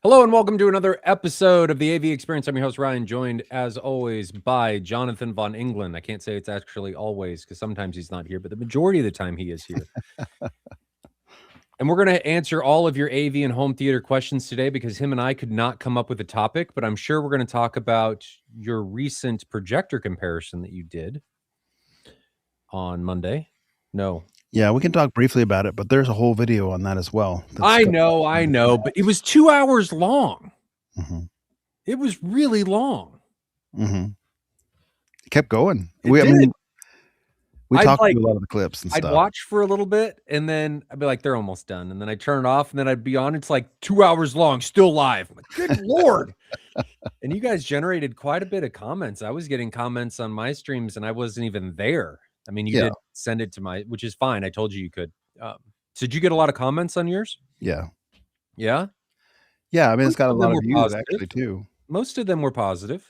Hello and welcome to another episode of the AV Experience. I'm your host, Ryan, joined as always by Jonathan Von England. I can't say it's actually always because sometimes he's not here, but the majority of the time he is here. And we're going to answer all of your AV and home theater questions today because him and I could not come up with a topic, but I'm sure we're going to talk about your recent projector comparison that you did on Monday. No. Yeah, we can talk briefly about it, but there's a whole video on that as well. I know, but it was 2 hours long. Mm-hmm. It was really long. Mm-hmm. It kept going. It We did. talked through a lot of the clips and I'd stuff. watch for a little bit and then I'd be like, they're almost done. And then I'd turn it off and then I'd be on. It's like 2 hours long, still live. I'm like, good Lord. And you guys generated quite a bit of comments. I was getting comments on my streams and I wasn't even there. I mean, you did send it to my, which is fine. I told you could. So did you get a lot of comments on yours? Yeah. Yeah? Yeah, I mean, it's got a lot of views actually, too. Most of them were positive,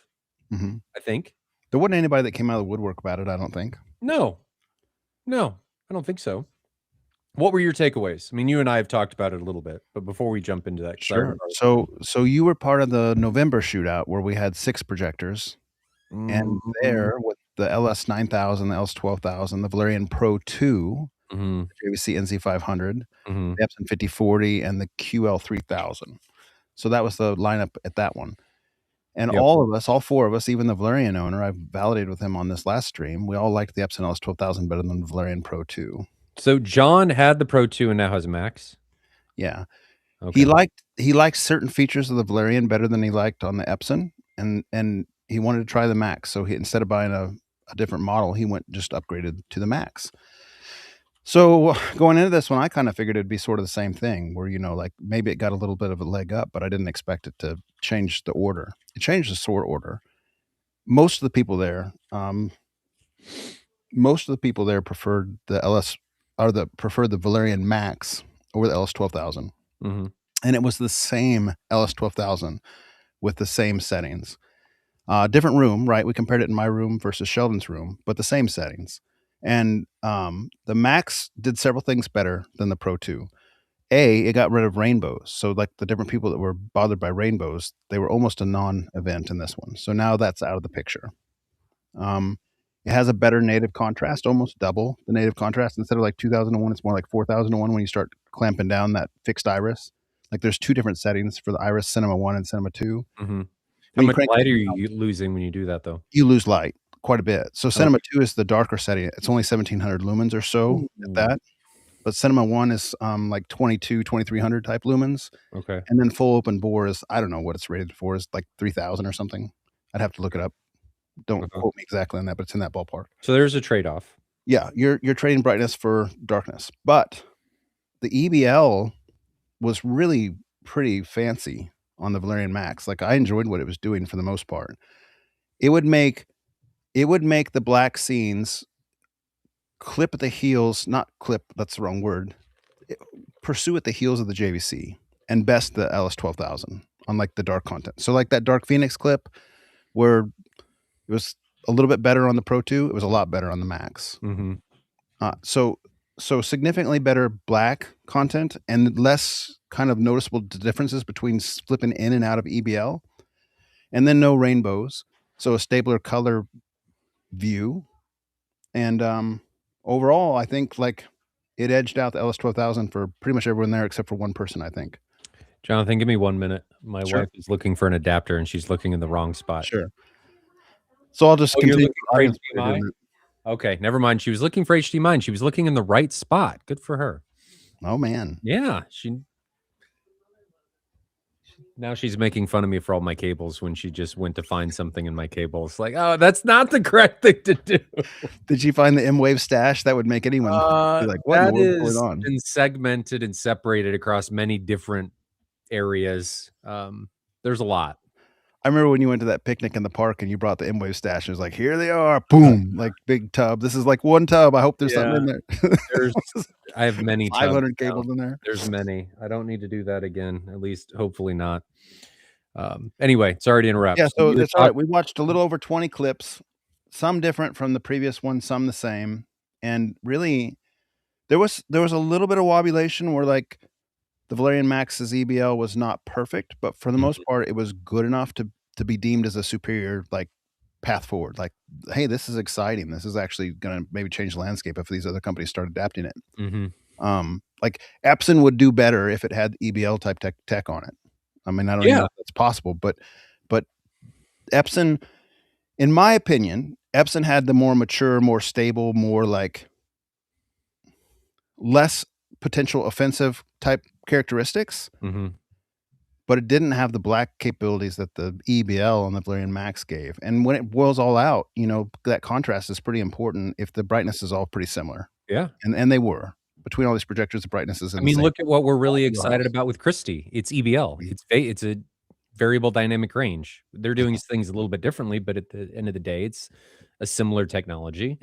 I think. There wasn't anybody that came out of the woodwork about it, I don't think. No, I don't think so. What were your takeaways? I mean, you and I have talked about it a little bit, but before we jump into that, sure. So you were part of the November shootout where we had 6 projectors, and there with the LS9000, the LS12000, the Valerian Pro 2, the JVC NZ500, the Epson 5040, and the QL3000. So that was the lineup at that one. And all of us, all 4 of us, even the Valerian owner, I've validated with him on this last stream, we all liked the Epson LS12000 better than the Valerian Pro 2. So John had the Pro 2 and now has a Max? Yeah. Okay. He liked certain features of the Valerian better than he liked on the Epson, and he wanted to try the Max. So instead of buying a different model, he just upgraded to the Max. So going into this one, I kind of figured it'd be sort of the same thing where, like maybe it got a little bit of a leg up, but I didn't expect it to change the order. It changed the sort order. Most of the people there preferred the Valerian Max over the LS12000. And it was the same LS12000 with the same settings. Different room, right? We compared it in my room versus Sheldon's room, but the same settings. And the Max did several things better than the Pro 2. It got rid of rainbows. So like the different people that were bothered by rainbows, they were almost a non-event in this one. So now that's out of the picture. It has a better native contrast, almost double the native contrast. Instead of like 2001, it's more like 4001 when you start clamping down that fixed iris. Like there's 2 different settings for the iris, Cinema 1 and Cinema 2. How much light are you losing when you do that, though? You lose light quite a bit. So Cinema 2 is the darker setting. It's only 1700 lumens or so at that. But Cinema 1 is like 2300 type lumens. Okay. And then full open bore is, I don't know what it's rated for, is like 3000 or something. I'd have to look it up. Don't quote me exactly on that, but it's in that ballpark. So there's a trade-off. Yeah, you're trading brightness for darkness. But the EBL was really pretty fancy on the Valerian Max. Like I enjoyed what it was doing for the most part. It would make the black scenes clip at the heels, not clip, that's the wrong word. Pursue at the heels of the JVC and best the LS12000 on like the dark content. So like that Dark Phoenix clip where it was a little bit better on the Pro 2, it was a lot better on the Max. So significantly better black content and less kind of noticeable differences between flipping in and out of EBL, and then no rainbows. So a stabler color view. And overall, I think like it edged out the LS12000 for pretty much everyone there except for one person, I think. Jonathan, give me 1 minute. My wife is looking for an adapter and she's looking in the wrong spot. Sure. So I'll just continue. Okay, never mind. She was looking for HDMI and she was looking in the right spot. Good for her. Oh, man. Yeah. Now she's making fun of me for all my cables when she just went to find something in my cables. Like, oh, that's not the correct thing to do. Did she find the M-Wave stash? That would make anyone be like, what is going on? Been segmented and separated across many different areas. There's a lot. I remember when you went to that picnic in the park and you brought the M-Wave stash. It was like, here they are, boom, like big tub. This is like one tub. I hope there's something in there. I have many 500 cables in there. There's many. I don't need to do that again. At least, hopefully not. Anyway, sorry to interrupt. Yeah, so that's all right. We watched a little over 20 clips, some different from the previous one, some the same. And really, there was a little bit of wobulation where like The Valerian Max's EBL was not perfect, but for the most Mhm, part, it was good enough to be deemed as a superior, like, path forward. Like, "Hey, this is exciting. This is actually gonna maybe change the landscape if these other companies start adapting it." mhm. Like, Epson would do better if it had EBL type tech on it. I mean, I don't even know Yeah, if that's possible, but Epson, in my opinion, Epson had the more mature, more stable, more, like, less potential offensive type characteristics, mhm. but it didn't have the black capabilities that the EBL and the Valerian Max gave. And when it boils all out, that contrast is pretty important if the brightness is all pretty similar. Yeah. And they were. Between all these projectors, the brightness is I in the mean, same look at what we're really excited wheelhouse. about with Christie. It's EBL. It's a variable dynamic range. They're doing things a little bit differently, but at the end of the day, it's a similar technology,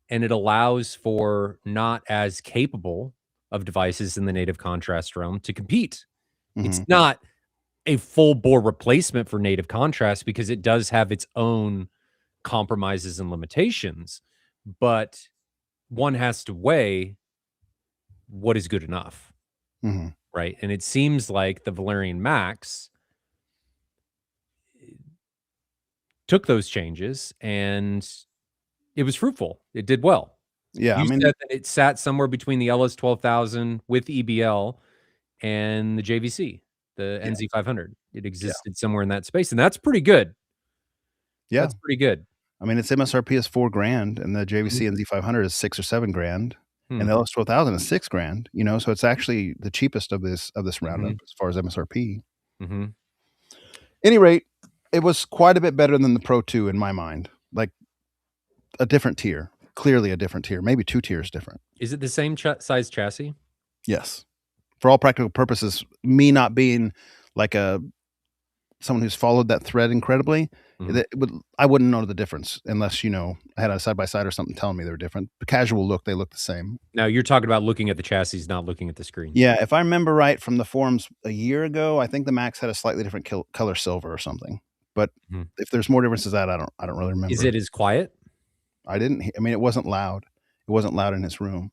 and it allows for not as capable of devices in the native contrast realm to compete. It's Mhm, not a full bore replacement for native contrast because it does have its own compromises and limitations, but one has to weigh what is good enough, mhm. right? And it seems like the Valerian Max took those changes and it was fruitful. It did well. Yeah, I You mean, said that it sat somewhere between the LS 12,000 with EBL and the JVC, the yeah, NZ 500. It yeah, existed somewhere in that space, and that's pretty good. yeah. That's pretty good. I mean, its MSRP is 4 grand, and the Mhm. JVC NZ500 is 6 or 7 grand, Hmm. and the LS 12,000 is 6 grand, so it's actually the cheapest of this roundup Mhm. as far as MSRP. Mhm. Any rate, it was quite a bit better than the Pro 2 in my mind, like, a different tier, clearly a different tier, maybe 2 tiers different. Is it the same size chassis? Yes. For all practical purposes, me not being like a someone who's followed that thread incredibly, Mhm. that would I wouldn't know the difference unless, I had a side by side or something telling me they were different. The casual look, they look the same. Now you're talking about looking at the chassis, not looking at the screen. Yeah, if I remember right from the forums a year ago, I think the Max had a slightly different color silver or something. But Mhm. if there's more differences that I don't really Is remember. it as quiet? I didn't. I mean, it wasn't loud. It wasn't loud in his room.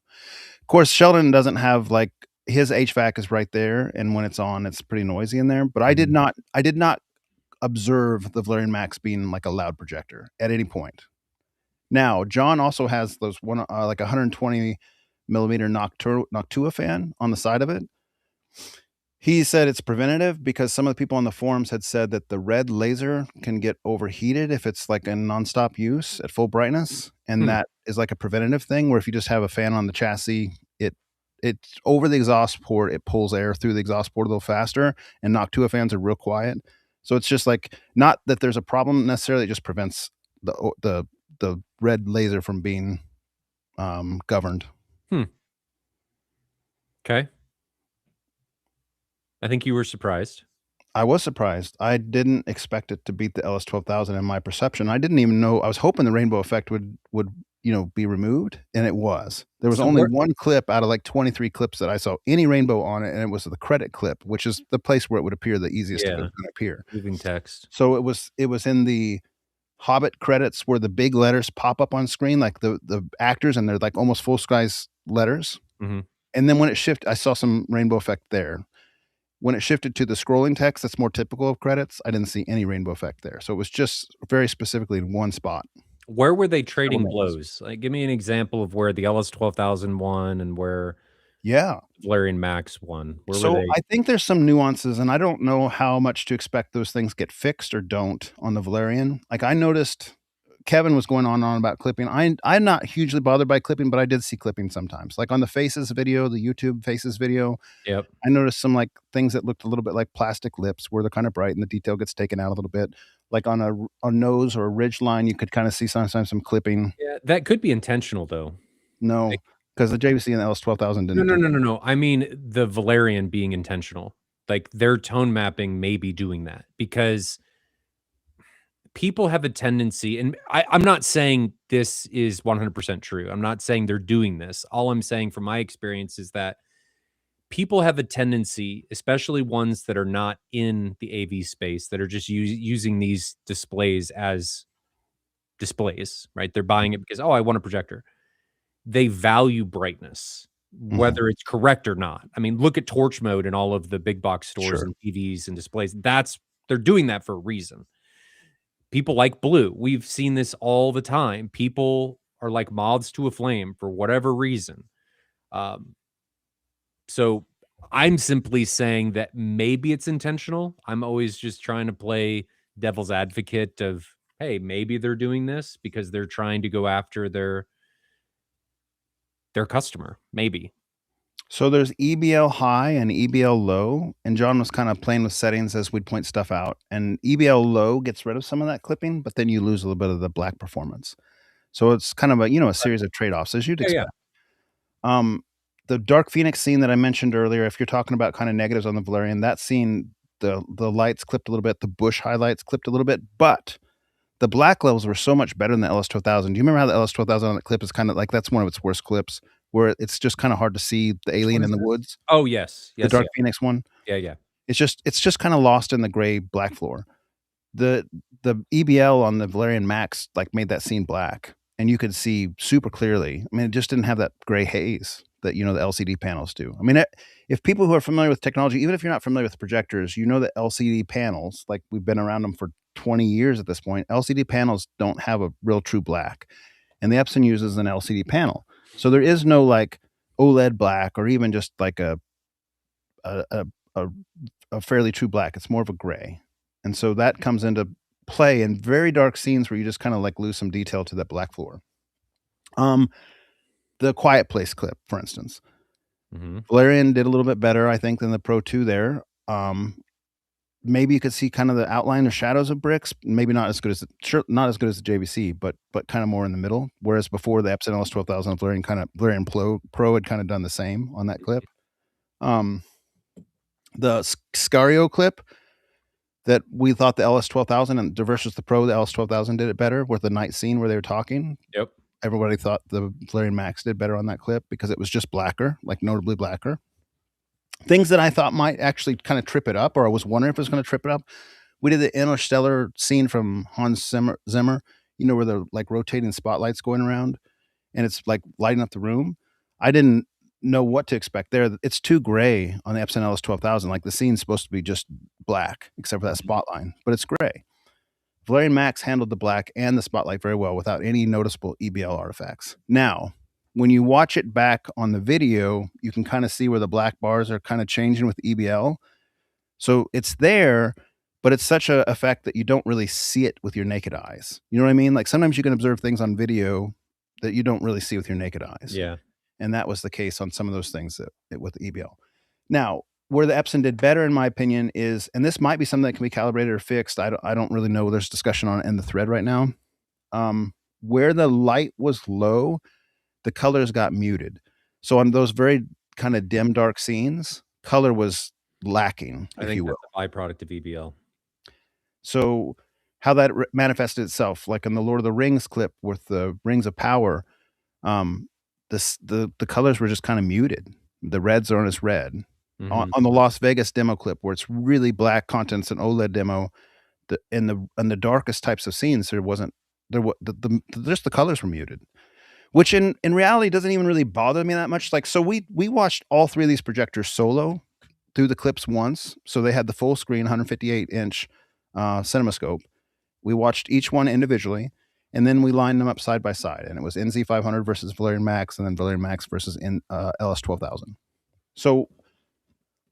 Of course, Sheldon doesn't have like his HVAC is right there, and when it's on, it's pretty noisy in there. But I did Mhm. not. I did not observe the Valerian Max being like a loud projector at any point. Now, John also has those like 120 millimeter Noctua fan on the side of it. He said it's preventative because some of the people on the forums had said that the red laser can get overheated if it's like in nonstop use at full brightness, and Hmm. that is like a preventative thing where if you just have a fan on the chassis, it's over the exhaust port, it pulls air through the exhaust port a little faster, and Noctua fans are real quiet. So it's just like not that there's a problem necessarily, it just prevents the red laser from being governed. Hmm. 'Kay. I think you were surprised. I was surprised. I didn't expect it to beat the LS 12,000 in my perception. I didn't even know I was hoping the rainbow effect would, be removed, and it was. There was So only where 1 clip out of, like, 23 clips that I saw any rainbow on it, and it was the credit clip, which is the place where it would appear the easiest if it Yeah, was gonna appear. moving text. So it was in the Hobbit credits where the big letters pop up on screen, like the actors, and they're, like, almost full size letters, Mhm. and then when it shifted, I saw some rainbow effect there. When it shifted to the scrolling text that's more typical of credits, I didn't see any rainbow effect there. So it was just very specifically in one spot. Where were they Several trading names. blows? Like, give me an example of where the LS 12,000 won and where Yeah. Valerian Max won. Where were So they? I think there's some nuances, and I don't know how much to expect those things get fixed or don't on the Valerian. Like I noticed Kevin was going on and on about clipping. I'm not hugely bothered by clipping, but I did see clipping sometimes. Like on the Faces video, the YouTube Faces video, Yep. I noticed some, like, things that looked a little bit like plastic lips where they're kinda bright and the detail gets taken out a little bit. Like on a nose or a ridge line, you could kinda see sometimes some clipping. Yeah, that could be intentional, though. No, Like, because the JVC and the LS 12,000 no, didn't no, do no, that. no, no. I mean, the Valerian being intentional. Like, their tone mapping may be doing that because people have a tendency, and I'm not saying this is 100% true. I'm not saying they're doing this. All I'm saying from my experience is that people have a tendency, especially ones that are not in the AV space, that are just using these displays as displays, right? They're buying it because, oh, I want a projector. They value brightness. whether it's correct or not. I mean, look at torch mode in all of the big box stores Sure. and TVs and displays. They're doing that for a reason. People like blue. We've seen this all the time. People are like moths to a flame for whatever reason. Um, so I'm simply saying that maybe it's intentional. I'm always just trying to play devil's advocate of, hey, maybe they're doing this because they're trying to go after their customer. Maybe. So there's EBL high and EBL low, and John was kind of playing with settings as we'd point stuff out. And EBL low gets rid of some of that clipping, but then you lose a little bit of the black performance. So it's kind of a series of trade-offs as you'd Yeah, yeah. expect. The Dark Phoenix scene that I mentioned earlier, if you're talking about kind of negatives on the Valerian, that scene, the lights clipped a little bit, the bush highlights clipped a little bit, but the black levels were so much better than the LS-12,000. Do you remember how the LS-12,000 on the clip is kind of like that's one of its worst clips, where it's just kind of hard to see the Which one alien is in the this? woods? Oh, yes. The Yes, Dark yeah. Phoenix one? Yeah, yeah. It's just kind of lost in the gray black floor. The EBL on the Valerian Max like made that scene black, and you could see super clearly. I mean, it just didn't have that gray haze that the LCD panels do. I mean, if people who are familiar with technology, even if you're not familiar with projectors, that LCD panels, like we've been around them for 20 years at this point, LCD panels don't have a real true black, and the Epson uses an LCD panel, so there is no like OLED black or even just like a a, a, a fairly true black. It's more of a gray. And so that comes into play in very dark scenes where you just kind of like lose some detail to that black floor. The Quiet Place clip, for instance. Valerian did a little bit better, I think, than the Pro 2 there. Maybe you could see kind of the outline or shadows of bricks. Maybe not as good as not as good as the JVC, but kind of more in the middle. Whereas before the Epson LS-12,000, Valerian Pro had kind of done the same on that clip. The Scario clip that we thought the LS-12,000 and versus the Pro, the LS-12,000 did it better with the night scene where they were talking. Yep. Everybody thought the Valerian Max did better on that clip because it was just blacker, like notably blacker. Things that I thought might actually kind of trip it up, or I was wondering if it was going to trip it up. We did the interstellar scene from Hans Zimmer, where they're like rotating spotlights going around and it's like lighting up the room. I didn't know what to expect there. It's too gray on the Epson LS-12,000. Like the scene's supposed to be just black, except for that spotlight, but it's gray. Valerian Max handled the black and the spotlight very well without any noticeable EBL artifacts. Now, when you watch it back on the video, you can kind of see where the black bars are kind of changing with EBL. So it's there, but it's such an effect that you don't really see it with your naked eyes. You know what I mean? Like sometimes you can observe things on video that you don't really see with your naked eyes. Yeah. And that was the case on some of those things with the EBL. Now, where the Epson did better, in my opinion, is, and this might be something that can be calibrated or fixed. I don't really know. There's discussion on it in the thread right now. Where the light was low, the colors got muted. So on those very kind of dim, dark scenes, color was lacking, I think that's a byproduct of EBL. So how that manifested itself, like in the Lord of the Rings clip with the Rings of Power, the colors were just kind of muted. The reds aren't as red. On the Las Vegas demo clip, where it's really black contents, an OLED demo, in the darkest types of scenes, just the colors were muted, which in reality doesn't even really bother me that much. Like, so we watched all three of these projectors solo through the clips once. So they had the full screen 158-inch CinemaScope. We watched each one individually, and then we lined them up side by side, and it was NZ500 versus Valerian Max, and then Valerian Max versus LS-12,000. So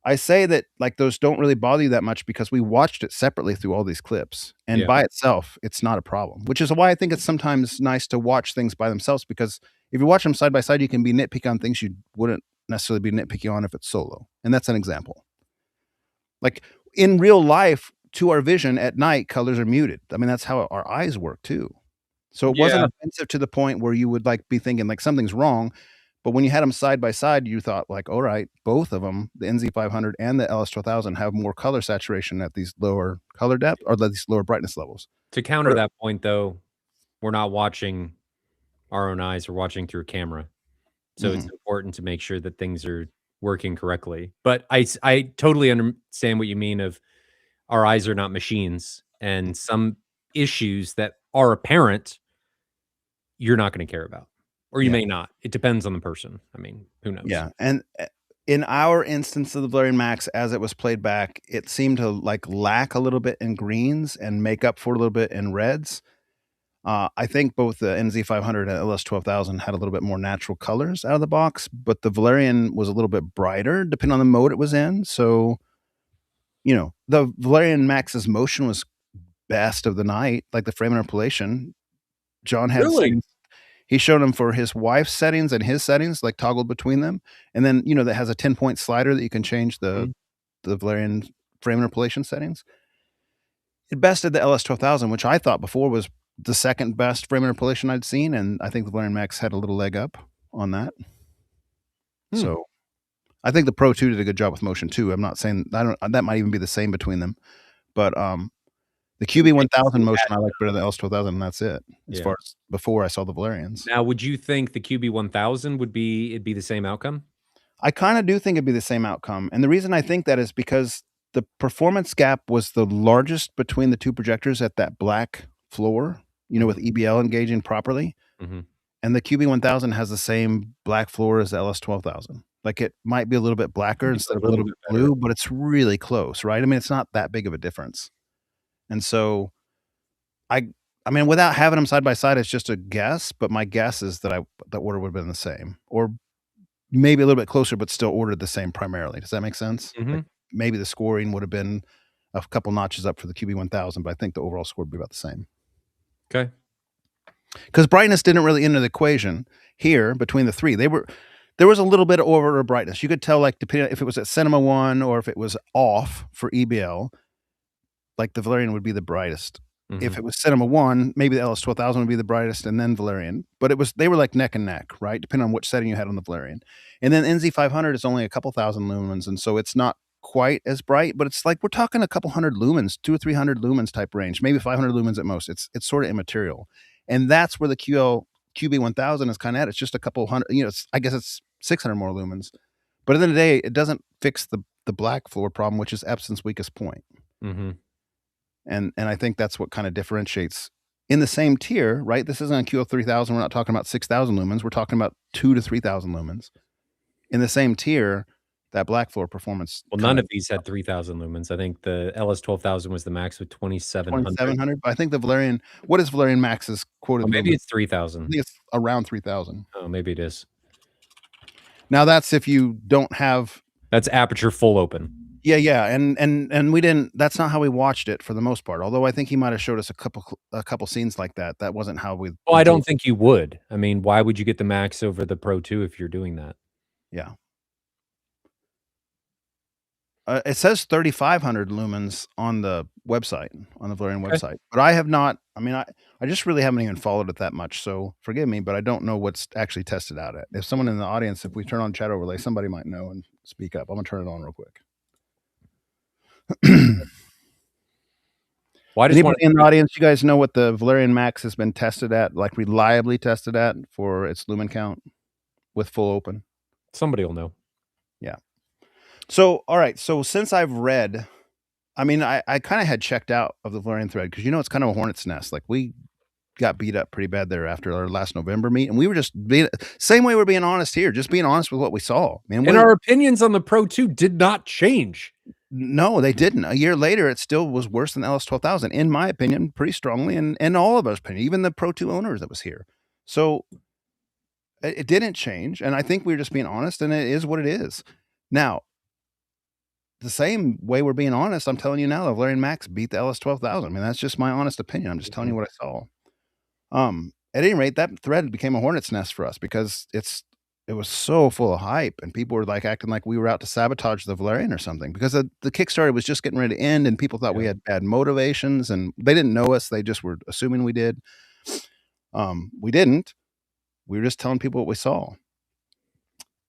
I say that like those don't really bother you that much because we watched it separately through all these clips, and by itself, it's not a problem. Which is why I think it's sometimes nice to watch things by themselves, because if you watch them side by side, you can be nitpicky on things you wouldn't necessarily be nitpicky on if it's solo. And that's an example. Like in real life, to our vision at night, colors are muted. I mean, that's how our eyes work too. So it wasn't offensive to the point where you would like be thinking like something's wrong. But when you had them side by side, you thought like, all right, both of them, the NZ500 and the LS-12,000, have more color saturation at these lower color depth or these lower brightness levels. To counter that point, though, we're not watching our own eyes; we're watching through a camera, so it's important to make sure that things are working correctly. But I totally understand what you mean. Of our eyes are not machines, and some issues that are apparent, you're not going to care about. Or you Yeah. may not. It depends on the person. I mean, who knows? Yeah, and, in our instance of the Valerian Max, as it was played back, it seemed to, like, lack a little bit in greens and make up for a little bit in reds. I think both the NZ500 and LS12000 had a little bit more natural colors out of the box, but the Valerian was a little bit brighter depending on the mode it was in, so, the Valerian Max's motion was best of the night, like the frame interpolation. John had Really? settings he showed them for his wife's settings and his settings, like, toggled between them, and then, that has a 10-point slider that you can change Mhm. the Valerian frame interpolation settings. It bested the LS12000, which I thought before was the second best frame interpolation I'd seen, and I think the Valerian Max had a little leg up on that. Hmm. So, I think the Pro 2 did a good job with motion too. I'm not saying I don't that might even be the same between them, but, the It makes QB1000 the motion I ad like better than the LS12000, and that's it, as Yeah. far as before I saw the Valerians. Now, would you think the QB1000 it'd be the same outcome? I kinda do think it'd be the same outcome, and the reason I think that is because the performance gap was the largest between the 2 projectors at that black floor, with Mhm. EBL engaging properly, Mhm. and the QB1000 has the same black floor as the LS12000. Like, it might be a little bit blacker Maybe a instead of a little little bit bit better. blue, but it's really close, right? I mean, it's not that big of a difference, and so I I mean, without having them side by side, it's just a guess, but my guess is that the order would've been the same, or maybe a little bit closer, but still ordered the same primarily. Does that make sense? Like, Mhm. maybe the scoring would have been a couple notches up for the QB1000, but I think the overall score would be about the same. 'Kay. Because brightness didn't really enter the equation here between the 3. There was a little bit of order of brightness. You could tell, like, depending if it was at Cinema 1 or if it was off for EBL, like, the Valerian would be the brightest. If Mhm. it was Cinema 1, maybe the LS12000 would be the brightest and then Valerian, but they were, like, neck and neck, right, depending on which setting you had on the Valerian. And then NZ500 is only a couple thousand lumens, and so it's not quite as bright, but it's like we're talking a couple hundred lumens, 2 or 300 lumens type range, maybe 500 lumens at most. It's sorta immaterial. And that's where the QB1000 is kinda at. It's just a couple hundred, I guess it's 600 more lumens. But at the end of the day, it doesn't fix the black floor problem, which is Epson's weakest point. Mhm. And I think that's what kinda differentiates in the same tier, right? This isn't a QL3000, we're not talking about 6,000 lumens, we're talking about 2 to 3,000 lumens. In the same tier, that black floor performance Well, none kinda of these had 3,000 lumens. I think the LS12000 was the max with 2,700. 2,700, but I think the Valerian what is Valerian Max's Oh, quoted maybe lumen? it's I 3,000. think it's around 3,000. Oh, maybe it is. Now that's if you don't have That's aperture full open. yeah, yeah, and we didn't that's not how we watched it for the most part, although I think he might have showed us a couple scenes like that. That wasn't how Well, we I drove. don't think you would. I mean, why would you get the max over the Pro 2 if you're doing that? Yeah. It says 3,500 lumens on the website, on the Valerian Okay. website, but I have not I mean, I just really haven't even followed it that much, so forgive me, but I don't know what's actually tested out at. If someone in the audience, if we turn on chat overlay, somebody might know and speak up. I'm gonna turn it on real quick. Well, I just wanted Anybody in to the make audience, you guys know what the Valerian Max has been tested at, like, reliably tested at for its lumen count with full open? somebody will know. Yeah. So, alright, so since I've read I mean, I kinda had checked out of the Valerian thread because it's kind of a hornet's nest, like, we got beat up pretty bad there after our last November meet, and we were just being same way we're being honest here, just being honest with what we saw. Man, And our opinions on the Pro 2 did not change. no, they didn't. A year later, it still was worse than LS12000, in my opinion, pretty strongly, and all of us' opinion, even the Pro 2 owners that was here. So, it didn't change, and I think we were just being honest, and it is what it is. Now, the same way we're being honest, I'm telling you now, the Valerian Max beat the LS12000. I mean, that's just my honest opinion. I'm just telling you Mhm. what I saw. At any rate, that thread became a hornet's nest for us because it was so full of hype, and people were, like, acting like we were out to sabotage the Valerian or something because the Kickstarter was just getting ready to end, and people thought we Yeah. had bad motivations, and they didn't know us, they just were assuming we did. We didn't. We were just telling people what we saw.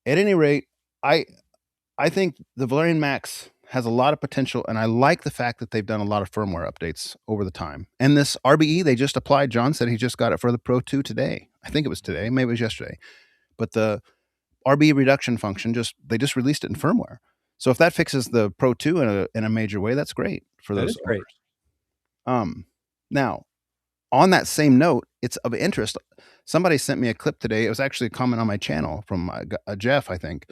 At any rate, I I think the Valerian Max has a lot of potential, and I like the fact that they've done a lot of firmware updates over the time. And this RBE they just applied, John said he just got it for the Pro 2 today. I think it was today, maybe it was yesterday. But the RBE reduction function they just released it in firmware. So if that fixes the Pro 2 in a major way, that's great for That those is owners. great. Now On that same note, it's of interest. Somebody sent me a clip today. It was actually a comment on my channel from Jeff, I think,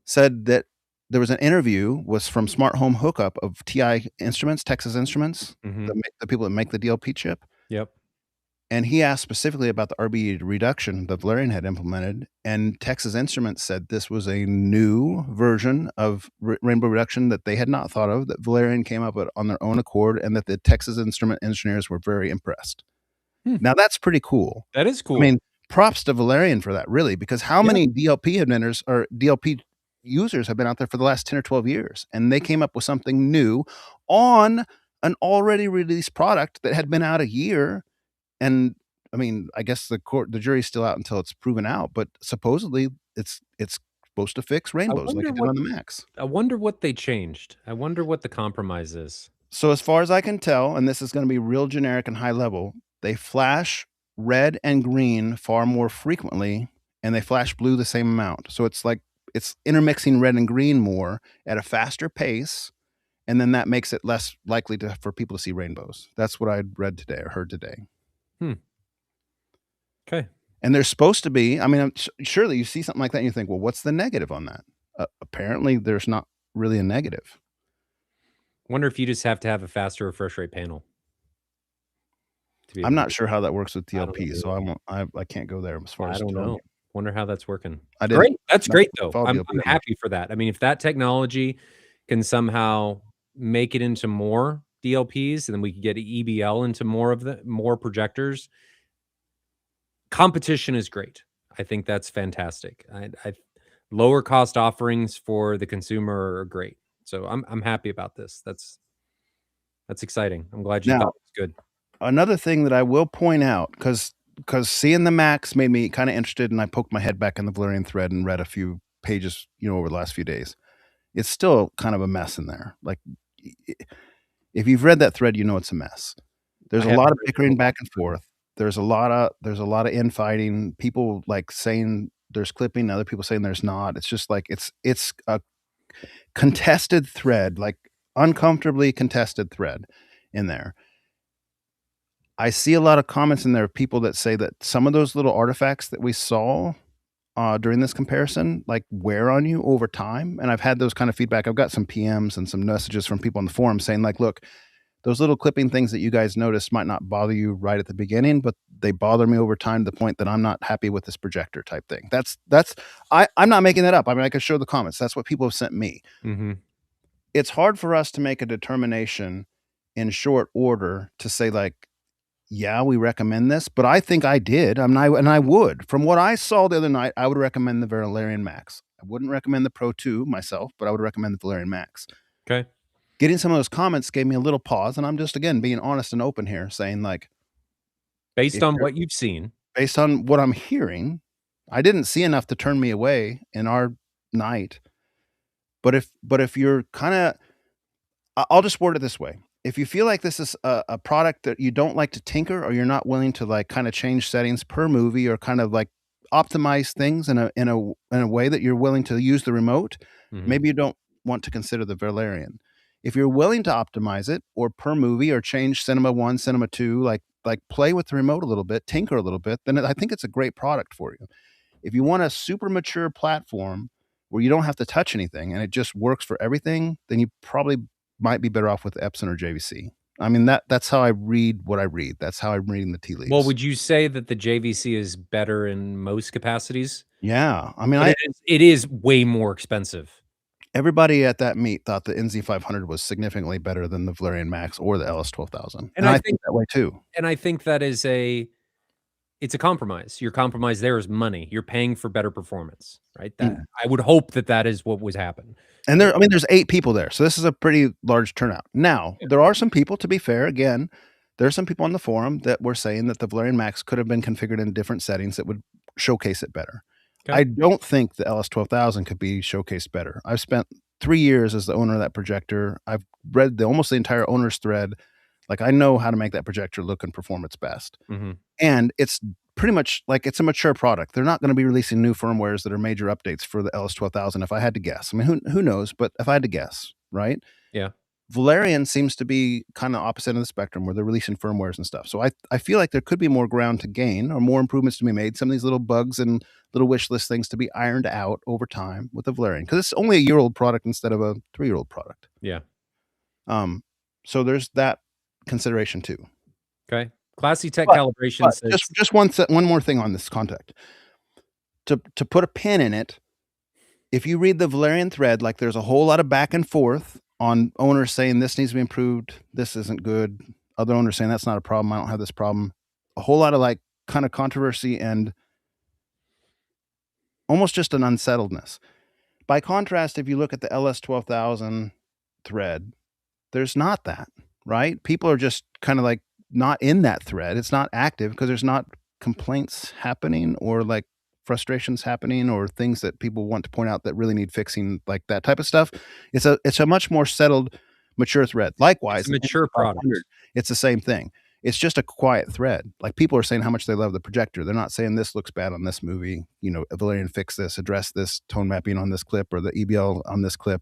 said that there was an interview was from Smart Home Hookup of TI Instruments, Texas Instruments, Mhm. the people that make the DLP chip. Yep. And he asked specifically about the RB reduction that Valerian had implemented, and Texas Instruments said this was a new version of rainbow reduction that they had not thought of, that Valerian came up with on their own accord, and that the Texas Instrument engineers were very impressed. Hmm. Now that's pretty cool. That is I cool. mean, props to Valerian for that, really, because how Yeah. many DLP inventors or DLP users have been out there for the last 10 or 12 years, and they came up with something new on an already released product that had been out a year. And I mean, I guess the jury's still out until it's proven out, but supposedly it's supposed to fix I rainbows like wonder it did what on the Macs. I wonder what they changed. I wonder what the compromise is. So as far as I can tell, and this is going to be real generic and high level, they flash red and green far more frequently, and they flash blue the same amount. So it's like it's intermixing red and green more at a faster pace, and then that makes it less likely for people to see rainbows. That's what I read today or heard today. Okay. And there's supposed to be, I mean, surely you see something like that and you think, well, what's the negative on that? Apparently, there's not really a negative. Wonder if you just have to have a faster refresh rate panel to be able I'm to not do sure how that works with it. I don't DLP, so know. I won't. I can't go there as far I as don't telling know. you. Wonder how that's working. I didn't. Great. That's great though. Follow I'm DLP. happy for that. I mean, if that technology can somehow make it into more DLPs, and then we could get EBL into more projectors. Competition is great. I think that's fantastic. I lower cost offerings for the consumer are great. So I'm happy about this. That's exciting. I'm glad you Now, thought it was good. another thing that I will point out, because seeing the Macs made me kind of interested, and I poked my head back in the Valerian thread and read a few pages, over the last few days. It's still kind of a mess in there. Like, if you've read that thread, it's a mess. There's I a haven't lot of read the bickering whole back and forth. There's a lot of infighting. People like saying there's clipping, other people saying there's not. It's just like it's a contested thread, like uncomfortably contested thread in there. I see a lot of comments in there of people that say that some of those little artifacts that we saw during this comparison, like, wear on you over time. And I've had those kind of feedback. I've got some PMs and some messages from people on the forum saying, like, look, those little clipping things that you guys noticed might not bother you right at the beginning, but they bother me over time to the point that I'm not happy with this projector type thing. I'm not making that up. I mean, I could show the comments. That's what people have sent me. Mm-hmm. It's hard for us to make a determination in short order to say, like, yeah, we recommend this, but I think I did. I mean, I would. From what I saw the other night, I would recommend the Valerian Max. I wouldn't recommend the Pro 2 myself, but I would recommend the Valerian Max. Okay. Getting some of those comments gave me a little pause, and I'm just, again, being honest and open here, saying, like, Based on what you've seen. based on what I'm hearing, I didn't see enough to turn me away in our night. But if you're kind of, I'll just word it this way. If you feel like this is a product that you don't like to tinker, or you're not willing to, like, kind of change settings per movie, or kind of like optimize things in a way that you're willing to use the remote, Mhm. maybe you don't want to consider the Valerian. If you're willing to optimize it or per movie, or change Cinema 1, Cinema 2, like play with the remote a little bit, tinker a little bit, then I think it's a great product for you. If you want a super mature platform where you don't have to touch anything and it just works for everything, then you probably might be better off with Epson or JVC. I mean, that's how I read what I read. That's how I'm reading the tea leaves. Well, would you say that the JVC is better in most capacities? Yeah. I mean, But it is way more expensive. everybody at that meet thought the NZ500 was significantly better than the Valerian Max or the LS12000. And I think that way too. And I think that is it's a compromise. Your compromise there is money. You're paying for better performance, right? That I would hope that is what would happen. And there's 8 people there, so this is a pretty large turnout. Now, there are some people, to be fair, again, there are some people on the forum that were saying that the Valerian Max could have been configured in different settings that would showcase it better. Okay. I don't think the LS12000 could be showcased better. I've spent 3 years as the owner of that projector. I've read almost the entire owner's thread. Like, I know how to make that projector look and perform its best. Mm-hmm. And it's pretty much like, it's a mature product. They're not going to be releasing new firmwares that are major updates for the LS12000, if I had to guess. I mean, who knows? But if I had to guess, right? Yeah. Valerian seems to be kind of opposite end of the spectrum where they're releasing firmwares and stuff. So I feel like there could be more ground to gain or more improvements to be made. Some of these little bugs and little wish list things to be ironed out over time with the Valerian because it's only a year-old product instead of a 3-year-old product. Yeah. So there's that consideration too. Okay. Classy Tech Calibration says just one more thing on this contact. To put a pin in it, if you read the Valerian thread, like there's a whole lot of back and forth on owners saying this needs to be improved, this isn't good. Other owners saying that's not a problem, I don't have this problem. A whole lot of like kind of controversy and almost just an unsettledness. By contrast, if you look at the LS12000 thread, there's not that, right? People are just kind of like not in that thread. It's not active because there's not complaints happening or like frustrations happening or things that people want to point out that really need fixing, like that type of stuff. It's a much more settled, mature thread. Likewise, it's a mature product. It's the same thing. It's just a quiet thread. Like people are saying how much they love the projector. They're not saying this looks bad on this movie. You know, Valerian fix this, address this tone mapping on this clip or the EBL on this clip.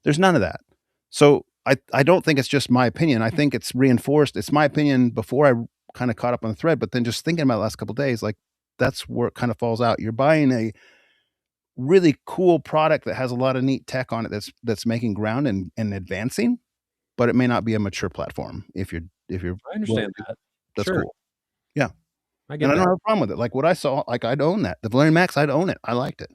There's none of that. So I don't think it's just my opinion. I think it's reinforced. It's my opinion before I kind of caught up on the thread, but then just thinking about the last couple of days, like that's where it kind of falls out. You're buying a really cool product that has a lot of neat tech on it that's making ground and advancing, but it may not be a mature platform if you're I understand that. That's sure. cool. Yeah. I get and that. I don't have a problem with it. Like what I saw, like I'd own that. The Valerian Max, I'd own it. I liked it.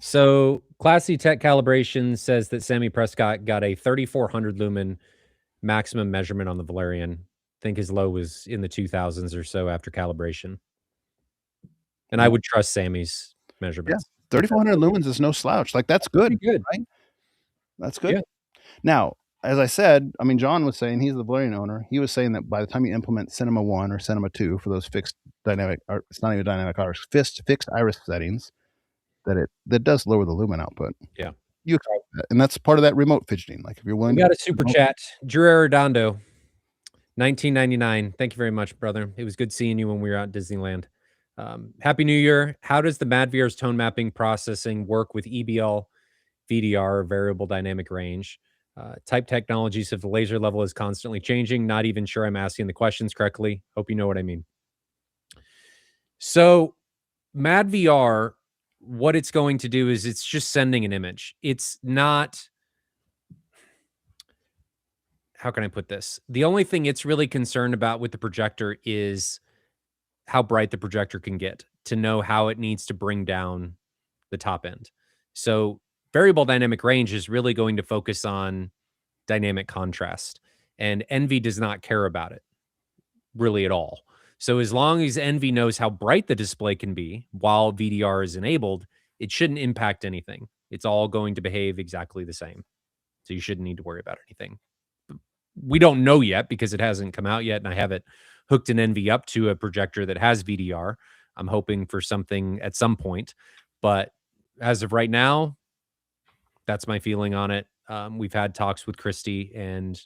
So Classy Tech Calibration says that Sammy Prescott got a 3,400 lumen maximum measurement on the Valerian. I think his low was in the 2000s or so after calibration. And I would trust Sammy's measurements. Yeah. 3,400 lumens is no slouch. Like that's good. Good. Right? That's good. Yeah. Now, as I said, I mean, John was saying he's the Valerian owner. He was saying that by the time you implement Cinema 1 or Cinema 2 for those fixed dynamic, or it's not even dynamic iris, fixed iris settings, that does lower the lumen output. Yeah. You expect that. And that's part of that remote fidgeting. Like if you're willing we got a super chat. Drew Arredondo, 1999. Thank you very much, brother. It was good seeing you when we were out at Disneyland. Happy New Year. How does the MadVR's tone mapping processing work with EBL, VDR, variable dynamic range? Type technologies, if the laser level is constantly changing, not even sure I'm asking the questions correctly. Hope you know what I mean. So MadVR, what it's going to do is it's just sending an image. It's not, how can I put this? The only thing it's really concerned about with the projector is how bright the projector can get to know how it needs to bring down the top end. So variable dynamic range is really going to focus on dynamic contrast, and Envy does not care about it really at all. So as long as Envy knows how bright the display can be while VDR is enabled, it shouldn't impact anything. It's all going to behave exactly the same. So you shouldn't need to worry about anything. We don't know yet because it hasn't come out yet, and I have it hooked an Envy up to a projector that has VDR. I'm hoping for something at some point, but as of right now, that's my feeling on it. We've had talks with Christy, and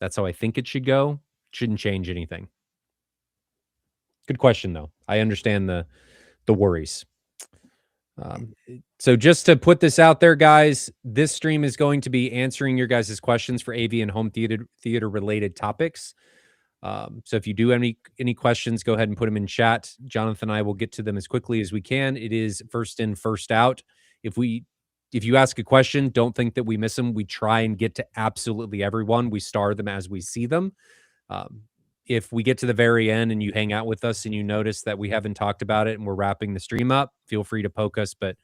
that's how I think it should go. Shouldn't change anything. Good question, though. I understand the worries. So just to put this out there, guys, this stream is going to be answering your guys' questions for AV and home theater related topics. So if you do have any questions, go ahead and put them in chat. Jonathan and I will get to them as quickly as we can. It is first in, first out. If you ask a question, don't think that we miss them. We try and get to absolutely everyone. We star them as we see them. If we get to the very end and you hang out with us and you notice that we haven't talked about it and we're wrapping the stream up, feel free to poke us, but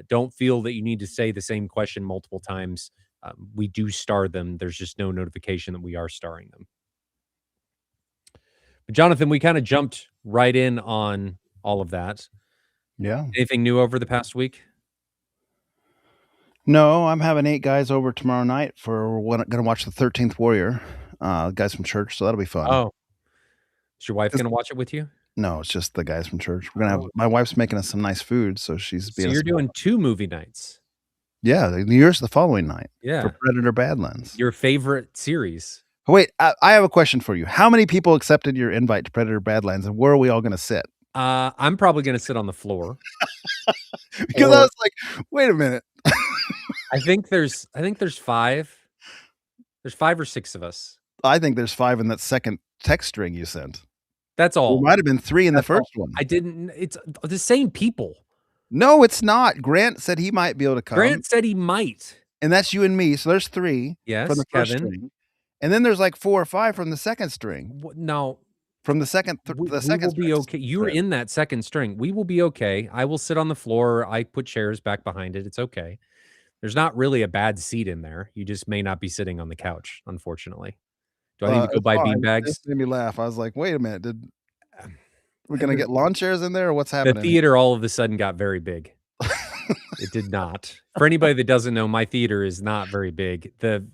don't feel that you need to say the same question multiple times. We do star them. There's just no notification that we are starring them. But Jonathan, we kind of jumped right in on all of that. Yeah. Anything new over the past week? No, I'm having 8 guys over tomorrow night for going to watch the 13th Warrior. Guys from church, so that'll be fun. Oh, is your wife going to watch it with you? No, it's just the guys from church. We're gonna have my wife's making us some nice food, so she's. So you're doing 2 movie nights. Yeah, yours the following night. Yeah, for Predator Badlands. Your favorite series. Oh, wait, I have a question for you. How many people accepted your invite to Predator Badlands, and where are we all going to sit? I'm probably going to sit on the floor. Because I was like, wait a minute. I think there's 5. There's 5 or 6 of us. I think there's 5 in that second text string you sent. That's There all. might have been 3 in the That's all. first one. I didn't it's the same people. No, it's not. Grant said he might be able to come, Grant said he might. and that's you and me, so there's 3 from Yes, the first Kevin. string, and then there's, like, 4 or 5 from the second string. No, From the second the we second will be okay. You're thread. in that second string. We will be okay. I will sit on the floor. I put chairs back behind it. It's okay. There's not really a bad seat in there. You just may not be sitting on the couch, unfortunately. Do I need to go It's buy fine. It beanbags? just made me laugh. I was like, "Wait a minute, did we gonna get lawn chairs in there, or what's The happening here?" theater all of a sudden got very big. It did not. For anybody that doesn't know, my theater is not very big. The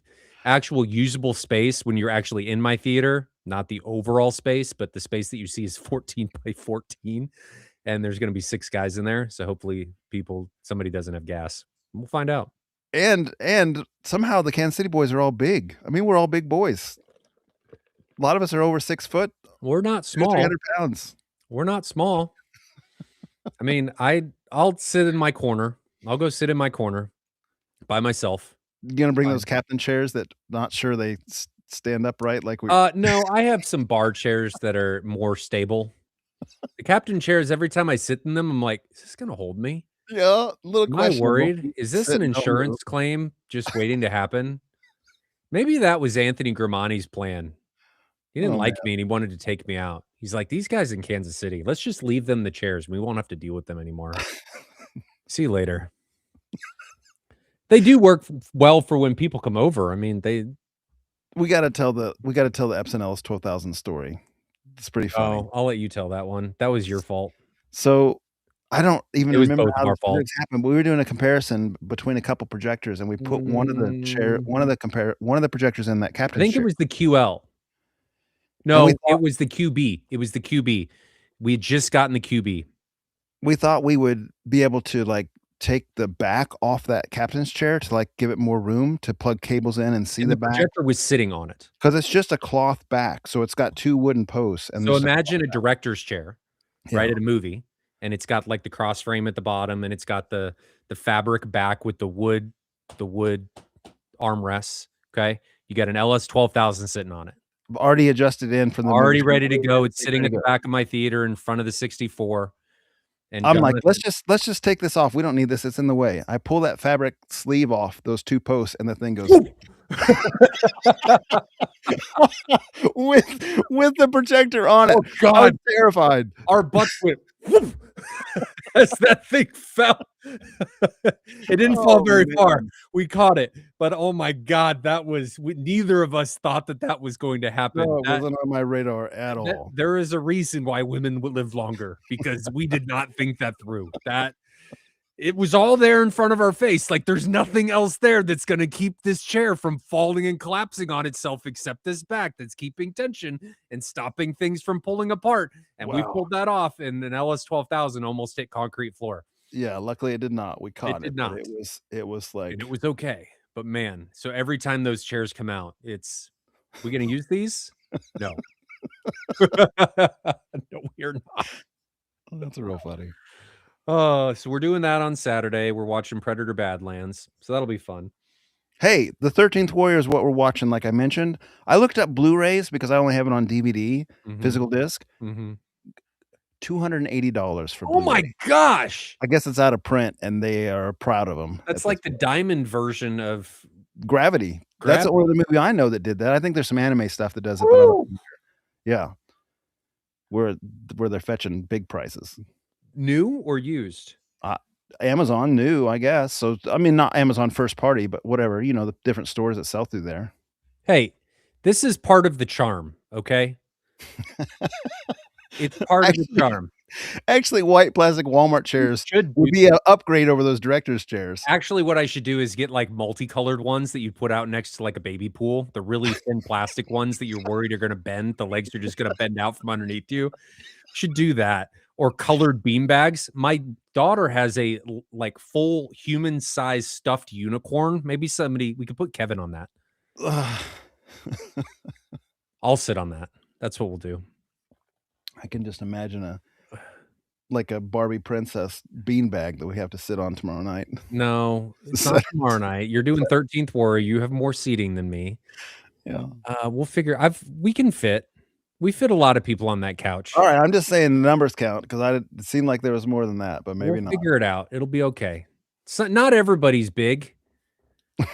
actual usable space when you're actually in my theater, not the overall space, but the space that you see is 14 by 14, and there's gonna be 6 guys in there, so hopefully somebody doesn't have gas. We'll find out. And somehow the Kansas City boys are all big. I mean, we're all big boys. A lot of us are over 6 foot, We're not 200, small. 300 pounds. We're not small. I mean, I'll sit in my corner. I'll go sit in my corner by myself. You gonna bring Fine. those captain chairs that not sure they stand upright like we No, I have some bar chairs that are more stable. The captain chairs, every time I sit in them, I'm like, "Is this gonna hold me? Yeah, a little Am I questionable. worried? Is this Sit an and don't move. insurance claim just waiting to happen?" Maybe that was Anthony Grimani's plan. He didn't Oh, man. like me and he wanted to take me out. He's like, "These guys in Kansas City, let's just leave them the chairs. We won't have to deal with them anymore. See you later." They do work well for when people come over. I mean, We gotta tell the Epson Ellis 12,000 story. It's pretty funny. oh, I'll let you tell that one. That was your fault. So, I don't even It was remember both how of our this faults. happened, but we were doing a comparison between a couple projectors, and we put one of Mm, the projectors in that I captain's think it chair, was the QL. and we No, thought it was the QB. It was the QB. We had just gotten the QB, we would be able to, like, take the back off that captain's chair to, like, give it more room to plug cables in and see and the the back, projector was sitting on it. because it's just a cloth back, so it's got 2 wooden posts, and So there's a imagine a director's chair, right, yeah. at a movie, and it's got, like, the cross frame at the bottom, and it's got the fabric back with the wood armrests, okay? You got an LS 12,000 sitting on it. I've already adjusted in from the movie Already ready to go. It's theater sitting to at the go. back of my theater in front of the 64, and I'm like, Jonathan let's just take this off. We don't need this. It's in the way." I pull that fabric sleeve off those 2 posts, and the thing goes with the projector on it. Oh I was god, terrified. our butts went whoop as that thing fell. It didn't fall Oh, very far. man. We caught it, but oh my god, that was neither of us thought that that was going to happen. No, it wasn't on my radar at That all. there is a reason why women would live longer because we did not think that through. That it was all there in front of our face. Like there's nothing else there that's going to keep this chair from falling and collapsing on itself except this back that's keeping tension and stopping things from pulling apart. And we Wow. pulled that off, and an LS 12,000 almost hit concrete floor. Yeah, luckily it did not. We It caught did it, but not, it was and it like was okay. But man, so every time those chairs come out, it's we gonna use these? No. No, we are not. that's real funny. So we're doing that on Saturday. We're watching Predator Badlands, so that'll be fun. Hey, the 13th Warrior is what we're watching, like I mentioned. I looked up Blu-rays because I only have it on DVD, Mhm, physical disc, mhm. $280 for Oh my Blu-ray. gosh! I guess it's out of print, and they are proud of them at That's this like the point. diamond version of Gravity. That's the Gravity. only movie I know that did that. I think there's some anime stuff that does it, but I don't Woo! yeah, where they're fetching big prices. New or used? Uh, Amazon new, I guess. So, I mean, not Amazon first party, but whatever, the different stores that sell through there. Hey, this is part of the charm, okay? It's part of the Actually charm. actually, white plastic Walmart You chairs should do would be an upgrade over those director's chairs. actually, what I should do is get, like, multicolored ones that you put out next to, like, a baby pool, the really thin plastic ones that you're worried are gonna bend, the legs are just gonna bend out from underneath you. Should do that, or colored bean bags. My daughter has a like full human-sized stuffed unicorn. Maybe we could put Kevin on that. Ugh. I'll sit on that. That's what we'll do. I can just imagine a Barbie princess beanbag that we have to sit on tomorrow night. No, it's not tomorrow night. You're doing 13th Warrior. You have more seating than me. Yeah. We'll figure. We can fit. We fit a lot of people on that couch. All right, I'm just saying the numbers count because it seemed like there was more than that, but maybe We'll not. figure it out. It'll be okay. So, not everybody's big. A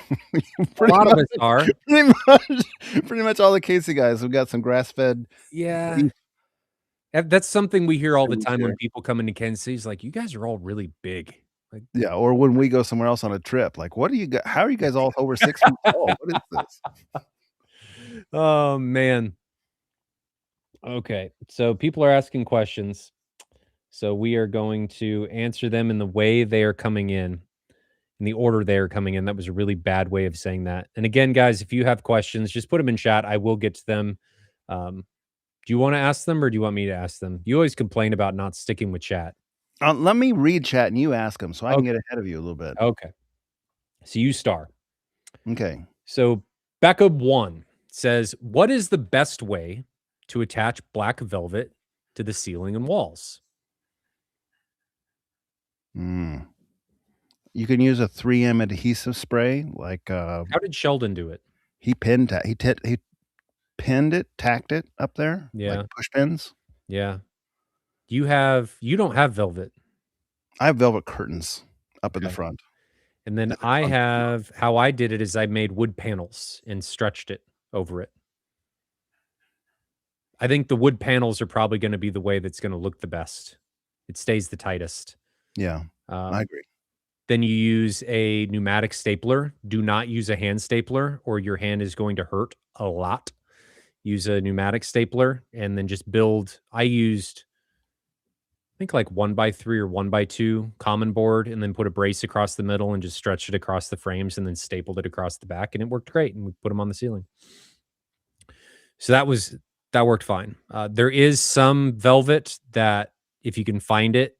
Pretty lot of much, us are. pretty much all the Casey guys have got some grass-fed Yeah. beef That's something we hear all the we time when share. people come into Kansas City. It's like, you guys are all really big. Like, Yeah, or when we go somewhere else on a trip, like, what do you got? How are you guys all over 6 feet tall? What is this? oh man. Okay. So people are asking questions. So we are going to answer them in the way they are coming in the order they are coming in. That was a really bad way of saying that. And again, guys, if you have questions, just put them in chat. I will get to them. Do you want to ask them or do you want me to ask them? You always complain about not sticking with chat. Let me read chat and you ask them so I can Okay. get ahead of you a little bit. Okay. So you star. Okay. So Becca1 says, what is the best way to attach black velvet to the ceiling and walls? Mm. You can use a 3M adhesive spray, like, How did Sheldon do it? he pinned it, tacked it up there, like Yeah. push pins. Yeah. You don't have velvet. I have velvet curtains up in the Okay. front. And then And the I front door. have how I did it is I made wood panels and stretched it over it. I think the wood panels are probably going to be the way that's going to look the best. It stays the tightest. Yeah, I Um, agree. then you use a pneumatic stapler. Do not use a hand stapler or your hand is going to hurt a lot. Use a pneumatic stapler and then just build. I used, I think like 1x3 or 1x2 common board and then put a brace across the middle and just stretched it across the frames and then stapled it across the back and it worked great. And we put them on the ceiling. So that worked fine. There is some velvet that if you can find it,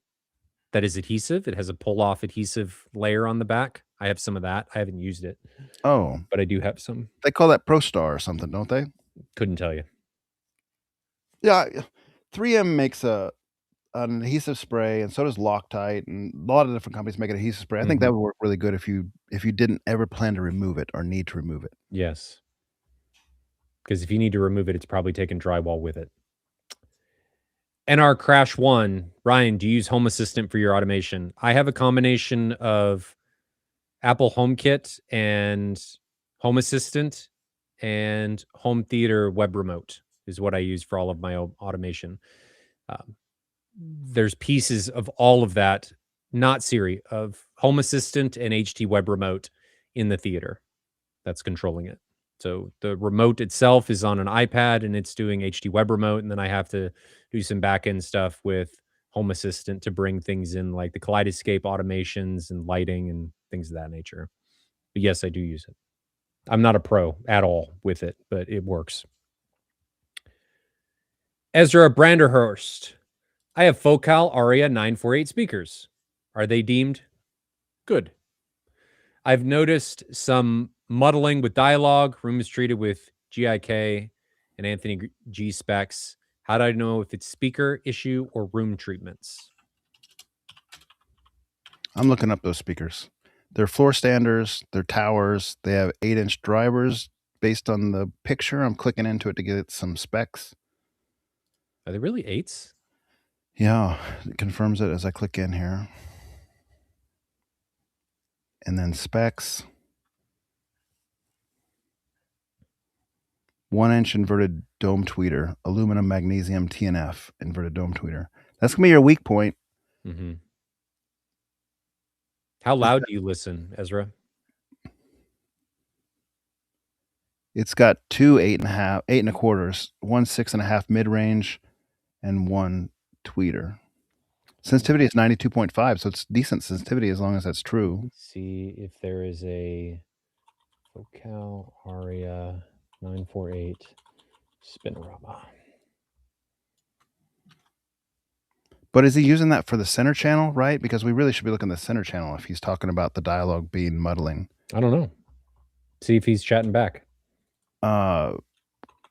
that is adhesive. It has a pull off adhesive layer on the back. I have some of that. I haven't used it, Oh, but I do have some. they call that ProStar or something, don't they? Couldn't tell you. Yeah, 3M makes an adhesive spray, and so does Loctite, and a lot of different companies make an adhesive spray. I think that Mhm. would work really good if you didn't ever plan to remove it or need to remove it. Yes. Because if you need to remove it, it's probably taking drywall with it. NR Crash One, Ryan, do you use Home Assistant for your automation? I have a combination of Apple HomeKit and Home Assistant and Home Theater Web Remote is what I use for all of my automation. Um, there's pieces of all of that, not Siri, of Home Assistant and HT Web Remote in the theater that's controlling it. So the remote itself is on an iPad and it's doing HT Web Remote. And then I have to do some back end stuff with Home Assistant to bring things in like the Kaleidoscape automations and lighting and things of that nature. But yes, I do use it. I'm not a pro at all with it, but it works. Ezra Branderhurst. I have Focal Aria 948 speakers. Are they deemed good? I've noticed some muddling with dialogue. Room is treated with GIK and Anthony G specs. How do I know if it's speaker issue or room treatments? I'm looking up those speakers. They're floor standers, they're towers, they have 8-inch drivers based on the picture. I'm clicking into it to get some specs. Are they really eights? Yeah, it confirms it as I click in here. And then specs. 1-inch inverted dome tweeter, aluminum magnesium TNF inverted dome tweeter. That's gonna be your weak point. Mm-hmm. How loud do you listen, Ezra? It's got two 8.25s, one 6.5 mid range, and one tweeter. Sensitivity is 92.5, so it's decent sensitivity as long as that's true. Let's see if there is a Focal Aria 948 Spinorama. But is he using that for the center channel, right? Because we really should be looking at the center channel if he's talking about the dialogue being muddling. I don't know. See if he's chatting back.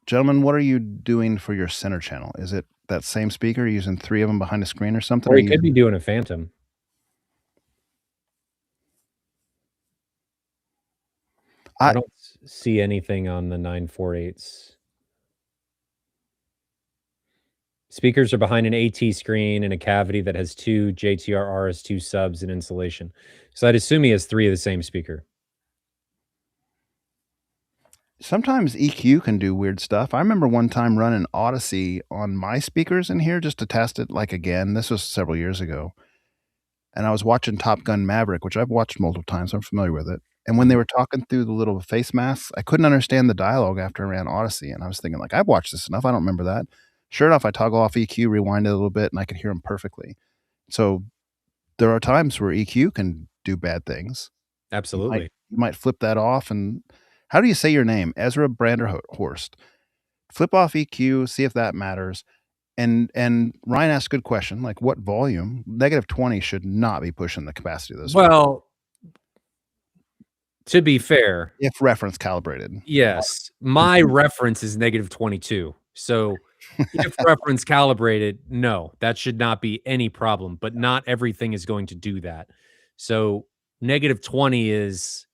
Gentlemen, what are you doing for your center channel? Is it that same speaker? Are you using 3 of them behind a screen or something? Or he could be doing a Phantom. I see anything on the 948s. Speakers are behind an AT screen in a cavity that has two JTR RS2 subs and insulation. So I'd assume he has 3 of the same speaker. Sometimes EQ can do weird stuff. I remember one time running Odyssey on my speakers in here just to test it, like, again. This was several years ago. And I was watching Top Gun: Maverick, which I've watched multiple times, I'm familiar with it. And when they Mhm. were talking through the little face masks, I couldn't understand the dialogue after I ran Odyssey, and I was thinking, like, "I've watched this enough, I don't remember that." Sure enough, I toggle off EQ, rewind it a little bit, and I could hear him perfectly. So, there are times where EQ can do bad things. You might Absolutely. you might flip that off and how do you say your name? Ezra Branderhorst. Flip off EQ, see if that matters. And Ryan asked a good question, like, what volume? -20 should not be pushing the capacity of those speakers Well, to be fair, if reference calibrated. yes, my reference is -22. So, if reference calibrated, no, that should not be any problem, but not everything is going to do that. So, -20 is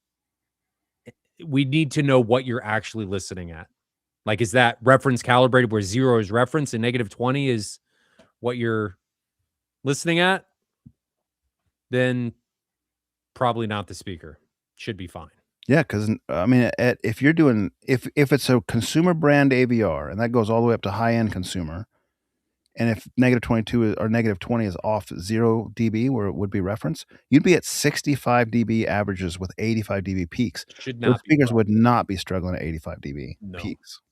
we need to know what you're actually listening at. Like, is that reference calibrated where 0 is reference and -20 is what you're listening at? Then probably not the speaker. Should be fine. Yeah, because I mean, if you're doing if it's a consumer brand AVR, and that goes all the way up to high-end consumer, and if -22 or -20 is off 0 dB where it would be reference, you'd be at 65 dB averages with 85 dB peaks. Should Those not be a speakers problem. would not be struggling at 85 dB No, peaks.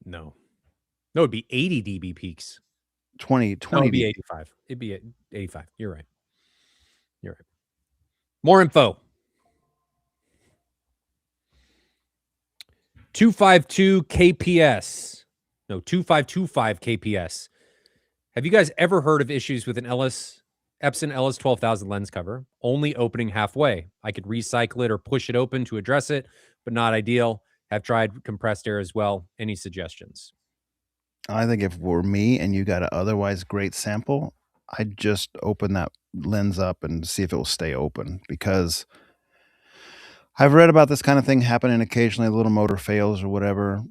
no. No, it'd be 80 dB peaks. 20 No, 20 it'd be dB. 85. It'd be 85. You're right. You're right. More info. 252 KPS. No, 2525 KPS. Have you guys ever heard of issues with an Epson LS 12,000 lens cover only opening halfway? I could recycle it or push it open to address it, but not ideal. Have tried compressed air as well. Any suggestions? I think if it were me and you got an otherwise great sample, I'd just open that lens up and see if it will stay open because I've read about this kind of thing happening occasionally, a little motor fails or whatever.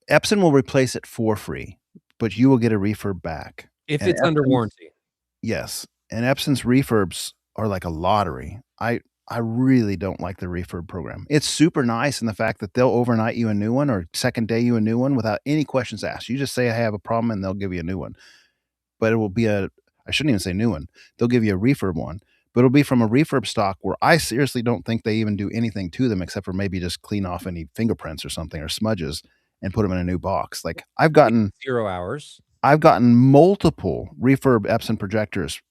Epson will replace it for free, but you will get a refurb back. If And it's under Epson's warranty. yes, and Epson's refurbs are like a lottery. I really don't like the refurb program. It's super nice in the fact that they'll overnight you a new one or second day you a new one without any questions asked. You just say I have a problem and they'll give you a new one. But it will be a I shouldn't even say new one. They'll give you a refurb one, but it'll be from a refurb stock where I seriously don't think they even do anything to them except for maybe just clean off any fingerprints or something or smudges and put them in a new box. Like Take 0 hours. I've gotten multiple refurb Epson projectors.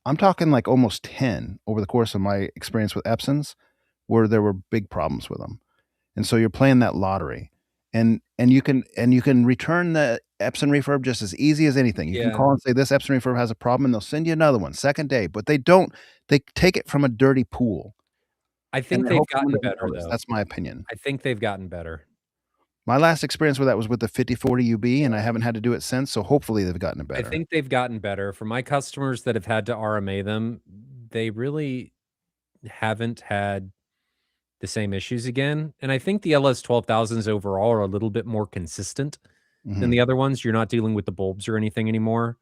I'm talking like almost 10 over the course of my experience with Epsons where there were big problems with them. And so you're playing that lottery. And you can return the Epson refurb just as easy as anything. You can Yeah. call and say this Epson refurb has a problem and they'll send you another one second day, but they take it from a dirty pool I and think they they've hope someone gotten doesn't better, notice. though. That's my opinion. I think they've gotten better. My last experience with that was with the 5040 UB and I haven't had to do it since, so hopefully they've gotten it I better. think they've gotten better. For my customers that have had to RMA them, they really haven't had the same issues again, and I think the LS 12,000s overall are a little bit more consistent than Mhm. the other ones. You're not dealing with the bulbs or anything anymore.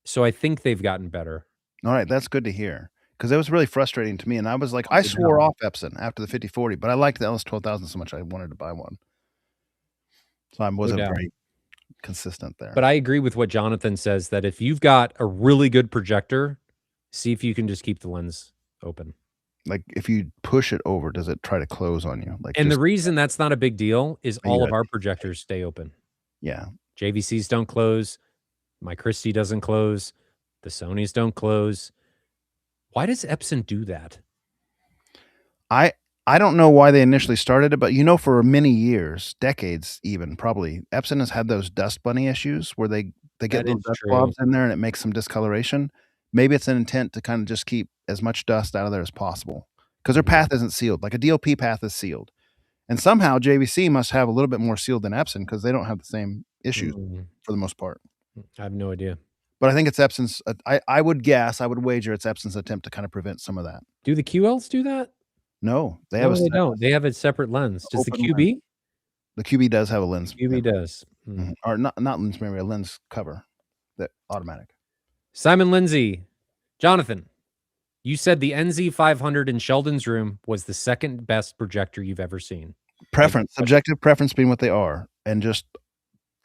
So I think they've gotten better. Alright, that's good to hear because it was really frustrating to me, and I was like, I No swore doubt. off Epson after the 5040, but I liked the LS 12,000 so much I wanted to buy one. So I No wasn't doubt. very consistent But there. I agree with what Jonathan says that if you've got a really good projector, see if you can just keep the lens open. Like, if you push it over, does it try to close on you? Like, And the just reason that's not a big deal is you all of gotta our projectors stay open. yeah. JVCs don't close, my Christie doesn't close, the Sonys don't close. Why does Epson do that? I I don't know why they initially started it, but, for many years, decades even, probably, Epson has had those dust bunny issues where they get That little is dust true. blobs in there and it makes some discoloration. Maybe it's an intent to kinda just keep as much dust out of there as possible because their Mhm, path isn't sealed, like a DLP path is sealed. And somehow JVC must have a little bit more sealed than Epson because they don't have the same issues mm, for the most part. I have no idea. But I think it's Epson's I would guess, I would wager it's Epson's attempt to kinda prevent some of that. Do the QLs do that? No, they have No, a they set don't. They have a separate lens. Does the open lens. QB? The QB does have a lens QB memory. does. Mhm. Or not lens memory, a lens cover, that automatic. Simon Lindsay. Jonathan, you said the NZ500 in Sheldon's room was the second best projector you've ever seen. Preference, subjective preference being what they are, and just,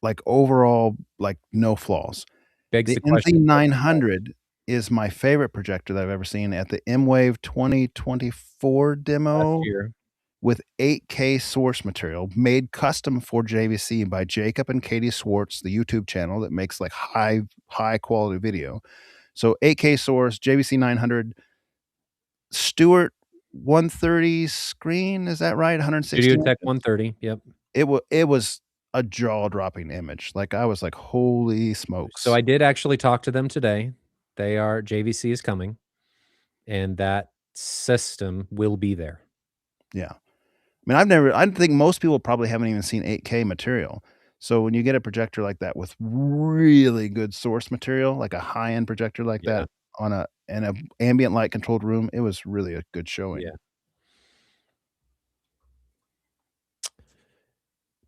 like, overall, like, no flaws. Begs The the question. NZ900 is my favorite projector that I've ever seen at the M-Wave 2024 Last demo year. with 8K source material made custom for JVC by Jacob and Katie Swartz, the YouTube channel that makes, like, high quality video. So 8K source, JVC 900, Stewart 130 screen, is that right? 160 Studio Tech inches? 130. Yep. It was a jaw-dropping image. Like, I was like, "Holy So smokes." I did actually talk to them today. JVC is coming, and that system will be there. Yeah. I mean, I think most people probably haven't even seen 8K material. So when you get a projector like that with really good source material, like a high-end projector like Yeah. that on a in a ambient light controlled room, it was really a good showing. Yeah.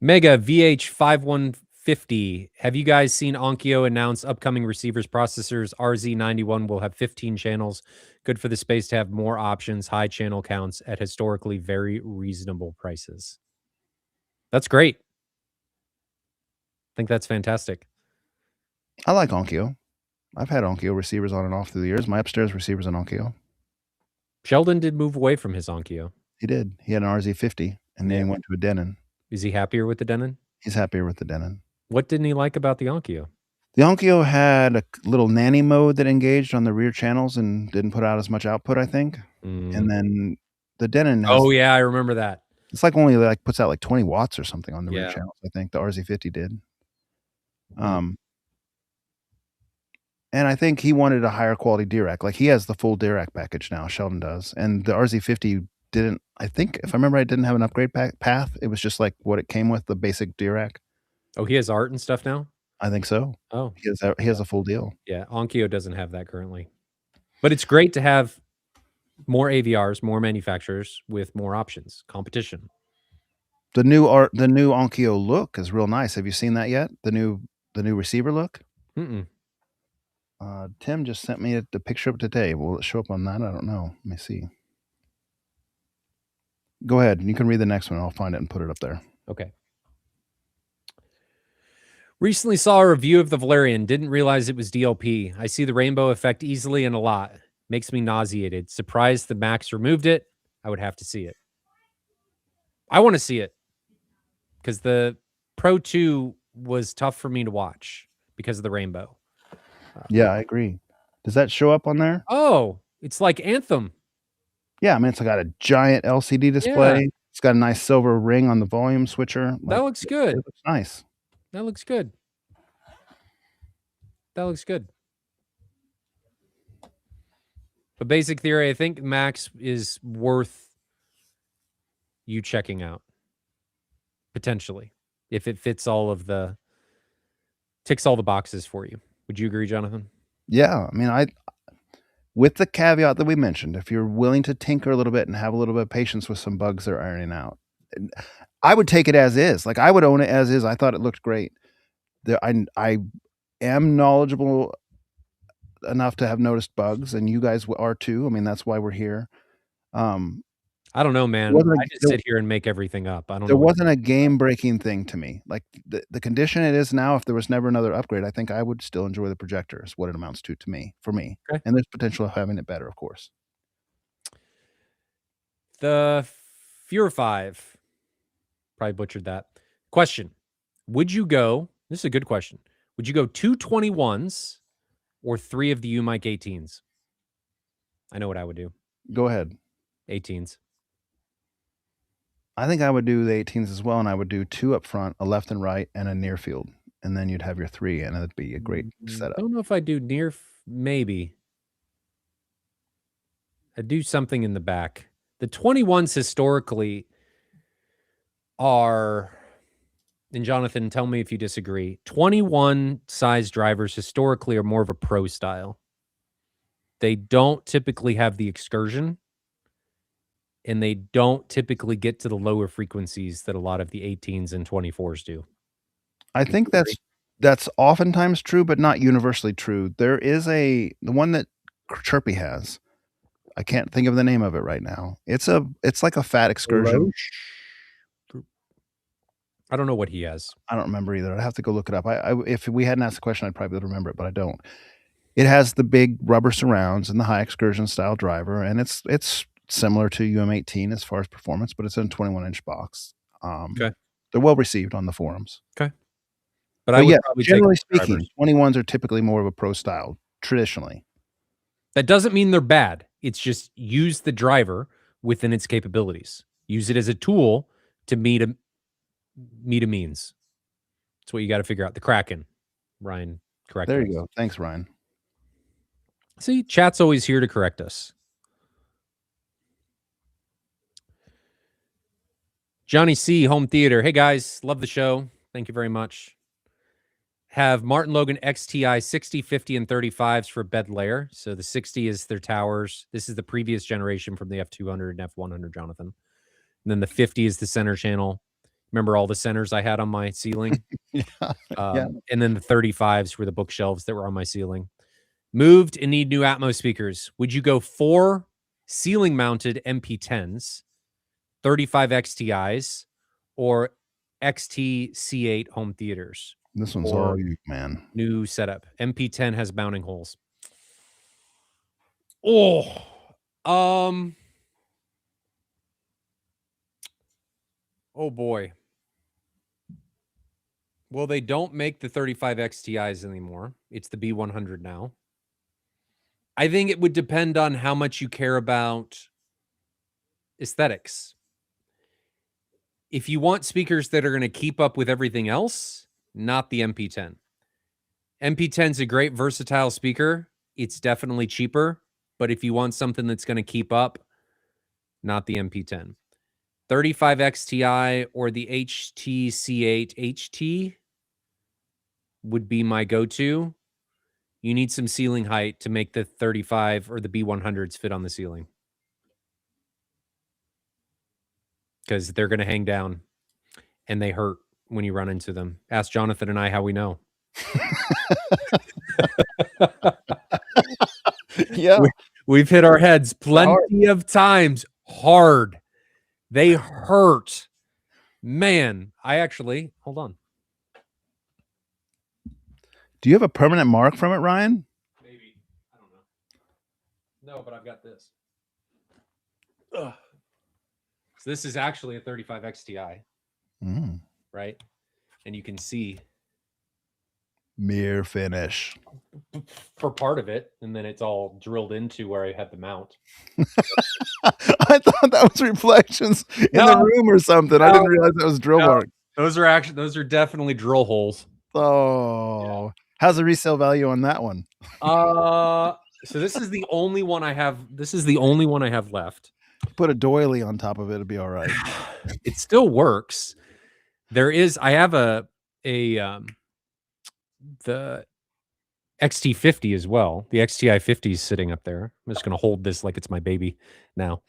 Mega VH5150. Have you guys seen Onkyo announce upcoming receivers processors? RZ91 will have 15 channels. Good for the space to have more options, high channel counts at historically very reasonable prices. That's great. I think that's fantastic. I like Onkyo. I've had Onkyo receivers on and off through the years. My upstairs receiver's an Onkyo. Sheldon did move away from his Onkyo. He did. He had an RZ50, and then Yeah. he went to a Denon. Is he happier with the Denon? He's happier with the Denon. What didn't he like about the Onkyo? The Onkyo had a little nanny mode that engaged on the rear channels and didn't put out as much output, I think. And then the Denon has Oh, yeah, I remember that. it's like only, like, puts out, like, 20 watts or something on the rear Yeah. channels, I think the RZ50 did. Mm. And I think he wanted a higher quality DRAC, like, he has the full DRAC package now, Sheldon does, and the RZ50 didn't, I think, if I remember right, didn't have an upgrade path, it was just, like, what it came with, the basic DRAC. Oh, he has art and stuff now? I think so. Oh. He has a full deal. Yeah, Onkyo doesn't have that currently. But it's great to have more AVRs, more manufacturers with more options, competition. The new Onkyo look is real nice. Have you seen that yet? The new receiver look? Mm-mm. Tim just sent me the picture of it today. Will it show up on that? I don't know. Let me see. Go ahead. You can read the next one. I'll find it and put it up there. Okay. Recently saw a review of the Valerian. Didn't realize it was DLP. I see the rainbow effect easily and a lot. Makes me nauseated. Surprised the Max removed it. I would have to see it. I want to see it because the Pro 2 was tough for me to watch because of the rainbow. Yeah, I agree. Does that show up on there? Oh, it's like Anthem. Yeah, I mean, it's got a giant LCD display. Yeah. It's got a nice silver ring on the volume switcher. That looks good. It looks nice. That looks good. That looks good. But basic theory, I think Max is worth you checking out. Potentially. If it fits ticks all the boxes for you. Would you agree, Jonathan? Yeah, I mean, with the caveat that we mentioned, if you're willing to tinker a little bit and have a little bit of patience with some bugs they're ironing out, I would take it as is. Like, I would own it as is. I thought it looked great. I am knowledgeable enough to have noticed bugs, and you guys are too. I mean, that's why we're here. I don't know, man. I just sit here and make everything up. I don't know. There wasn't a game-breaking thing to me. Like, the condition it is now, if there was never another upgrade, I think I would still enjoy the projector is what it amounts to me, for me. Okay. And there's potential of having it better, of course. The Fuhrer 5. Probably butchered that. Question. Would you go, this is a good question. Would you go 221s or 3 of the U-Mic 18s? I know what I would do. Go ahead. 18s. I think I would do the 18s as well, and I would do 2 up front, a left and right, and a near field, and then you'd have your 3, and it'd be a great setup. I don't know if I do near, maybe. I'd do something in the back. The 21s historically are, and Jonathan, tell me if you disagree, 21 size drivers historically are more of a pro style. They don't typically have the excursion. and they don't typically get to the lower frequencies that a lot of the 18s and 24s do. I Would think you agree? that's oftentimes true, but not universally true. There is the one that Chirpy has. I can't think of the name of it right now. It's like a fat excursion. I don't know what he has. I don't remember either. I'd have to go look it up. If we hadn't asked the question, I'd probably remember it, but I don't. It has the big rubber surrounds and the high excursion style driver, and it's similar to UM18 as far as performance, but it's in a 21-inch box. Okay. They're well received on the forums. Okay. But I But would yeah, probably take generally the drivers. speaking, 21s are typically more of a pro style traditionally. That doesn't mean they're bad. It's just use the driver within its capabilities. Use it as a tool to meet a means. That's what you got to figure out. The Kraken, Ryan, correct There us. you go. Thanks, Ryan. See, chat's always here to correct us. Johnny C, Home Theater. Hey, guys. Love the show. Thank you very much. Have Martin Logan XTI 60, 50, and 35s for bed layer. So the 60 is their towers. This is the previous generation from the F200 and F100, Jonathan. And then the 50 is the center channel. Remember all the centers I had on my ceiling? Yeah. And then the 35s were the bookshelves that were on my ceiling. Moved and need new Atmos speakers. Would you go 4 ceiling mounted MP10s, 35 XTIs, or XT C8 home theaters? This one's Or all you, man. new setup. MP10 has mounting holes. Oh, oh boy. Well, they don't make the 35 XTIs anymore. It's the B100 now. I think it would depend on how much you care about aesthetics. If you want speakers that are going to keep up with everything else, not the MP10. MP10 is a great versatile speaker. It's definitely cheaper, but if you want something that's going to keep up, not the MP10. 35 XTI or the HTC8 HT would be my go-to. You need some ceiling height to make the 35 or the B100s fit on the ceiling. Because they're going to hang down and they hurt when you run into them. Ask Jonathan and I how we know. Yeah. We've hit our heads plenty of times hard. They hurt. Man, hold on. Do you have a permanent mark from it, Ryan? Maybe. I don't know. No, but I've got this. Ugh. So this is actually a 35 XTI, right? And you can see mirror finish for part of it, and then it's all drilled into where I had the mount. I thought that was reflections in the room or something. I didn't realize that was drill marks. Those are definitely drill holes. Oh, yeah. How's the resale value on that one? So this is the only one I have. This is the only one I have left. Put a doily on top of it, it'll be all right. It still works. I have the XT50 as well. The XTI 50 is sitting up there. I'm just going to hold this like it's my baby now.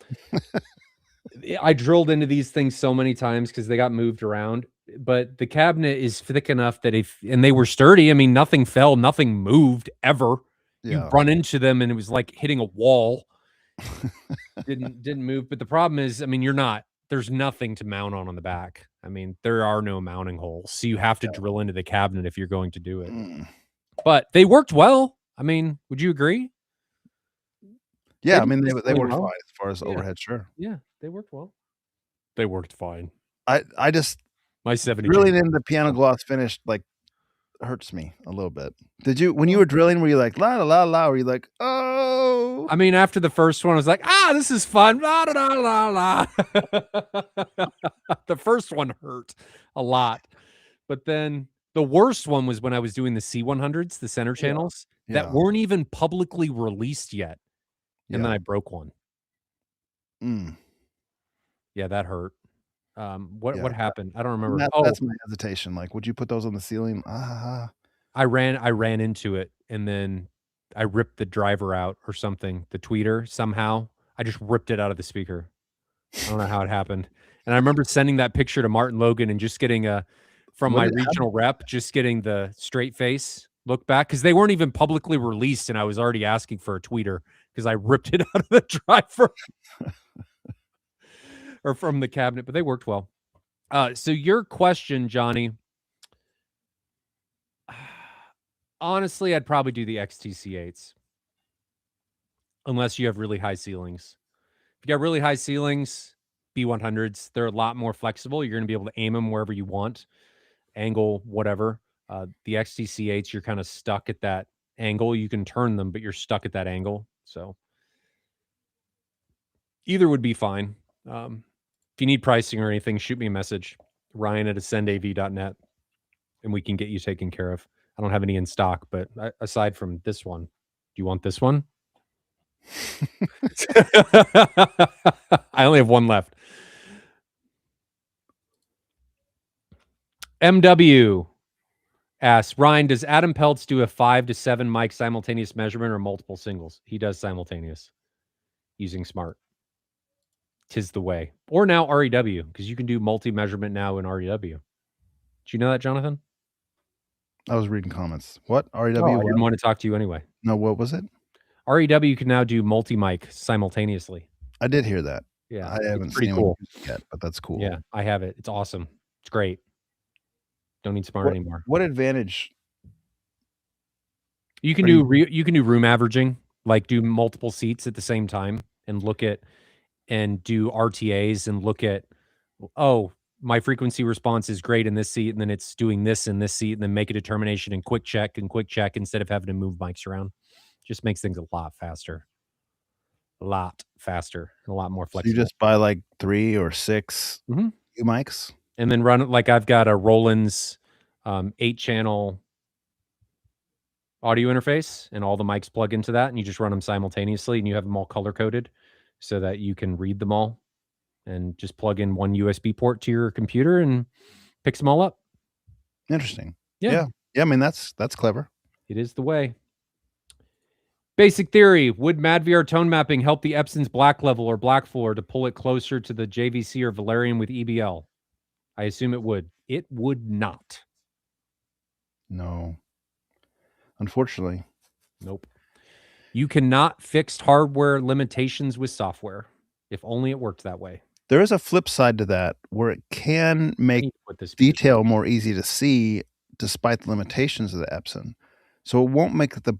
I drilled into these things so many times because they got moved around, but the cabinet is thick enough that and they were sturdy. I mean, nothing fell, nothing moved ever. Yeah. You run into them and it was like hitting a wall. didn't move. But the problem is, I mean, there's nothing to mount on the back. I mean, there are no mounting holes. So you have to drill into the cabinet if you're going to do it. But they worked well. I mean, would you agree? Yeah, I mean, they worked fine as far as overhead, sure. Yeah, they worked well. They worked fine. I just my 70 drilling in the piano gloss finish like hurts me a little bit. Did you, when you were drilling, were you like la la la la? Were you like, oh? I mean, after the first one, I was like, this is fun. La la la la. The first one hurt a lot, but then the worst one was when I was doing the C100s, the center channels that weren't even publicly released yet. And then I broke one. Yeah, that hurt. What happened? I don't remember. That's my hesitation. Like, would you put those on the ceiling? I ran into it, and then I ripped the driver out or something. The tweeter somehow. I just ripped it out of the speaker. I don't know how it happened. And I remember sending that picture to Martin Logan and just getting from What my did how regional rep, just getting the straight face look back because they weren't even publicly released, and I was already asking for a tweeter because I ripped it out of the driver or from the cabinet, but they worked well. So your question, Johnny, honestly, I'd probably do the XTC8s unless you have really high ceilings. If you got really high ceilings, B100s, they're a lot more flexible. You're going to be able to aim them wherever you want, angle, whatever. The XTC8s, you're kind of stuck at that angle. You can turn them, but you're stuck at that angle. So either would be fine. If you need pricing or anything, shoot me a message, ryan@ascendav.net, and we can get you taken care of. I don't have any in stock, but aside from this one, do you want this one? I only have one left. MW asks, Ryan, does Adam Peltz do a 5 to 7 mic simultaneous measurement or multiple singles? He does simultaneous using Smart. 'Tis the way. Or now REW, because you can do multi-measurement now in REW. Did you know that, Jonathan? I was reading comments. What? REW? Oh, I didn't want to talk to you anyway. No, what was it? REW can now do multi-mic simultaneously. I did hear that. Yeah, I haven't it's pretty seen cool it yet, but that's cool. Yeah, I have it. It's awesome. It's great. Don't need Smart anymore. What advantage? You can do room averaging, like do multiple seats at the same time and look at and do RTAs and look at, oh, my frequency response is great in this seat, and then it's doing this in this seat, and then make a determination and quick check instead of having to move mics around. Just makes things a lot faster. A lot faster and a lot more So you flexible. just buy like 3 or 6 mics? And then run it like I've got a Roland's 8-channel audio interface, and all the mics plug into that, and you just run them simultaneously, and you have them all color coded so that you can read them all, and just plug in one USB port to your computer and picks them all up. Interesting. Yeah. I mean, that's clever. It is the way. Basic theory: would MadVR tone mapping help the Epson's black level or black floor to pull it closer to the JVC or Valerian with EBL? I assume it would. It would not. No. Unfortunately. Nope. You cannot fix hardware limitations with software. If only it worked that way. There is a flip side to that where it can make detail more easy to see despite the limitations of the Epson. So it won't make the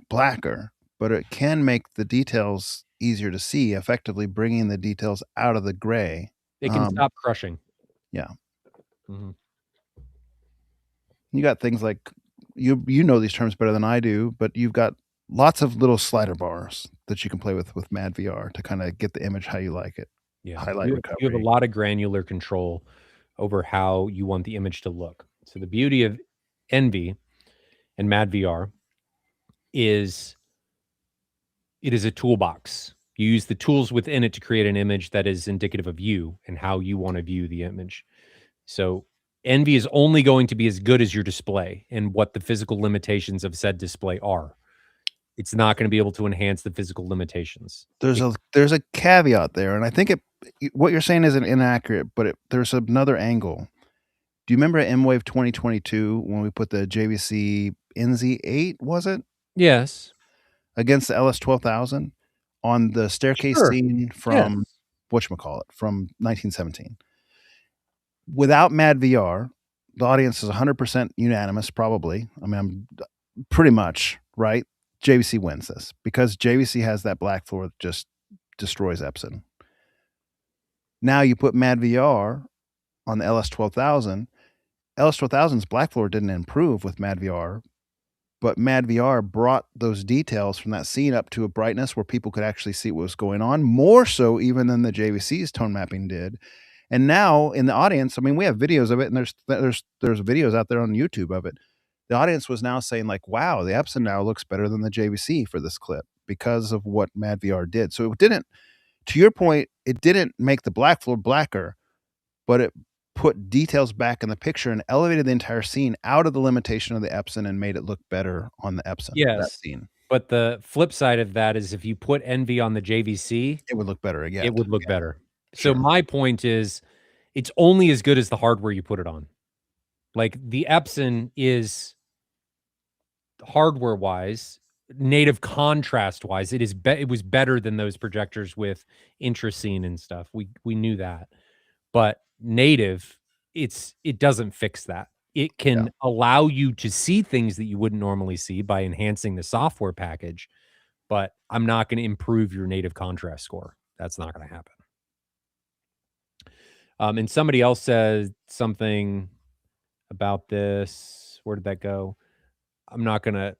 blacker, but it can make the details easier to see, effectively bringing the details out of the gray. It can stop crushing. Yeah. Mm-hmm. You got things like, you know these terms better than I do, but you've got lots of little slider bars that you can play with MadVR to kind of get the image how you like it. Yeah. Highlight recovery. You have a lot of granular control over how you want the image to look. So the beauty of Envy and MadVR is it is a toolbox. You use the tools within it to create an image that is indicative of you and how you want to view the image. So Envy is only going to be as good as your display and what the physical limitations of said display are. It's not going to be able to enhance the physical limitations. There's a caveat there, and I think what you're saying isn't inaccurate, but there's another angle. Do you remember at M-Wave 2022 when we put the JVC NZ8, was it? Yes. Against the LS12000 on the staircase scene from whatchamacallit, from 1917. Without MadVR, the audience is 100% unanimous, probably. I mean, I'm pretty much, right? JVC wins this because JVC has that black floor that just destroys Epson. Now you put MadVR on the LS12000. LS12000's black floor didn't improve with MadVR, but MadVR brought those details from that scene up to a brightness where people could actually see what was going on, more so even than the JVC's tone mapping did. And now in the audience, I mean, we have videos of it, and there's videos out there on YouTube of it. The audience was now saying like, wow, the Epson now looks better than the JVC for this clip because of what MadVR did. So it didn't, to your point, it didn't make the black floor blacker, but it put details back in the picture and elevated the entire scene out of the limitation of the Epson and made it look better on the Epson. Yes. That scene. But the flip side of that is if you put Envy on the JVC, it would look better again. It would look better. So Sure. my point is, it's only as good as the hardware you put it on. Like, the Epson is hardware-wise, native contrast-wise, it was better than those projectors with intrascene and stuff. We knew that. But native, it doesn't fix that. It Yeah. can allow you to see things that you wouldn't normally see by enhancing the software package, but I'm not gonna improve your native contrast score. That's not gonna happen. And somebody else said something about this. Where did that go? I'm not gonna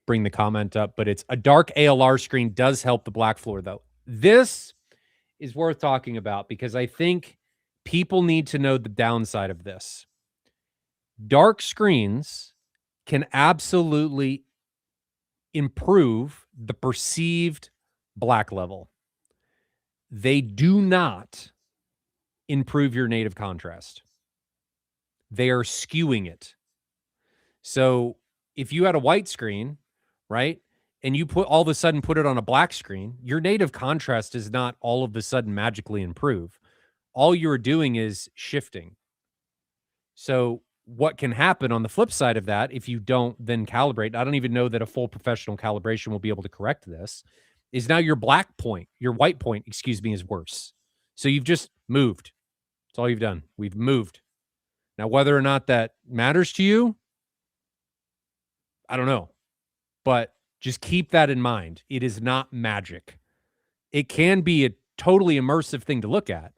bring the comment up, but it's a dark ALR screen does help the black floor, though. This is worth talking about because I think people need to know the downside of this. Dark screens can absolutely improve the perceived black level. They do not improve your native contrast. They are skewing it. So if you had a white screen, right, and you all of a sudden put it on a black screen, your native contrast does not all of a sudden magically improve. All you're doing is shifting. So what can happen on the flip side of that, if you don't then calibrate, I don't even know that a full professional calibration will be able to correct this, is now your white point, excuse me, is worse. So you've just moved. That's all you've done. We've moved. Now, whether or not that matters to you, I don't know. But just keep that in mind. It is not magic. It can be a totally immersive thing to look at,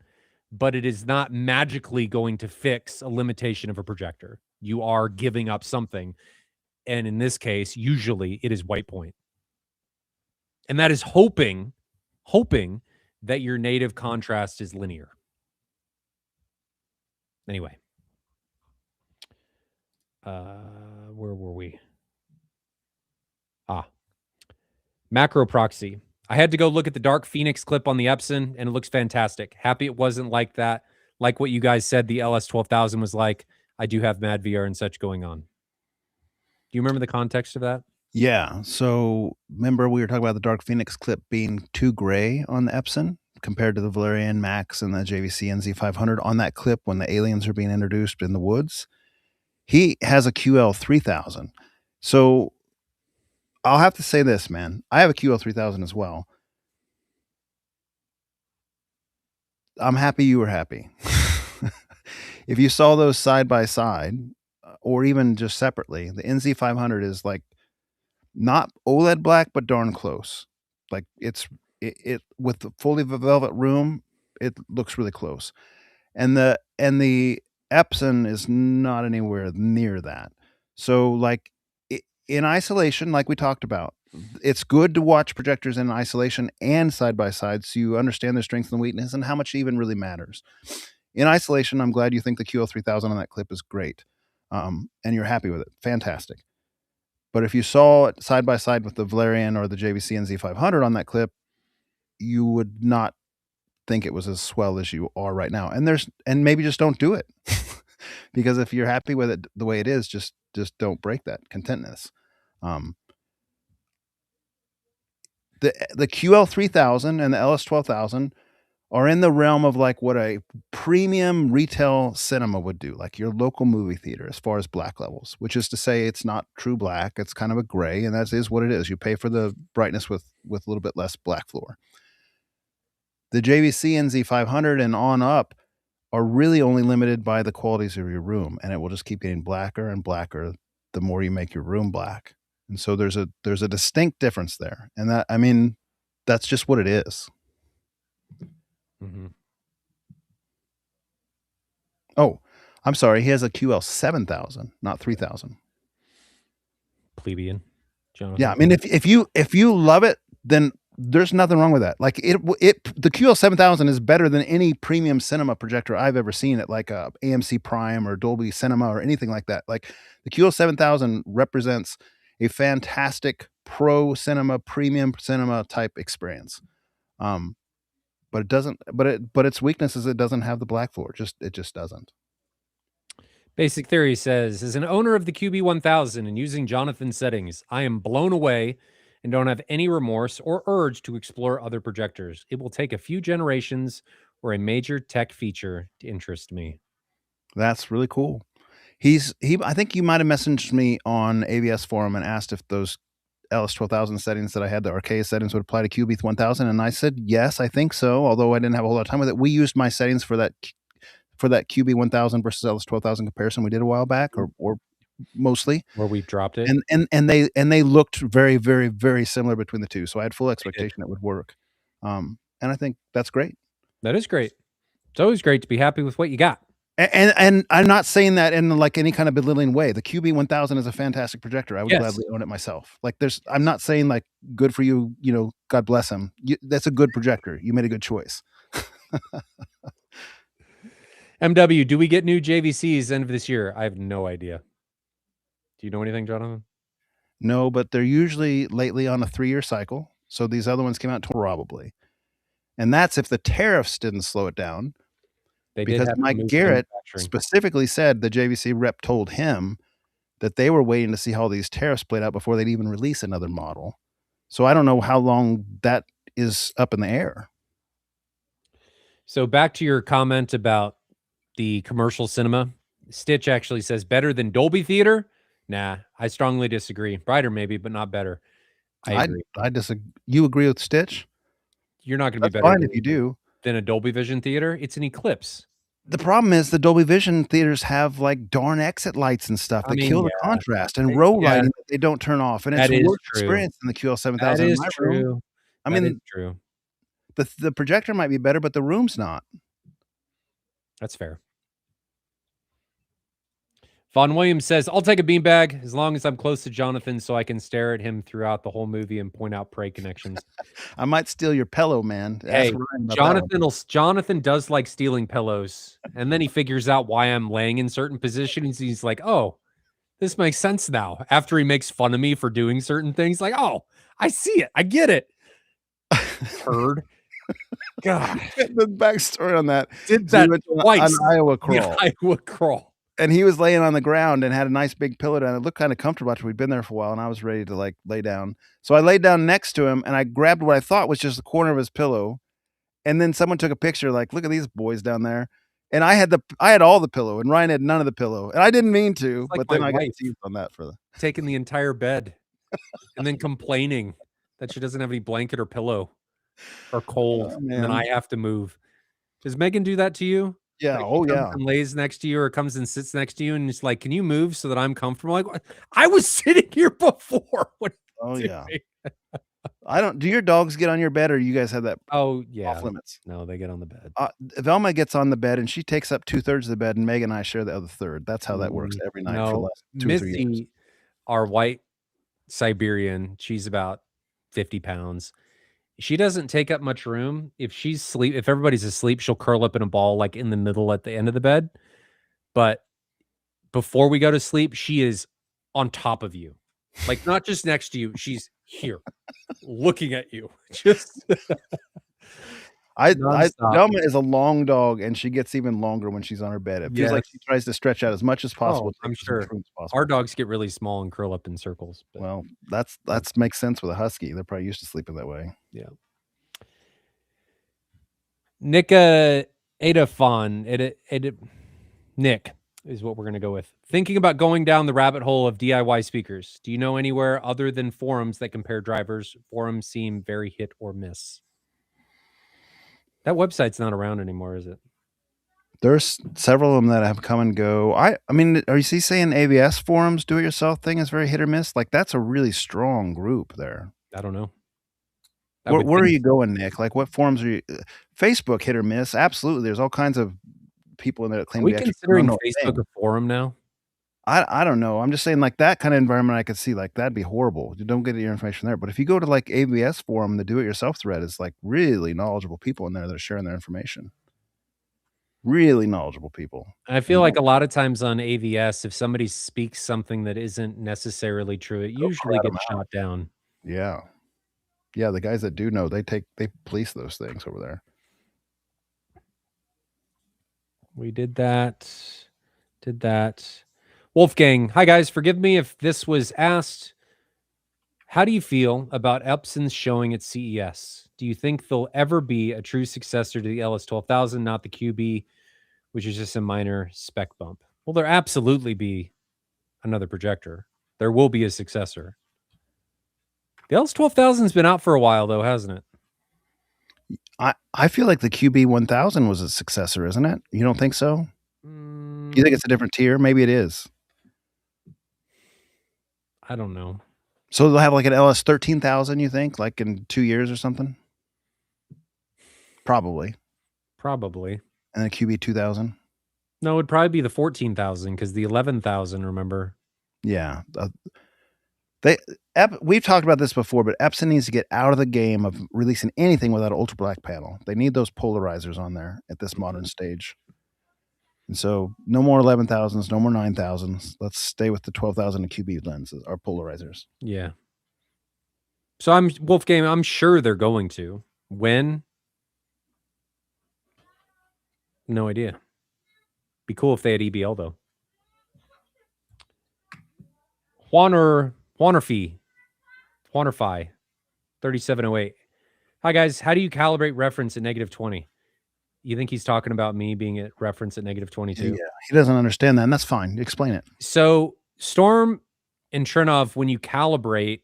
but it is not magically going to fix a limitation of a projector. You are giving up something. And in this case, usually it is white point. And that is hoping that your native contrast is linear. Anyway. Where were we? Macro proxy. I had to go look at the Dark Phoenix clip on the Epson, and it looks fantastic. Happy it wasn't like that. Like what you guys said the LS12000 was like. I do have Mad VR and such going on. Do you remember the context of that? Yeah. So remember we were talking about the Dark Phoenix clip being too gray on the Epson compared to the Valerian Max and the JVC NZ500 on that clip when the aliens are being introduced in the woods. He has a QL3000. So I'll have to say this, man. I have a QL3000 as well. I'm happy you were happy. If you saw those side by side, or even just separately, the NZ500 is like not OLED black, but darn close. Like it with the fully velvet room, it looks really close. And the Epson is not anywhere near that. So like in isolation, like we talked about, it's good to watch projectors in isolation and side by side so you understand their strengths and weakness and how much it even really matters. In isolation, I'm glad you think the QL3000 on that clip is great, and you're happy with it. Fantastic. But if you saw it side by side with the Valerian or the JVC NZ500 on that clip, you would not think it was as swell as you are right now. And maybe just don't do it. Because if you're happy with it the way it is, just don't break that contentness. The QL3000 and the LS12000 are in the realm of like what a premium retail cinema would do, like your local movie theater as far as black levels, which is to say it's not true black, it's kind of a gray, and that is what it is. You pay for the brightness with a little bit less black floor. The JVC NZ500 and on up are really only limited by the qualities of your room, and it will just keep getting blacker and blacker the more you make your room black. And so there's a distinct difference there. And that, I mean, that's just what it is. Mm-hmm. Oh, I'm sorry. He has a QL7000, not 3000. Plebeian, Jonathan. Yeah, I mean, if you love it, then there's nothing wrong with that. Like the QL7000 is better than any premium cinema projector I've ever seen at like a AMC Prime or Dolby Cinema or anything like that. Like the QL7000 represents a fantastic pro cinema, premium cinema type experience. But it doesn't. But its weakness is it doesn't have the black floor. It just doesn't. Basic Theory says, as an owner of the QB1000 and using Jonathan's settings, I am blown away and don't have any remorse or urge to explore other projectors. It will take a few generations or a major tech feature to interest me. That's really cool. I think you might have messaged me on AVS forum and asked if those LS12000 settings that I had, the arcade settings, would apply to QB 1000, and I said yes, I think so. Although I didn't have a whole lot of time with it. We used my settings for that QB 1000 versus LS12000 comparison we did a while back, or mostly, Where we've dropped it. and they looked very, very, very similar between the two. So I had full expectation it would work, and I think that's great. That is great. It's always great to be happy with what you got. And I'm not saying that in like any kind of belittling way. The QB 1000 is a fantastic projector. I would Yes. gladly own it myself. Like I'm not saying like good for you, God bless him. That's a good projector. You made a good choice. MW, do we get new JVCs end of this year? I have no idea. Do you know anything, Jonathan? No, but they're usually lately on a 3-year cycle. So these other ones came out probably. And that's if the tariffs didn't slow it down. Because Mike Garrett specifically said the JVC rep told him that they were waiting to see how these tariffs played out before they'd even release another model. So I don't know how long that is up in the air. So back to your comment about the commercial cinema, Stitch actually says better than Dolby Theater. Nah, I strongly disagree. Brighter maybe, but not better. I agree. I disagree. You agree with Stitch? You're not going to be better fine if you do. Than a Dolby Vision theater. It's an Eclipse. The problem is the Dolby Vision theaters have like darn exit lights and stuff that kill the contrast and row lighting that they don't turn off, and it's a worse experience than the QL7000. That is true. I mean, true. The projector might be better, but the room's not. That's fair. Von Williams says, I'll take a beanbag as long as I'm close to Jonathan so I can stare at him throughout the whole movie and point out prey connections. I might steal your pillow, man. Hey, Jonathan does like stealing pillows, and then he figures out why I'm laying in certain positions. He's like, oh, this makes sense now. After he makes fun of me for doing certain things, like, oh, I see it. I get it. Turd. God. The backstory on that. Did that twice. An Iowa crawl. Iowa crawl. And he was laying on the ground and had a nice big pillow down. It looked kind of comfortable after we'd been there for a while, and I was ready to like lay down. So I laid down next to him and I grabbed what I thought was just the corner of his pillow. And then someone took a picture, like, look at these boys down there. And I had all the pillow, and Ryan had none of the pillow. And I didn't mean to, but then I got teased on that for taking the entire bed and then complaining that she doesn't have any blanket or pillow or cold, and then I have to move. Does Megan do that to you? Yeah. Like and lays next to you or comes and sits next to you and it's like, can you move so that I'm comfortable? Like, I was sitting here before. Yeah. Do your dogs get on your bed, or you guys have that? Oh yeah. Off limits? No, they get on the bed. Velma gets on the bed and she takes up 2/3 of the bed, and Megan and I share the other third. That's how that works every night for the last 2 or 3 years. Our white Siberian, she's about 50 pounds. She doesn't take up much room. If everybody's asleep, she'll curl up in a ball like in the middle at the end of the bed. But before we go to sleep, she is on top of you. Like not just next to you, she's here looking at you. Just Velma is a long dog, and she gets even longer when she's on her bed. It feels like she tries to stretch out as much as possible. I'm sure. Our dogs get really small and curl up in circles. But. Well, that's makes sense with a husky. They're probably used to sleeping that way. Yeah. Nick Adafon, Nick is what we're going to go with. Thinking about going down the rabbit hole of DIY speakers. Do you know anywhere other than forums that compare drivers? Forums seem very hit or miss. That website's not around anymore, is it? There's several of them that have come and go. I mean, are you saying AVS forums do-it-yourself thing is very hit or miss? Like that's a really strong group there. I don't know. Where are you going, Nick? Like what forums are you? Facebook hit or miss? Absolutely. There's all kinds of people in there that claim to be considering Facebook a forum now. I don't know. I'm just saying like that kind of environment I could see like that'd be horrible. You don't get your information there. But if you go to like AVS forum, the do-it-yourself thread is like really knowledgeable people in there that are sharing their information. Really knowledgeable people. I feel like a lot of times on AVS, if somebody speaks something that isn't necessarily true, it usually gets shot down. Yeah. Yeah, the guys that do know, they police those things over there. We did that. Wolfgang, hi guys, forgive me if this was asked. How do you feel about Epson's showing at CES? Do you think there'll ever be a true successor to the LS12000, not the QB, which is just a minor spec bump? Well, there absolutely be another projector. There will be a successor. The LS12000's been out for a while, though, hasn't it? I feel like the QB1000 was a successor, isn't it? You don't think so? You think it's a different tier? Maybe it is. I don't know. So they'll have like an LS13000, you think, like in 2 years or something? Probably. Probably. And a QB2000? No, it would probably be the 14,000 because the 11,000, remember? Yeah. We've talked about this before, but Epson needs to get out of the game of releasing anything without an ultra black panel. They need those polarizers on there at this modern stage. And so no more 11,000s, no more 9,000s. Let's stay with the 12,000 and QB lenses, our polarizers. Yeah. So Wolfgang, I'm sure they're going to. When? No idea. Be cool if they had EBL though. Juanerfi, 3708. Hi guys, how do you calibrate reference at -20? You think he's talking about me being at reference at -22? Yeah, he doesn't understand that, and that's fine. Explain it. So Storm and Chernov, when you calibrate,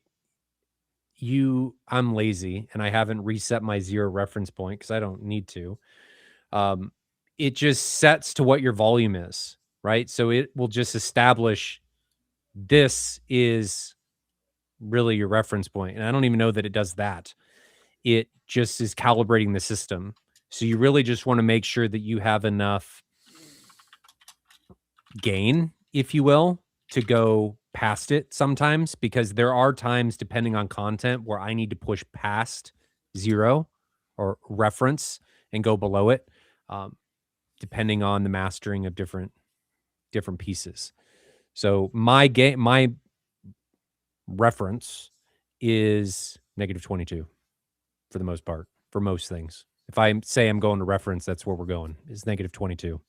I'm lazy and I haven't reset my 0 reference point because I don't need to. It just sets to what your volume is, right? So it will just establish this is really your reference point. And I don't even know that it does that. It just is calibrating the system. So you really just want to make sure that you have enough gain, if you will, to go past it sometimes, because there are times, depending on content, where I need to push past 0 or reference and go below it, depending on the mastering of different pieces. So my reference is -22 for the most part, for most things. If I say I'm going to reference, that's where we're going, is -22.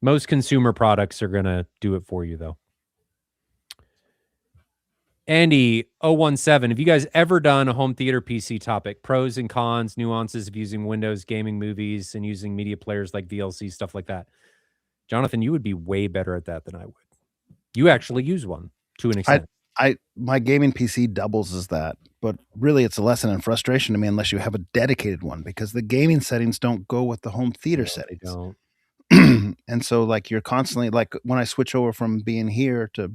Most consumer products are going to do it for you, though. Andy 017, have you guys ever done a home theater PC topic? Pros and cons, nuances of using Windows gaming movies and using media players like VLC, stuff like that. Jonathan, you would be way better at that than I would. You actually use one to an extent. My gaming PC doubles as that, but really it's a lesson in frustration to me unless you have a dedicated one, because the gaming settings don't go with the home theater settings. They don't. And so like you're constantly, like when I switch over from being here to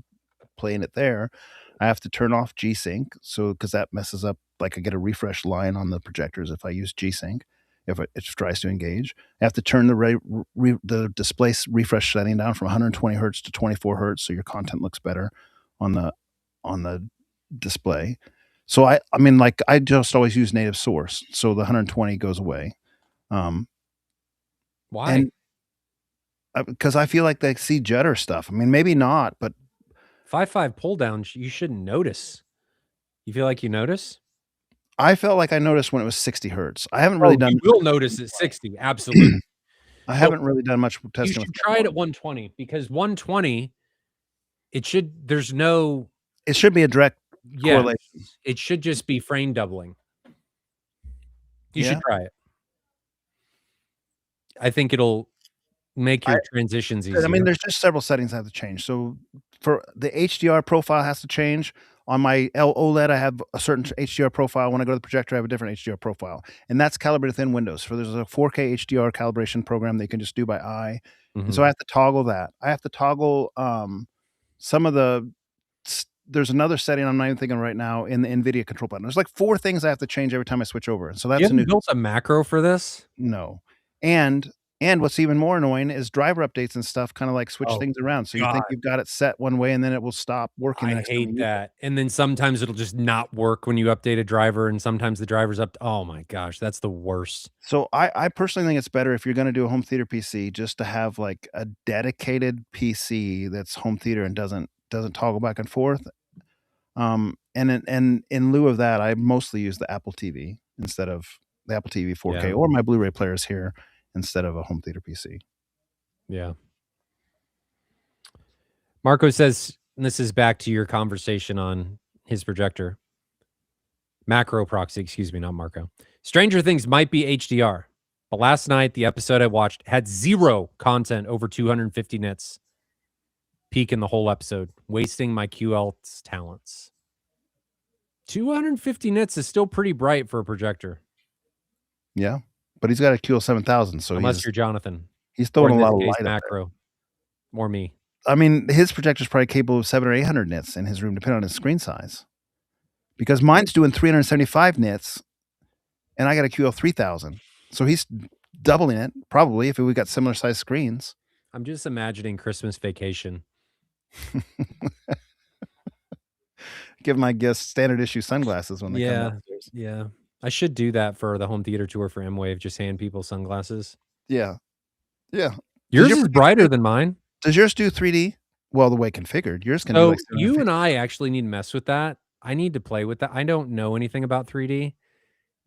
playing it there, I have to turn off G-Sync, so because that messes up, like I get a refresh line on the projectors if I use G-Sync, if it tries to engage. I have to turn the display refresh setting down from 120 hertz to 24 hertz so your content looks better on the display. So I mean, like I just always use native source, so the 120 goes away. Why? And because I feel like they see judder stuff. I mean, maybe not, but 5.5 pull down, you shouldn't notice. You feel like you notice? I felt like I noticed when it was 60 hertz. I haven't really done. You will notice at 60, absolutely. I haven't really done much testing. You should try it at 120, because 120, it should. There's no. It should be a direct correlation. It should just be frame doubling. You should try it. I think it'll make your transitions easier. I mean, there's just several settings I have to change. So for the HDR profile has to change. On my OLED, I have a certain HDR profile. When I go to the projector, I have a different HDR profile. And that's calibrated within Windows. So there's a 4K HDR calibration program that you can just do by eye. And so I have to toggle that. I have to toggle some of the... There's another setting I'm not even thinking right now in the NVIDIA control panel. There's like 4 things I have to change every time I switch over. So that's you haven't built a macro for this? No. And what's even more annoying is driver updates and stuff kind of like switch things around. So you think you've got it set one way and then it will stop working. I hate that. And then sometimes it'll just not work when you update a driver, and sometimes the driver's up. Oh my gosh, that's the worst. So I personally think it's better if you're going to do a home theater PC just to have like a dedicated PC that's home theater and doesn't toggle back and forth. And in lieu of that, I mostly use the Apple TV instead of the Apple TV 4K or my Blu-ray players here instead of a home theater PC. Yeah. Marco says, and this is back to your conversation on his projector, Macro proxy, excuse me, not Marco. Stranger Things might be HDR, but last night the episode I watched had 0 content over 250 nits. Peak in the whole episode, wasting my QL's talents. 250 nits is still pretty bright for a projector. Yeah, but he's got a QL7000, so Unless you're Jonathan, he's or throwing in a lot this of case, light up there. macro, or me. I mean, his projector's probably capable of 700 or 800 nits in his room, depending on his screen size. Because mine's doing 375 nits, and I got a QL3000, so he's doubling it, probably, if we got similar sized screens. I'm just imagining Christmas Vacation. Give my guests standard issue sunglasses when they come downstairs. Yeah. I should do that for the home theater tour for M-Wave, just hand people sunglasses. Yeah. Yeah. Yours is brighter than mine. Does yours do 3D? Well, the way configured. Yours can do So like you and I actually need to mess with that. I need to play with that. I don't know anything about 3D.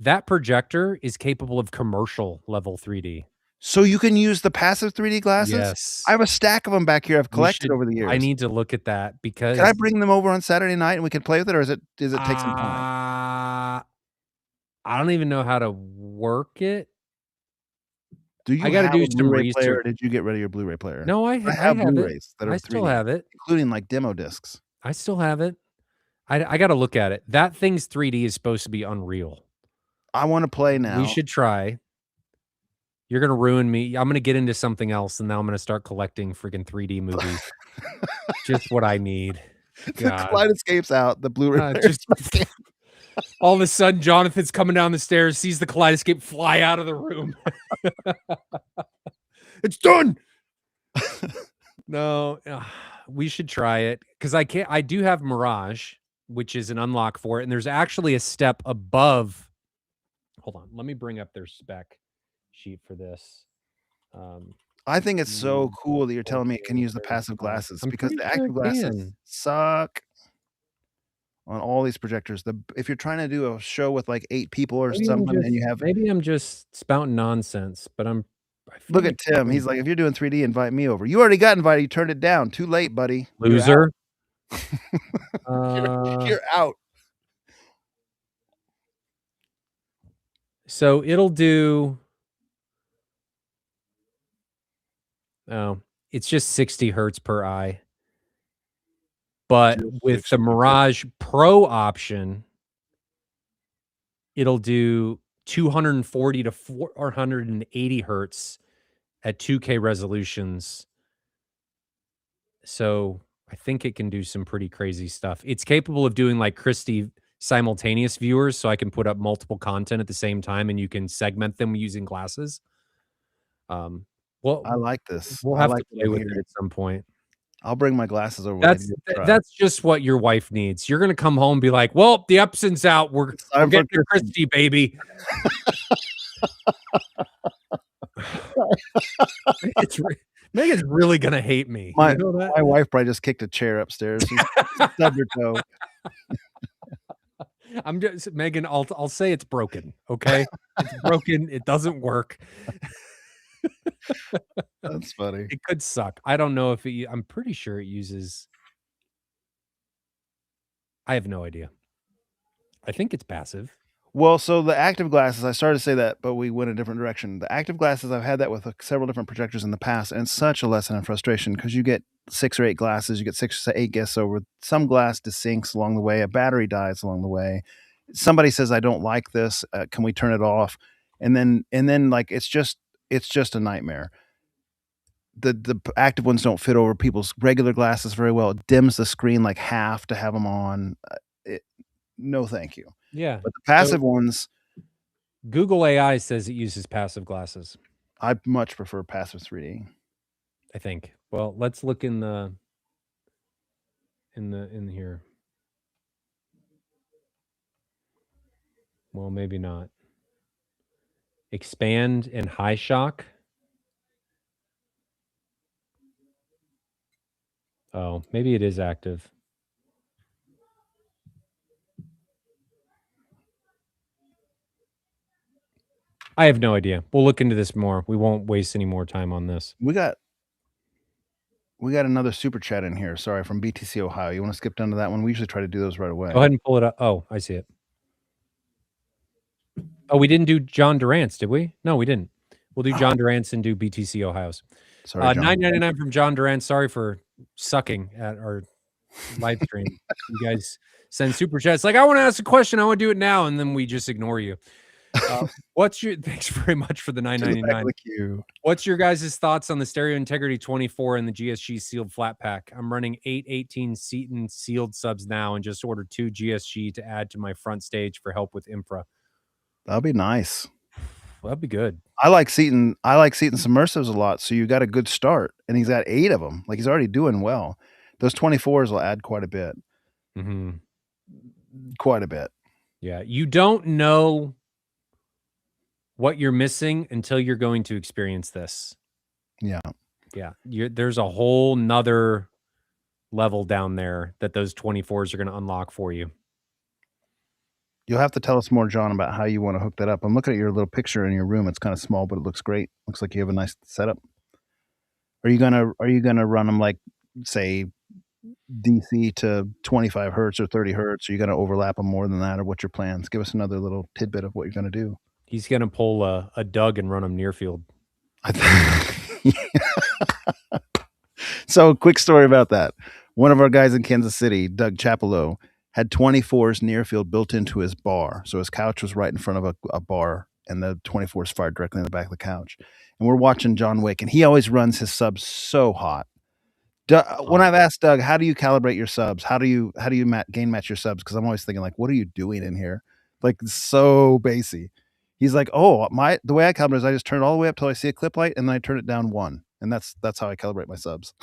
That projector is capable of commercial level 3D. So you can use the passive 3D glasses? Yes. I have a stack of them back here I've collected over the years. I need to look at that because Can I bring them over on Saturday night and we can play with it, or does it take some time? I don't even know how to work it. Do you I gotta have do a some Blu-ray player, or research. did you get rid of your Blu-ray player? No, I have have it. Blu-rays that are I 3D, still have it. including like demo discs. I still have it. I gotta look at it. That thing's 3D is supposed to be unreal. I wanna play now. We should try. You're gonna ruin me. I'm gonna get into something else, and now I'm gonna start collecting freaking 3D movies. Just what I need. The Kaleidoscape's out, the Blu-ray player's all of a sudden, Jonathan's coming down the stairs, sees the Kaleidoscape fly out of the room. It's done. No, we should try it because I do have Mirage, which is an unlock for it, and there's actually a step above. Hold on, let me bring up their spec sheet for this. I think it's so cool that you're telling me it can use the passive glasses, because the active glasses suck on all these projectors. If you're trying to do a show with like 8 people or something, and you have maybe I'm just spouting nonsense, but look at Tim. He's like, if you're doing 3D, invite me over. You already got invited. You turned it down. Too late, buddy. Loser. You're out. So it'll do. Oh, it's just 60 hertz per eye. But with the Mirage Pro option, it'll do 240 to 480 hertz at 2K resolutions. So I think it can do some pretty crazy stuff. It's capable of doing like Christie simultaneous viewers, so I can put up multiple content at the same time, and you can segment them using glasses. Well, I like this. We'll have to play with it at some point. I'll bring my glasses over. That's just what your wife needs. You're gonna come home and be like, "Well, the Epson's out. We're getting to Christie, baby." Megan's really gonna hate me. My you know that? My wife probably just kicked a chair upstairs. She stubbed her toe. I'm just Megan. I'll say it's broken. Okay, it's broken. It doesn't work. That's funny. It could suck. I don't know if I'm pretty sure it uses. I have no idea. I think it's passive. Well, so the active glasses, I started to say that, but we went a different direction. The active glasses, I've had that with several different projectors in the past, and it's such a lesson in frustration because you get 6 or 8 glasses, you get 6 to 8 guests over. Some glass desinks along the way, a battery dies along the way. Somebody says, "I don't like this. Can we turn it off?" And then like it's just a nightmare. The active ones don't fit over people's regular glasses very well. It dims the screen like half to have them on. No, thank you. Yeah. But the passive ones, Google AI says it uses passive glasses. I much prefer passive 3D. I think. Well, let's look in here. Well, maybe not. Expand and high shock. Oh, maybe it is active. I have no idea. We'll look into this more. We won't waste any more time on this. We got another super chat in here. Sorry, from BTC Ohio. You want to skip down to that one? We usually try to do those right away. Go ahead and pull it up. Oh, I see it. Oh, we didn't do John Durant's, did we? No, we didn't. We'll do John Durant's and do BTC Ohio's. Sorry, John. 9.99 from John Durant. Sorry for sucking at our live stream. You guys send super chats like, I want to ask a question. I want to do it now. And then we just ignore you. Thanks very much for the To the back of 9.99. the queue. What's your guys' thoughts on the Stereo Integrity 24 and the GSG sealed flat pack? I'm running 818 Seaton sealed subs now and just ordered 2 GSG to add to my front stage for help with infra. That'll be nice. Well, that'd be good. I like Seaton submersives a lot, so you got a good start, and he's got 8 of them. Like, he's already doing well. Those 24s will add quite a bit. Mm-hmm. Quite a bit. Yeah, you don't know what you're missing until you're going to experience this. Yeah. Yeah, there's a whole nother level down there that those 24s are going to unlock for you. You'll have to tell us more, John, about how you want to hook that up. I'm looking at your little picture in your room. It's kind of small, but it looks great. Looks like you have a nice setup. Are you gonna run them like, say, DC to 25 hertz or 30 hertz? Are you gonna overlap them more than that, or what's your plans? Give us another little tidbit of what you're gonna do. He's going to pull a Doug and run him near field. So, quick story about that. One of our guys in Kansas City, Doug Chapelot, had 24s near field built into his bar. So his couch was right in front of a bar, and the 24s fired directly in the back of the couch. And we're watching John Wick, and he always runs his subs so hot. When I've asked Doug, how do you calibrate your subs? How do you gain match your subs? Because I'm always thinking, like, what are you doing in here? Like, so bassy. He's like, oh, the way I calibrate is I just turn it all the way up till I see a clip light, and then I turn it down 1. And that's how I calibrate my subs.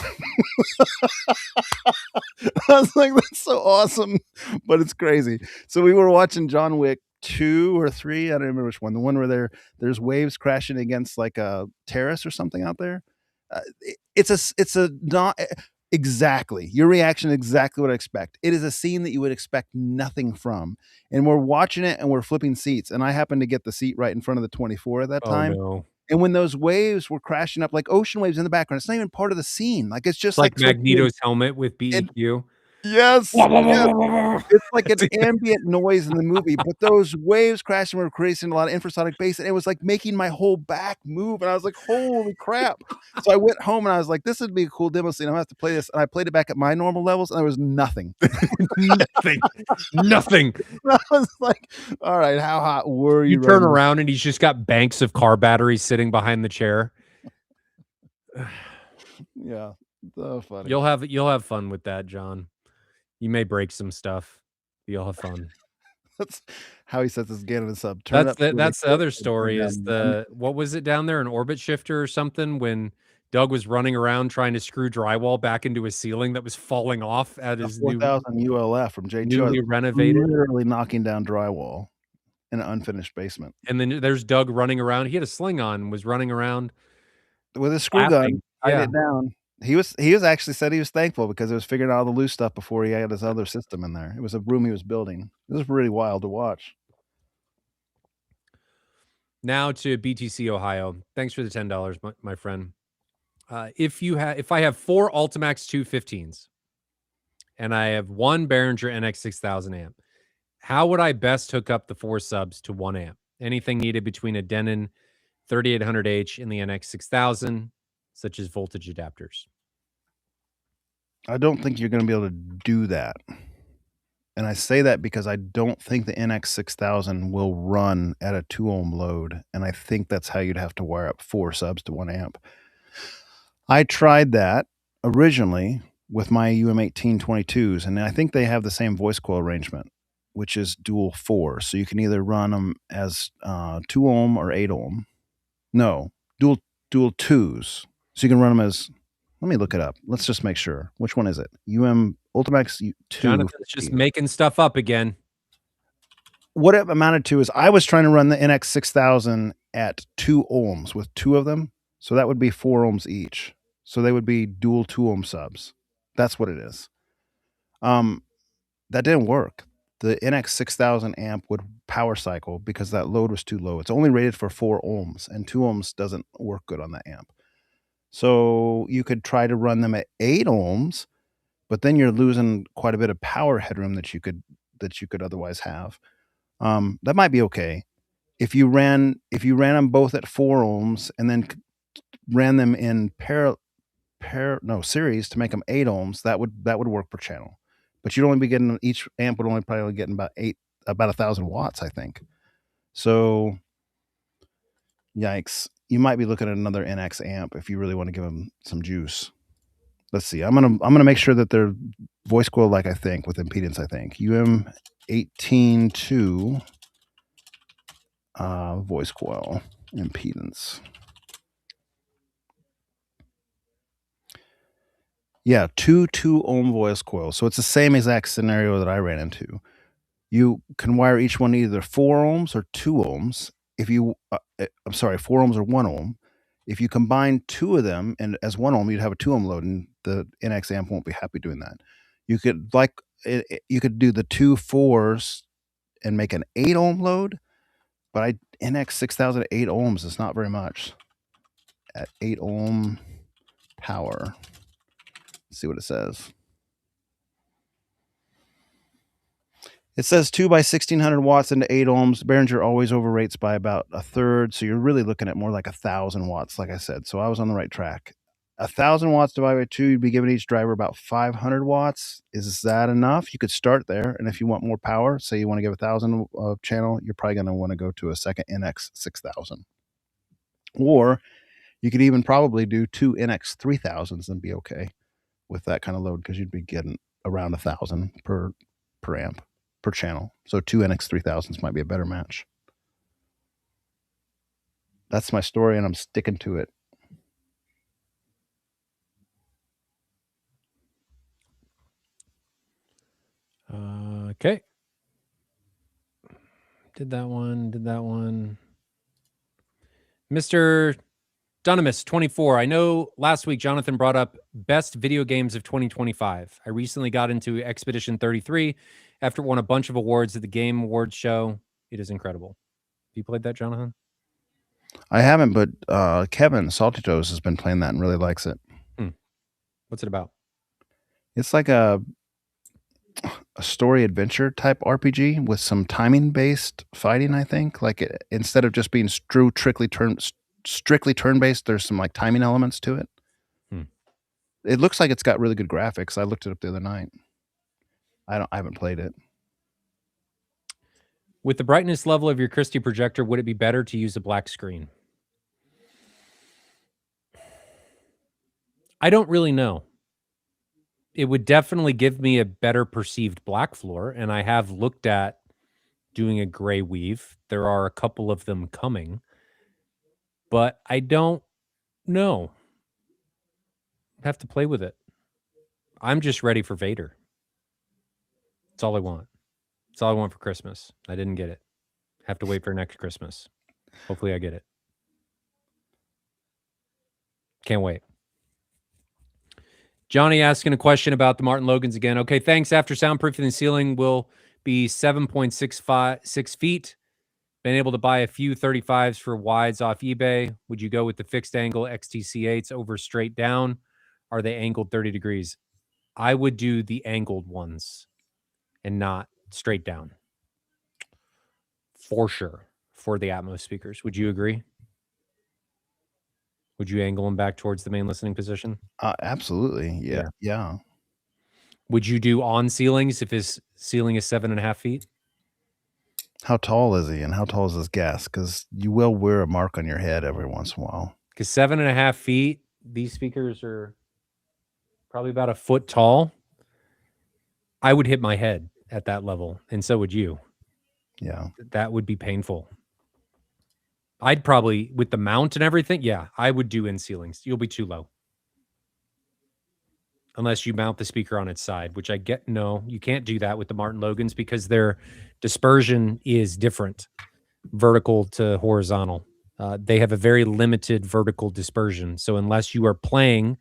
I was like, that's so awesome, but it's crazy. So we were watching John Wick 2 or 3. I don't remember which one. The one where there's waves crashing against like a terrace or something out there. It's a not exactly your reaction, exactly what I expect. It is a scene that you would expect nothing from, and we're watching it and we're flipping seats, and I happened to get the seat right in front of the 24 at that time. No. And when those waves were crashing up like ocean waves in the background, it's not even part of the scene. Like, it's just like so Magneto's helmet with BEQ. Yes. It's like an ambient noise in the movie, but those waves crashing were creating a lot of infrasonic bass, and it was like making my whole back move. And I was like, holy crap. So I went home and I was like, this would be a cool demo scene. I'm gonna have to play this. And I played it back at my normal levels, and there was nothing. Nothing. I was like, all right, how hot were you? You turn around and he's just got banks of car batteries sitting behind the chair. Yeah. So funny. You'll have fun with that, John. You may break some stuff. You'll have fun. That's how he sets his gain in sub. That's the other story is what was it down there, an orbit shifter or something, when Doug was running around trying to screw drywall back into a ceiling that was falling off at his 4,000 ULF from JTR. newly renovated, literally knocking down drywall in an unfinished basement. And then there's Doug running around. He had a sling on, was running around with a screw gun, tied it down. He was actually said he was thankful because it was figuring out all the loose stuff before he had his other system in there. It was a room he was building. It was really wild to watch. Now to BTC Ohio. Thanks for the $10, my friend. If I have 4 Ultimax 215s and I have 1 Behringer NX 6000 amp, how would I best hook up the 4 subs to 1 amp? Anything needed between a Denon 3800H and the NX 6000, such as voltage adapters? I don't think you're going to be able to do that. And I say that because I don't think the NX 6000 will run at a 2 ohm load. And I think that's how you'd have to wire up 4 subs to 1 amp. I tried that originally with my UM1822s, and I think they have the same voice coil arrangement, which is dual 4. So you can either run them as 2 ohm or 8 ohm. No, dual 2s. So you can run them as, let me look it up. Let's just make sure. Which one is it? Ultimax 2. Jonathan's just making stuff up again. What it amounted to is I was trying to run the NX 6000 at 2 ohms with 2 of them. So that would be 4 ohms each. So they would be dual 2 ohm subs. That's what it is. That didn't work. The NX 6000 amp would power cycle because that load was too low. It's only rated for 4 ohms, and 2 ohms doesn't work good on that amp. So you could try to run them at 8 ohms, but then you're losing quite a bit of power headroom that you could otherwise have. That might be okay. if you ran them both at 4 ohms and then ran them in series to make them 8 ohms, that would work per channel. But you'd only be getting, each amp would only probably getting about 1,000 watts, I think. So, yikes! You might be looking at another NX amp if you really want to give them some juice. Let's see. I'm gonna make sure that they're voice coil like I think with impedance. I think UM182 voice coil impedance. Yeah, 2 ohm voice coils. So it's the same exact scenario that I ran into. You can wire each one either 4 ohms or 2 ohms. If you, I'm sorry, 4 ohms or 1 ohm. If you combine 2 of them and as 1 ohm, you'd have a 2 ohm load, and the NX amp won't be happy doing that. You could you could do the 2 4s and make an 8 ohm load, but NX 6000 at 8 ohms is not very much. At 8 ohm power. Let's see what it says. It says 2 by 1600 watts into 8 ohms. Behringer always overrates by about a third, so you're really looking at more like 1,000 watts, like I said. So I was on the right track. 1,000 watts divided by 2, you'd be giving each driver about 500 watts. Is that enough? You could start there, and if you want more power, say you want to give 1,000 channel, you're probably going to want to go to a second NX 6000. Or you could even probably do 2 NX 3000s and be okay with that kind of load, because you'd be getting around 1,000 per amp per channel. So 2 NX 3000s might be a better match. That's my story, and I'm sticking to it. Okay. Did that one. Mr. Dunamis 24. I know last week Jonathan brought up best video games of 2025. I recently got into Expedition 33 after it won a bunch of awards at the Game Awards show. It is incredible. Have you played that, Jonathan? I haven't, but Kevin Salty Toes has been playing that and really likes it. What's it about? It's like a story adventure type RPG with some timing based fighting, I think. Like instead of just being strictly turn based, there's some like timing elements to it. It looks like it's got really good graphics. I looked it up the other night. I haven't played it. With the brightness level of your Christie projector, would it be better to use a black screen? I don't really know. It would definitely give me a better perceived black floor, and I have looked at doing a gray weave. There are a couple of them coming, but I don't know. Have to play with it. I'm just ready for Vader. That's all I want. That's all I want for Christmas. I didn't get it. Have to wait for next Christmas. Hopefully I get it. Can't wait. Johnny asking a question about the Martin Logans again. Okay, thanks. After soundproofing, the ceiling will be 7.6 feet. Been able to buy a few 35s for wides off eBay. Would you go with the fixed angle XTC8s over straight down? Are they angled 30 degrees? I would do the angled ones and not straight down. For sure. For the Atmos speakers. Would you agree? Would you angle them back towards the main listening position? Absolutely. Yeah. Would you do on ceilings if his ceiling is 7.5 feet? How tall is he, and how tall is his gas? Because you will wear a mark on your head every once in a while. Because 7.5 feet, these speakers are probably about a foot tall. I would hit my head at that level, and so would you. Yeah. That would be painful. I'd probably, with the mount and everything, yeah, I would do in ceilings. You'll be too low. Unless you mount the speaker on its side, which I get. No, you can't do that with the Martin Logans because their dispersion is different, vertical to horizontal. They have a very limited vertical dispersion. So unless you are playing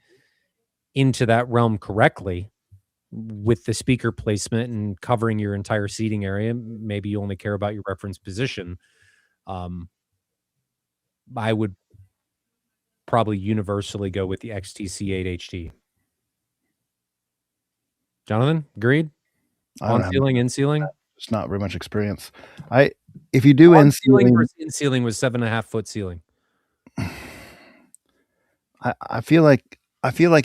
into that realm correctly with the speaker placement and covering your entire seating area, maybe you only care about your reference position. I would probably universally go with the XTC8 HD. Jonathan, agreed? On ceiling, in ceiling? It's not very much experience. If you do On in ceiling ceiling, versus in ceiling was 7.5-foot ceiling. I feel like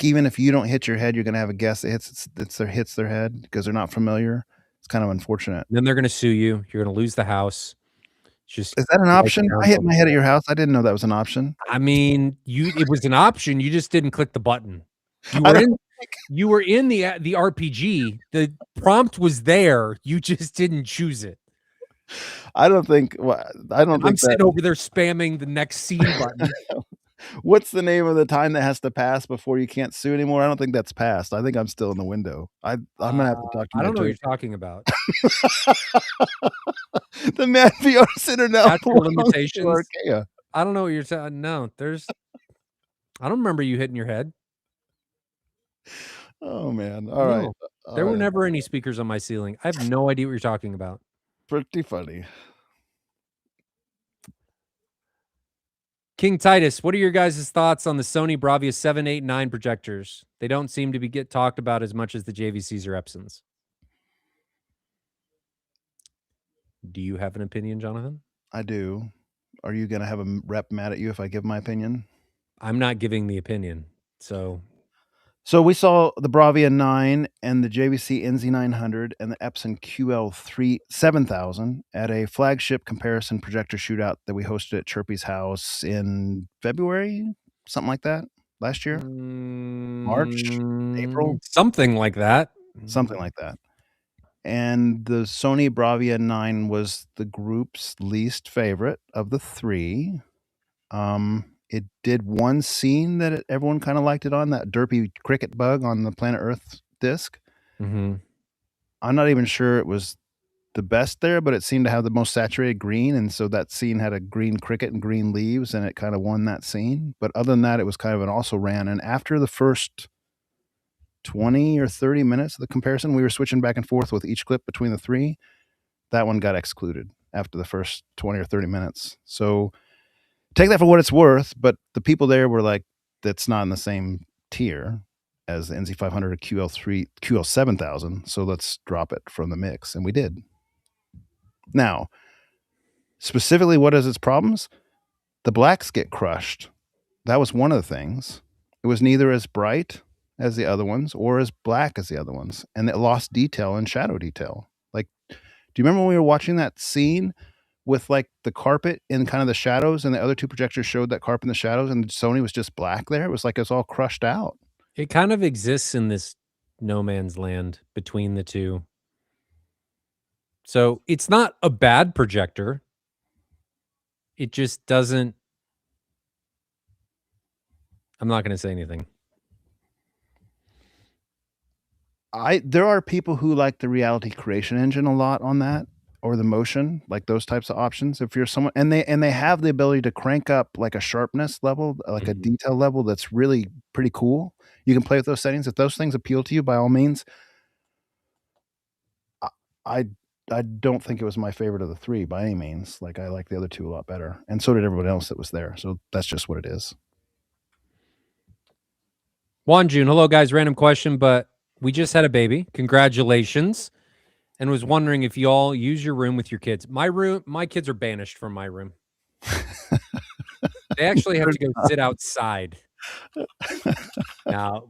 even if you don't hit your head, you're gonna have a guess that hits their head because they're not familiar. It's kind of unfortunate. Then they're gonna sue you. You're gonna lose the house. Just Is that an write option? down I hit till the my head at day. your house. I didn't know that was an option. I mean, it was an option, you just didn't click the button. You I were don't in think you were in the RPG. The prompt was there, you just didn't choose it. I don't think wha I don't And I'm think that sitting over there spamming the next scene button. what's the name of the time that has to pass before you can't sue anymore? I don't think that's passed. I think I'm still in the window. I'm gonna have to talk to I my don't know what judge. you're talking about. The Man VR Center now Statute of belongs to limitations? Archaea. I don't know what you're saying. No, I don't remember you hitting your head. Oh, man. No. There were Alright. never any speakers on my ceiling. I have no idea what you're talking about. Pretty funny. King Titus, what are your guys' thoughts on the Sony Bravia 789 projectors? They don't seem to get talked about as much as the JVCs or Epsons. Do you have an opinion, Jonathan? I do. Are you gonna have a rep mad at you if I give my opinion? I'm not giving the opinion. So So we saw the Bravia 9 and the JVC NZ900 and the Epson QL3 7000 at a flagship comparison projector shootout that we hosted at Chirpy's house in February, something like that, last year, March, April, something like that. something like that. And the Sony Bravia 9 was the group's least favorite of the three. It did one scene that everyone kind of liked it on, that derpy cricket bug on the Planet Earth disc. Mm-hmm. I'm not even sure it was the best there, but it seemed to have the most saturated green, and so that scene had a green cricket and green leaves, and it kind of won that scene. But other than that, it was kind of an also ran. And after the first 20 or 30 minutes of the comparison, we were switching back and forth with each clip between the three. That one got excluded after the first 20 or 30 minutes. So take that for what it's worth, but the people there were like, that's not in the same tier as the NZ500 or QL7000, so let's drop it from the mix, and we did. Now, specifically, what is its problems? The blacks get crushed. That was one of the things. It was neither as bright as the other ones or as black as the other ones, and it lost detail and shadow detail. Like, do you remember when we were watching that scene with like the carpet in kind of the shadows, and the other two projectors showed that carpet in the shadows, and Sony was just black there? It was like it's all crushed out. It kind of exists in this no man's land between the two. So it's not a bad projector. It just doesn't. I'm not going to say anything. There are people who like the reality creation engine a lot on that, or the motion, like those types of options. If you're someone and they have the ability to crank up like a sharpness level, like a Mhm. detail level that's really pretty cool. You can play with those settings. If those things appeal to you, by all means. I I don't think it was my favorite of the three by any means. Like I like the other two a lot better, and so did everyone else that was there. So that's just what it is. Juan June, hello guys. Random question, but we just had a baby. Congratulations. And was wondering if you all use your room with your kids. My kids are banished from my room. They actually have to go sit outside. Now,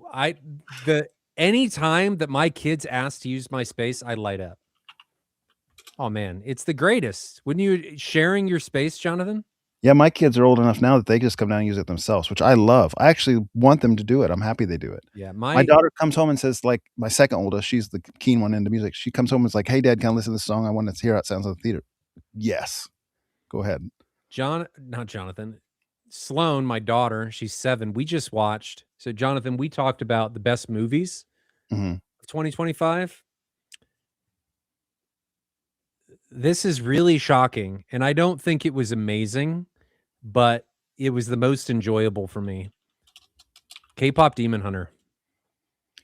any time that my kids ask to use my space, I light up. Oh man, it's the greatest. Wouldn't you sharing your space, Jonathan? Yeah, my kids are old enough now that they just come down and use it themselves, which I love. I actually want them to do it. I'm happy they do it. Yeah, My daughter comes home and says, like, my second oldest, she's the keen one into music. She comes home and is like, "Hey, Dad, can I listen to this song? I want to hear how it sounds in the theater." Yes, go ahead. Not Jonathan. Sloan, my daughter, she's 7. We just watched. So Jonathan, we talked about the best movies Mhm. of 2025. This is really shocking, and I don't think it was amazing, but it was the most enjoyable for me. K-pop Demon Hunter.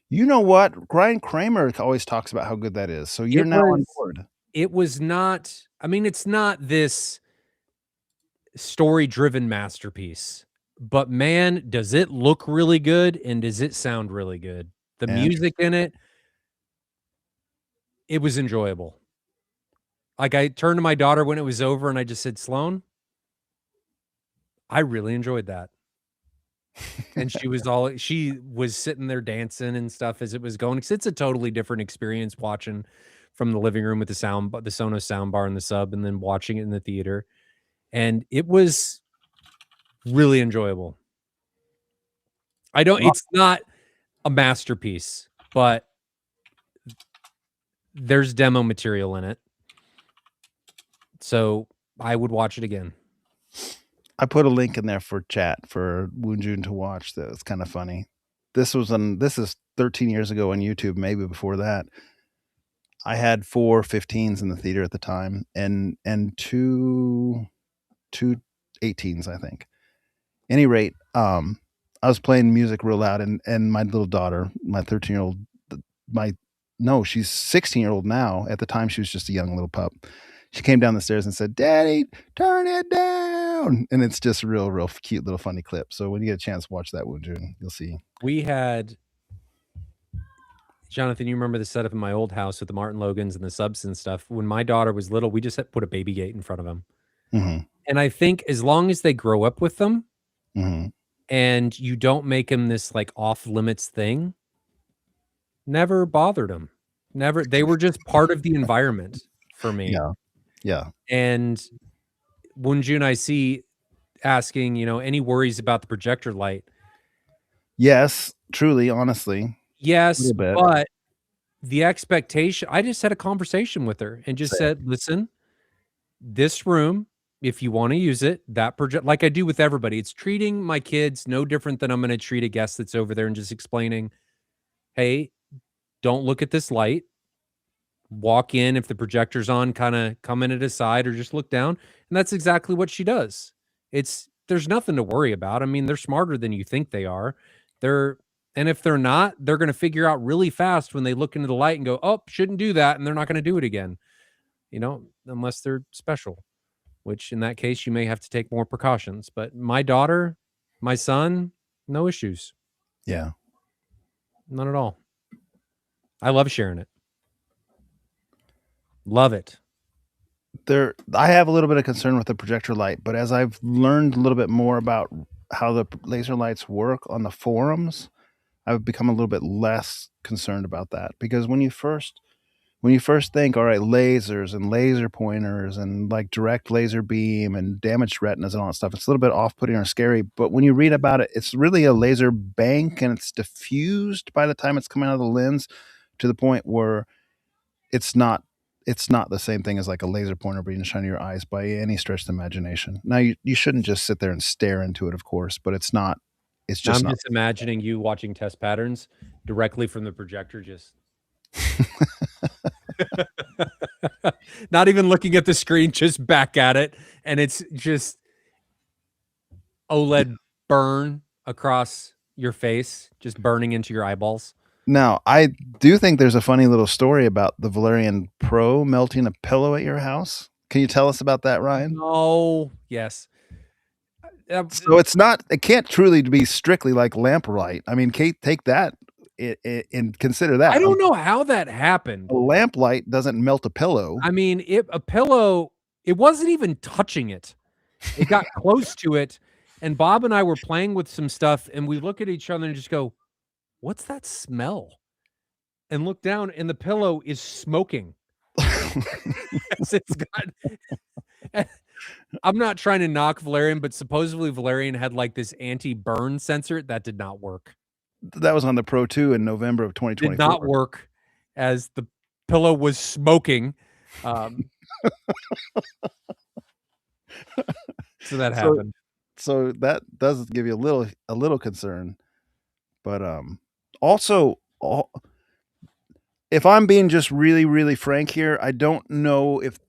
You know what? Ryan Kramer always talks about how good that is. So you're now on board. It was not. I mean, it's not this story-driven masterpiece, but man, does it look really good and does it sound really good. The music in it, it was enjoyable. Like, I turned to my daughter when it was over and I just said, Sloan, I really enjoyed that. And she was sitting there dancing and stuff as it was going. 'Cause it's a totally different experience watching from the living room with the Sonos soundbar and the sub, and then watching it in the theater. And it was really enjoyable. Well, It's not a masterpiece, but there's demo material in it. So I would watch it again. I put a link in there for chat for Woonjun to watch. That was kind of funny. This is 13 years ago on YouTube, maybe before that. I had 4 15s in the theater at the time, and two 18s, I think. Any rate, I was playing music real loud, and my little daughter, my 13-year-old, my no, she's 16-year-old now. At the time, she was just a young little pup. She came down the stairs and said, "Daddy, turn it down." And it's just a real cute little funny clip. So when you get a chance to watch that one, June, you'll see. We had Jonathan, you remember the setup in my old house with the Martin Logans and the subs and stuff. When my daughter was little, we just had put a baby gate in front of them. Mhm. And I think as long as they grow up with them Mhm. and you don't make them this like off limits thing, never bothered them. Never. They were just part of the environment for me. Yeah. Yeah. And Woonjun, I see asking, any worries about the projector light? Yes, truly, honestly. A Yes, little bit. but the expectation, I just had a conversation with her and just Same. said, listen, this room, if you want to use it, that project, like I do with everybody, it's treating my kids no different than I'm going to treat a guest that's over there and just explaining, hey, don't look at this light. Walk in. If the projector's on, kind of come in at a side or just look down. And that's exactly what she does. There's nothing to worry about. I mean, they're smarter than you think they are. They're, and if they're not, they're going to figure out really fast when they look into the light and go, oh, shouldn't do that. And they're not going to do it again, unless they're special, which in that case, you may have to take more precautions. But my daughter, my son, no issues. Yeah. None at all. I love sharing it. Love it. I have a little bit of concern with the projector light, but as I've learned a little bit more about how the laser lights work on the forums, I've become a little bit less concerned about that, because when you first think, all right, lasers and laser pointers and like direct laser beam and damaged retinas and all that stuff, it's a little bit off-putting or scary. But when you read about it, it's really a laser bank, and it's diffused by the time it's coming out of the lens, to the point where it's not the same thing as like a laser pointer being shot in your eyes by any stretch of the imagination. Now you shouldn't just sit there and stare into it, of course, but it's Now just I'm not. just imagining you watching test patterns directly from the projector, just not even looking at the screen, just back at it, and it's just OLED burn across your face, just burning into your eyeballs. Now, I do think there's a funny little story about the Valerian Pro melting a pillow at your house. Can you tell us about that, Ryan? Oh, yes. So it can't truly be strictly like lamplight. I mean, Kate, take that and consider I that. don't know how that happened. A lamplight doesn't melt a pillow. I mean, a pillow, it wasn't even touching it. It got close to it, and Bob and I were playing with some stuff, and we look at each other and just go, "What's that smell?" And look down, and the pillow is smoking. It's got I'm not trying to knock Valerian, but supposedly Valerian had, like, this anti-burn sensor. That did not work. That was on the Pro 2 in November of Did not 2024. work as the pillow was smoking. So that happened. So that does give you a little concern. But also, if I'm being just really frank here, I don't know if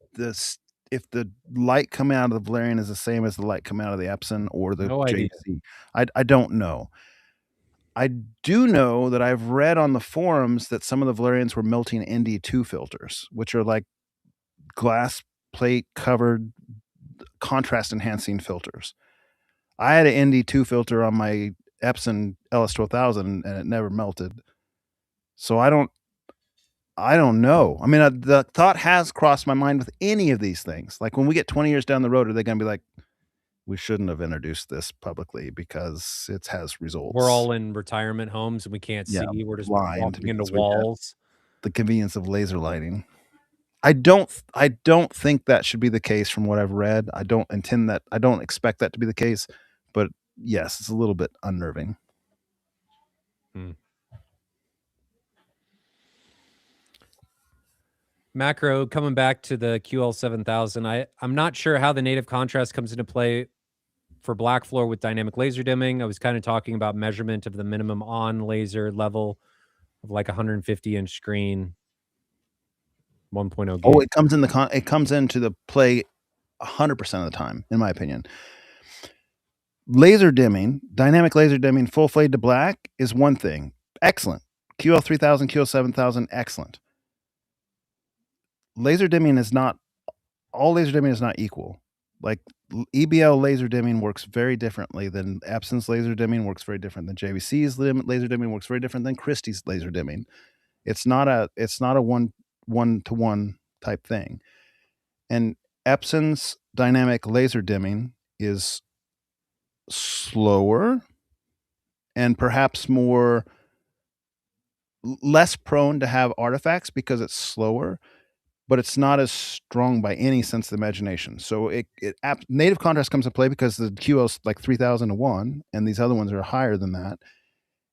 the light coming out of the Valerian is the same as the light coming out of the Epson or the No idea. JC. I don't know. I do know that I've read on the forums that some of the Valerians were melting ND2 filters, which are like glass plate covered contrast enhancing filters. I had an ND2 filter on my Epson LS 12000 and it never melted. So I don't I don't know. I mean, the thought has crossed my mind with any of these things. Like, when we get 20 years down the road, are they gonna be like, "We shouldn't have introduced this publicly because it has We're results." all in retirement homes and we can't Yeah, see. We're just blind walking into because we get walls. the convenience of laser lighting. I don't think that should be the case from what I've read. I don't expect that to be the case, but yes, it's a little bit unnerving. Hmm. Macro, coming back to the QL7000, I'm not sure how the native contrast comes into play for black floor with dynamic laser dimming. I was kind of talking about measurement of the minimum on laser level of like 150-inch screen, 1.0 Oh, gig. it comes into the play 100% of the time, in my opinion. Laser dimming, dynamic laser dimming, full fade to black is one thing. Excellent. QL3000, QL7000, excellent. Laser dimming is not all laser dimming is not equal. Like, EBL laser dimming works very differently than Epson's laser dimming works very different than JVC's laser dimming works very different than Christie's laser dimming. It's not a one to one type thing. And Epson's dynamic laser dimming is slower and perhaps less prone to have artifacts because it's slower, but it's not as strong by any sense of the imagination. So native contrast comes into play because the QL's like 3001 and these other ones are higher than that.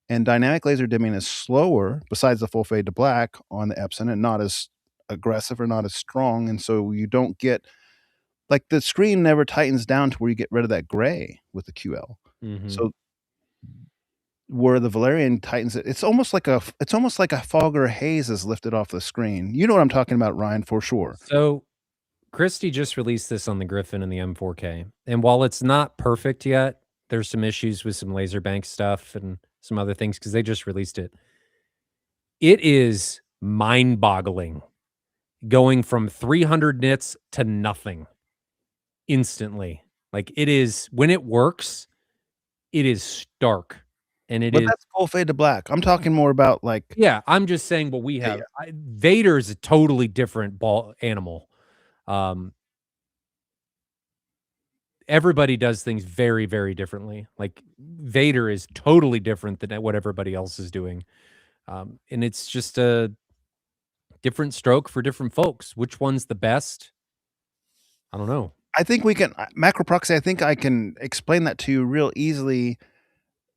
And dynamic laser dimming is slower, besides the full fade to black on the Epson, and not as aggressive or not as strong. And so you don't get like the screen never tightens down to where you get rid of that gray with the QL. Mm-hmm. So where the Valerian tightens it, it's almost like a fog or a haze is lifted off the screen. You know what I'm talking about, Ryan, for sure. So Christie just released this on the Griffin and the M4K. And while it's not perfect yet, there's some issues with some laser bank stuff and some other things because they just released it. It is mind boggling going from 300 nits to nothing instantly. Like it is, when it works, it is stark. And it But is, that's full fade to black. I'm talking more about like yeah, I'm just saying what we yeah, have. yeah. Vader is a totally different ball animal. Um, Everybody does things very, very differently. Like Vader is totally different than what everybody else is doing. And it's just a different stroke for different folks. Which one's the best? I don't know. I think we can macro proxy. I think I can explain that to you real easily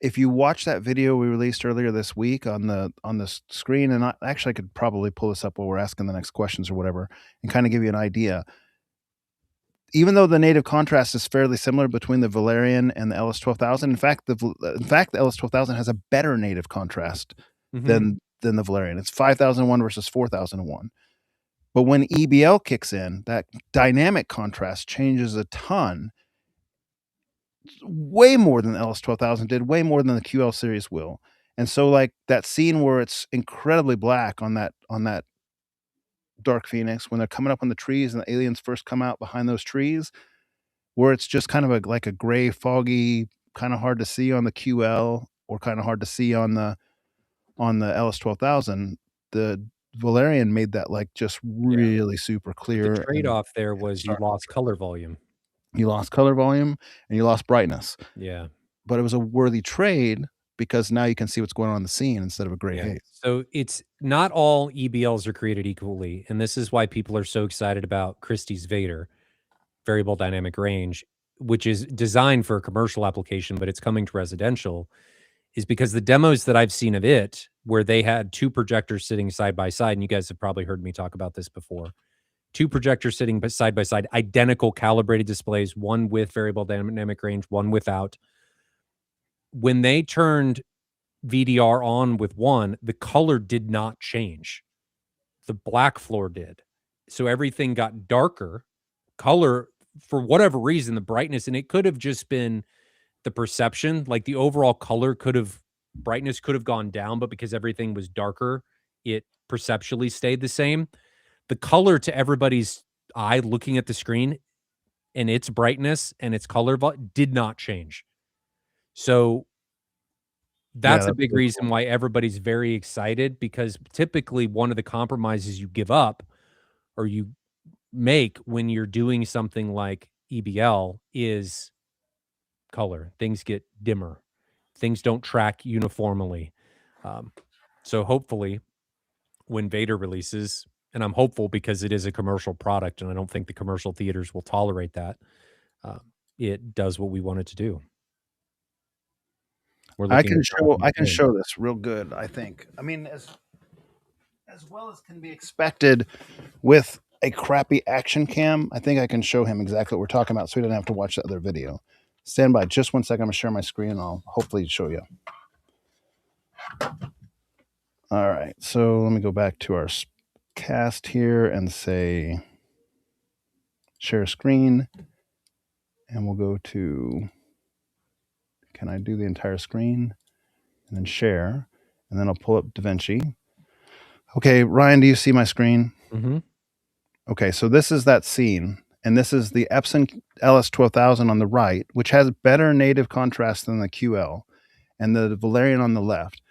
if you watch that video we released earlier this week on the screen. And I could probably pull this up while we're asking the next questions or whatever, and kind of give you an idea. Even though the native contrast is fairly similar between the Valerian and the LS12000, in fact the LS12000 has a better native contrast Mhm. than the Valerian. It's 5001 versus 4001. But when EBL kicks in, that dynamic contrast changes a ton, way more than the LS12000 did, way more than the QL series will. And so, like that scene where it's incredibly black on that Dark Phoenix when they're coming up on the trees and the aliens first come out behind those trees, where it's just kind of like a gray, foggy, kind of hard to see on the QL or kind of hard to see on the LS12000. The Valerian made that like just Yeah. really super But the clear and trade-off there was you stark lost contrast. color volume. You lost color volume and you lost brightness, Yeah. but it was a worthy trade because now you can see what's going on in the scene instead of a gray Yeah. haze. So it's not all EBLs are created equally. And this is why people are so excited about Christie's Vader, variable dynamic range, which is designed for a commercial application, but it's coming to residential, is because the demos that I've seen of it, where they had two projectors sitting side by side, and you guys have probably heard me talk about this before. Two projectors sitting side by side, identical calibrated displays, one with variable dynamic range, one without. When they turned VDR on with one, the color did not change. The black floor did. So everything got darker. Color, for whatever reason, the brightness, and it could have just been the perception, like the overall color brightness could have gone down, but because everything was darker, it perceptually stayed the same. The color to everybody's eye looking at the screen and its brightness and its color did not change. So That's a that's big really reason cool. why everybody's very excited, because typically one of the compromises you give up or you make when you're doing something like EBL is color. Things get dimmer. Things don't track uniformly. Um, so hopefully when Vader releases, and I'm hopeful because it is a commercial product and I don't think the commercial theaters will tolerate that, um, it does what we want it to do. We're I looking can at show Jonathan's I can phone. show this real good, I think. I mean, as well as can be expected with a crappy action cam, I think I can show him exactly what we're talking about so he doesn't have to watch the other video. Stand by just one second. I'm going to share my screen and I'll hopefully show you. All right. So let me go back to our cast here and say share screen. And we'll go to, can I do the entire screen? And then share. And then I'll pull up DaVinci. Okay, Ryan, do you see my screen? Mm-hmm. Okay, so this is that scene, and this is the Epson LS12000 on the right, which has better native contrast than the QL, and the Valerian on the left.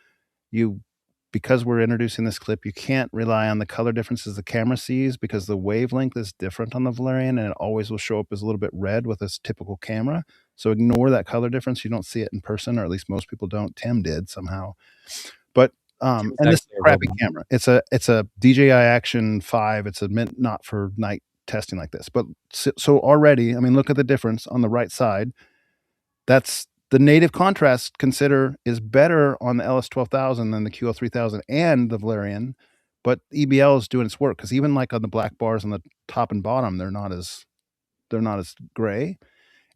Because we're introducing this clip, you can't rely on the color differences the camera sees because the wavelength is different on the Valerian, and it always will show up as a little bit red with this typical camera. So ignore that color difference. You don't see it in person, or at least most people don't. Tim did somehow, but Tim's and this is actually a a crappy robot. camera. It's a DJI Action 5. It's meant not for night testing like this. But so already, I mean, look at the difference on the right side. That's the native contrast consider is better on the LS12000 than the QL3000 and the Valerian, but EBL is doing its work because even like on the black bars on the top and bottom, they're not as gray.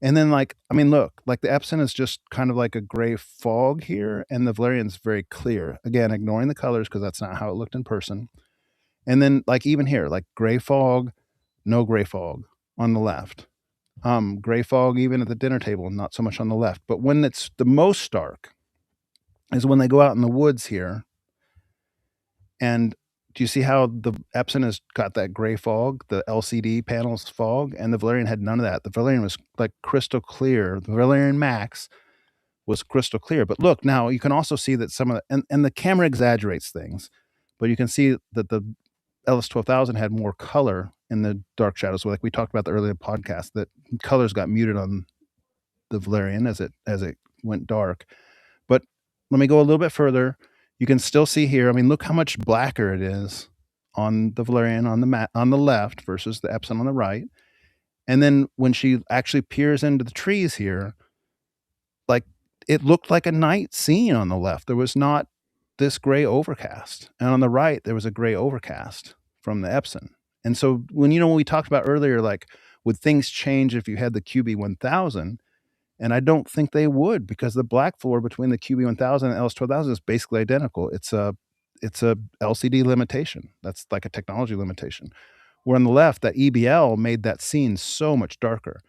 And then, like, I mean, look, like the Epson is just kind of like a gray fog here, and the Valerian's very clear. Again, ignoring the colors because that's not how it looked in person. And then, like, even here, like gray fog, no gray fog on the left. Gray fog even at the dinner table, not so much on the left. But when it's the most stark is when they go out in the woods here. And do you see how the Epson has got that gray fog, the LCD panels fog, and the Valerian had none of that. The Valerian was like crystal clear. The Valerian Max was crystal clear. But look, now you can also see that some of the, and the camera exaggerates things, but you can see that the LS12000 had more color in the dark shadows. So like we talked about the earlier podcast, that colors got muted on the Valerian as it went dark. But let me go a little bit further. You can still see here. I mean, look how much blacker it is on the Valerian on the left versus the Epson on the right. And then when she actually peers into the trees here, like it looked like a night scene on the left. There was not this gray overcast. And on the right, there was a gray overcast from the Epson. And so when we talked about earlier, like would things change if you had the QB1000? And I don't think they would because the black floor between the QB1000 and LS12000 is basically identical. It's a LCD limitation. That's like a technology limitation. Where on the left, that EBL made that scene so much darker.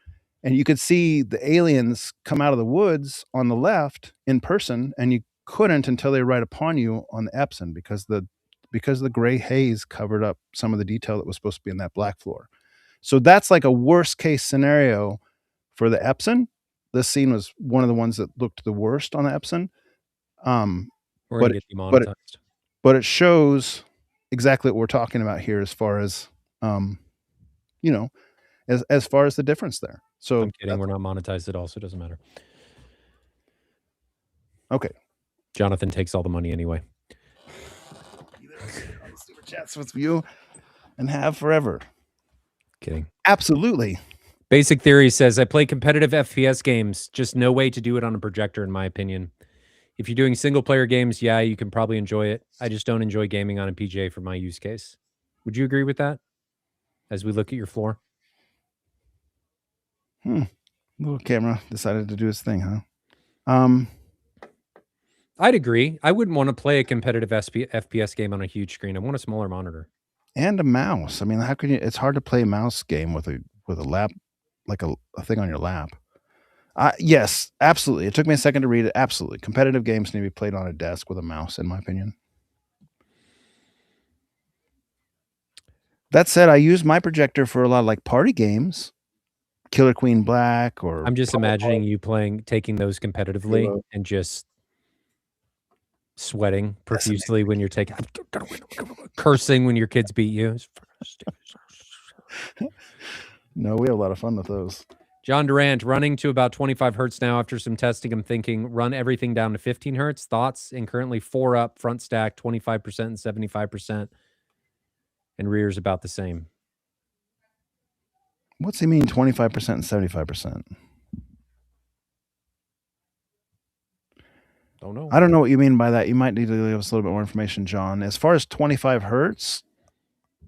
And you could see the aliens come out of the woods on the left in person, and you couldn't until they were right upon you on the Epson because the gray haze covered up some of the detail that was supposed to be in that black floor. So that's like a worst case scenario for the Epson. This scene was one of the ones that looked the worst on the Epson. We're But gonna get but it, demonetized. but it shows exactly what we're talking about here as far as you know as far as the difference there. So I'm kidding. We're not monetized at all, so it doesn't matter. okay. Jonathan takes all the money anyway. I'll super chats with you and have forever. Kidding. Absolutely. Basic Theory says, I play competitive FPS games. Just no way to do it on a projector, in my opinion. If you're doing single player games, yeah, you can probably enjoy it. I just don't enjoy gaming on a PJ for my use case. Would you agree with that as we look at your floor? Little camera decided to do its thing, huh? I'd agree. I wouldn't want to play a competitive FPS game on a huge screen. I want a smaller monitor. And a mouse. I mean, how can you? It's hard to play a mouse game with a lap, like a thing on your lap. Yes, absolutely. It took me a second to read it. Absolutely, competitive games need to be played on a desk with a mouse, in my opinion. That said, I use my projector for a lot of like party games, Killer Queen Black, or I'm just imagining you taking those competitively Halo. and just Sweating profusely when you're taking, cursing when your kids beat you. No, we have a lot of fun with those. John Durant running to about 25 hertz now after some testing. I'm thinking run everything down to 15 hertz. Thoughts? And currently 4 up, front stack 25% and 75%, and rear's about the same. What's he mean 25% and 75%? Don't know. I don't know what you mean by that. You might need to give us a little bit more information, John. As far as 25 hertz,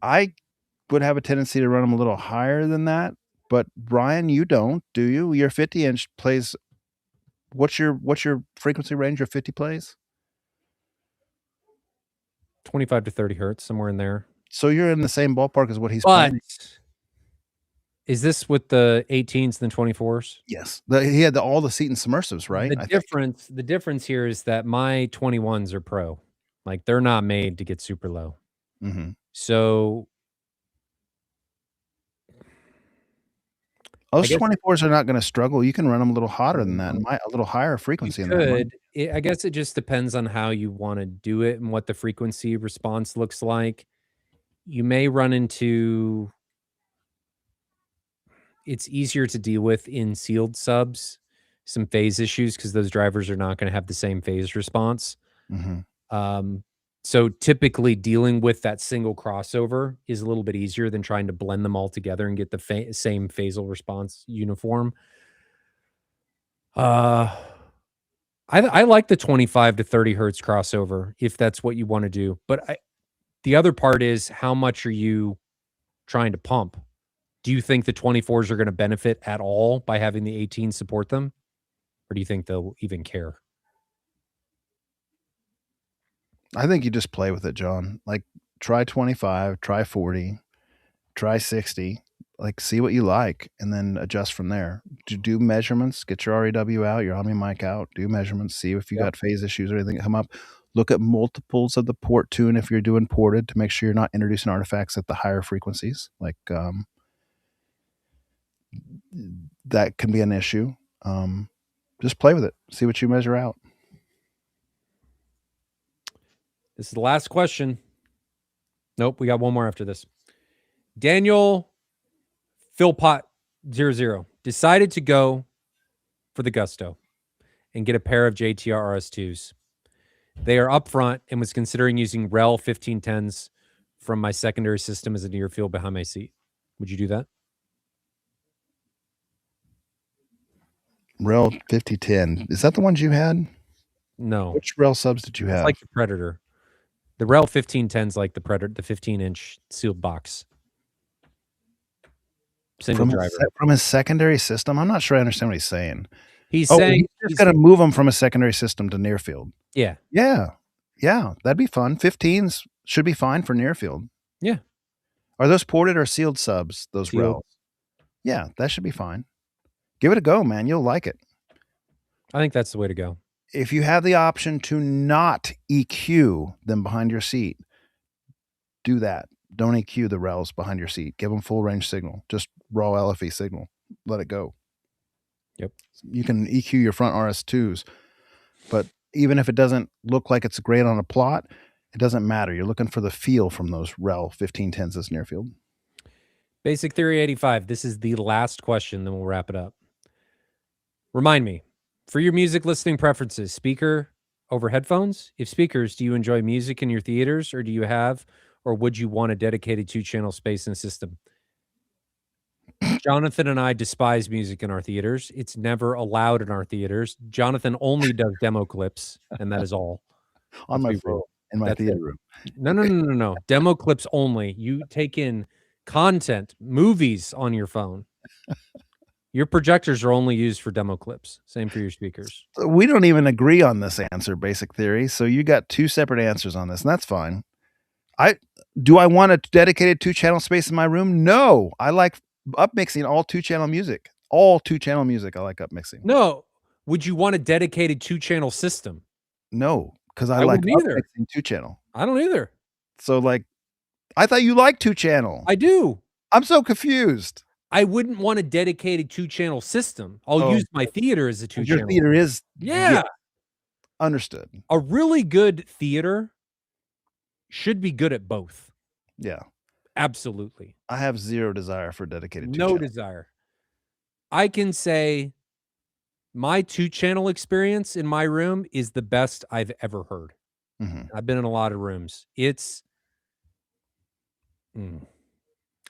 I would have a tendency to run them a little higher than that. But Brian, you don't, do you? Your 50-inch plays. What's your frequency range? Your 50 plays? 25 to 30 hertz, somewhere in there. So you're in the same ballpark as what he's But playing. is this with the 18s and the 24s? Yes, he had all the Seton submersives, right? The difference here is that my 21s are pro, like they're not made to get super low. Mm-hmm. So those 24s are not going to struggle. You can run them a little hotter than that, and a little higher frequency. I guess it just depends on how you want to do it and what the frequency response looks like. You may run into, it's easier to deal with in sealed subs, some phase issues because those drivers are not going to have the same phase response. Mm-hmm. So typically dealing with that single crossover is a little bit easier than trying to blend them all together and get the same phasal response uniform. I like the 25 to 30 hertz crossover if that's what you want to do. But the other part is, how much are you trying to pump? Do you think the 24s are going to benefit at all by having the 18 support them? Or do you think they'll even care? I think you just play with it, John. Like, try 25, try 40, try 60. Like, see what you like, and then adjust from there. Do measurements, get your REW out, your Omni mic out, do measurements, see if you got phase issues or anything that come up. Look at multiples of the port tune if you're doing ported to make sure you're not introducing artifacts at the higher frequencies. Like, that can be an issue. Just play with it. See what you measure out. This is the last question. Nope, we got one more after this. Daniel Philpott 00 decided to go for the gusto and get a pair of JTR RS2s. They are up front and was considering using REL 1510s from my secondary system as a near field behind my seat. Would you do that? REL 5010. Is that the ones you had? No. Which REL subs did you have? It's like the Predator. The REL 1510 is like the Predator, the 15-inch sealed box. Single driver. From his secondary system? I'm not sure I understand what he's saying. He's saying he's going to move them from a secondary system to near field. Yeah. Yeah. Yeah. That'd be fun. 15s should be fine for near field. Yeah. Are those ported or sealed subs, those RELs? Yeah, that should be fine. Give it a go, man. You'll like it. I think that's the way to go. If you have the option to not EQ them behind your seat, do that. Don't EQ the RELs behind your seat. Give them full range signal. Just raw LFE signal. Let it go. Yep. You can EQ your front RS2s, but even if it doesn't look like it's great on a plot, it doesn't matter. You're looking for the feel from those REL 1510s as near field. Basic Theory 85. This is the last question, then we'll wrap it up. Remind me, for your music listening preferences, speaker over headphones? If speakers, do you enjoy music in your theaters, or do you have, or would you want a dedicated 2-channel space and system? Jonathan and I despise music in our theaters. It's never allowed in our theaters. Jonathan only does demo clips, and that is all. On my phone, in my theater room. No. Demo clips only. You take in content, movies on your phone. Your projectors are only used for demo clips. Same for your speakers. We don't even agree on this answer, Basic Theory. So you got two separate answers on this, and that's fine. Do I want a dedicated 2-channel space in my room? No. I like upmixing all 2-channel music. All 2-channel music I like upmixing. No. Would you want a dedicated 2-channel system? No, because I like upmixing 2-channel. I don't either. So, like, I thought you liked 2-channel. I do. I'm so confused. I wouldn't want a dedicated 2-channel system. I'll use my theater as a 2-channel. Your theater is... Yeah. Understood. A really good theater should be good at both. Yeah. Absolutely. I have zero desire for dedicated No two-channel. desire. I can say my two-channel experience in my room is the best I've ever heard. Mhm. I've been in a lot of rooms. It's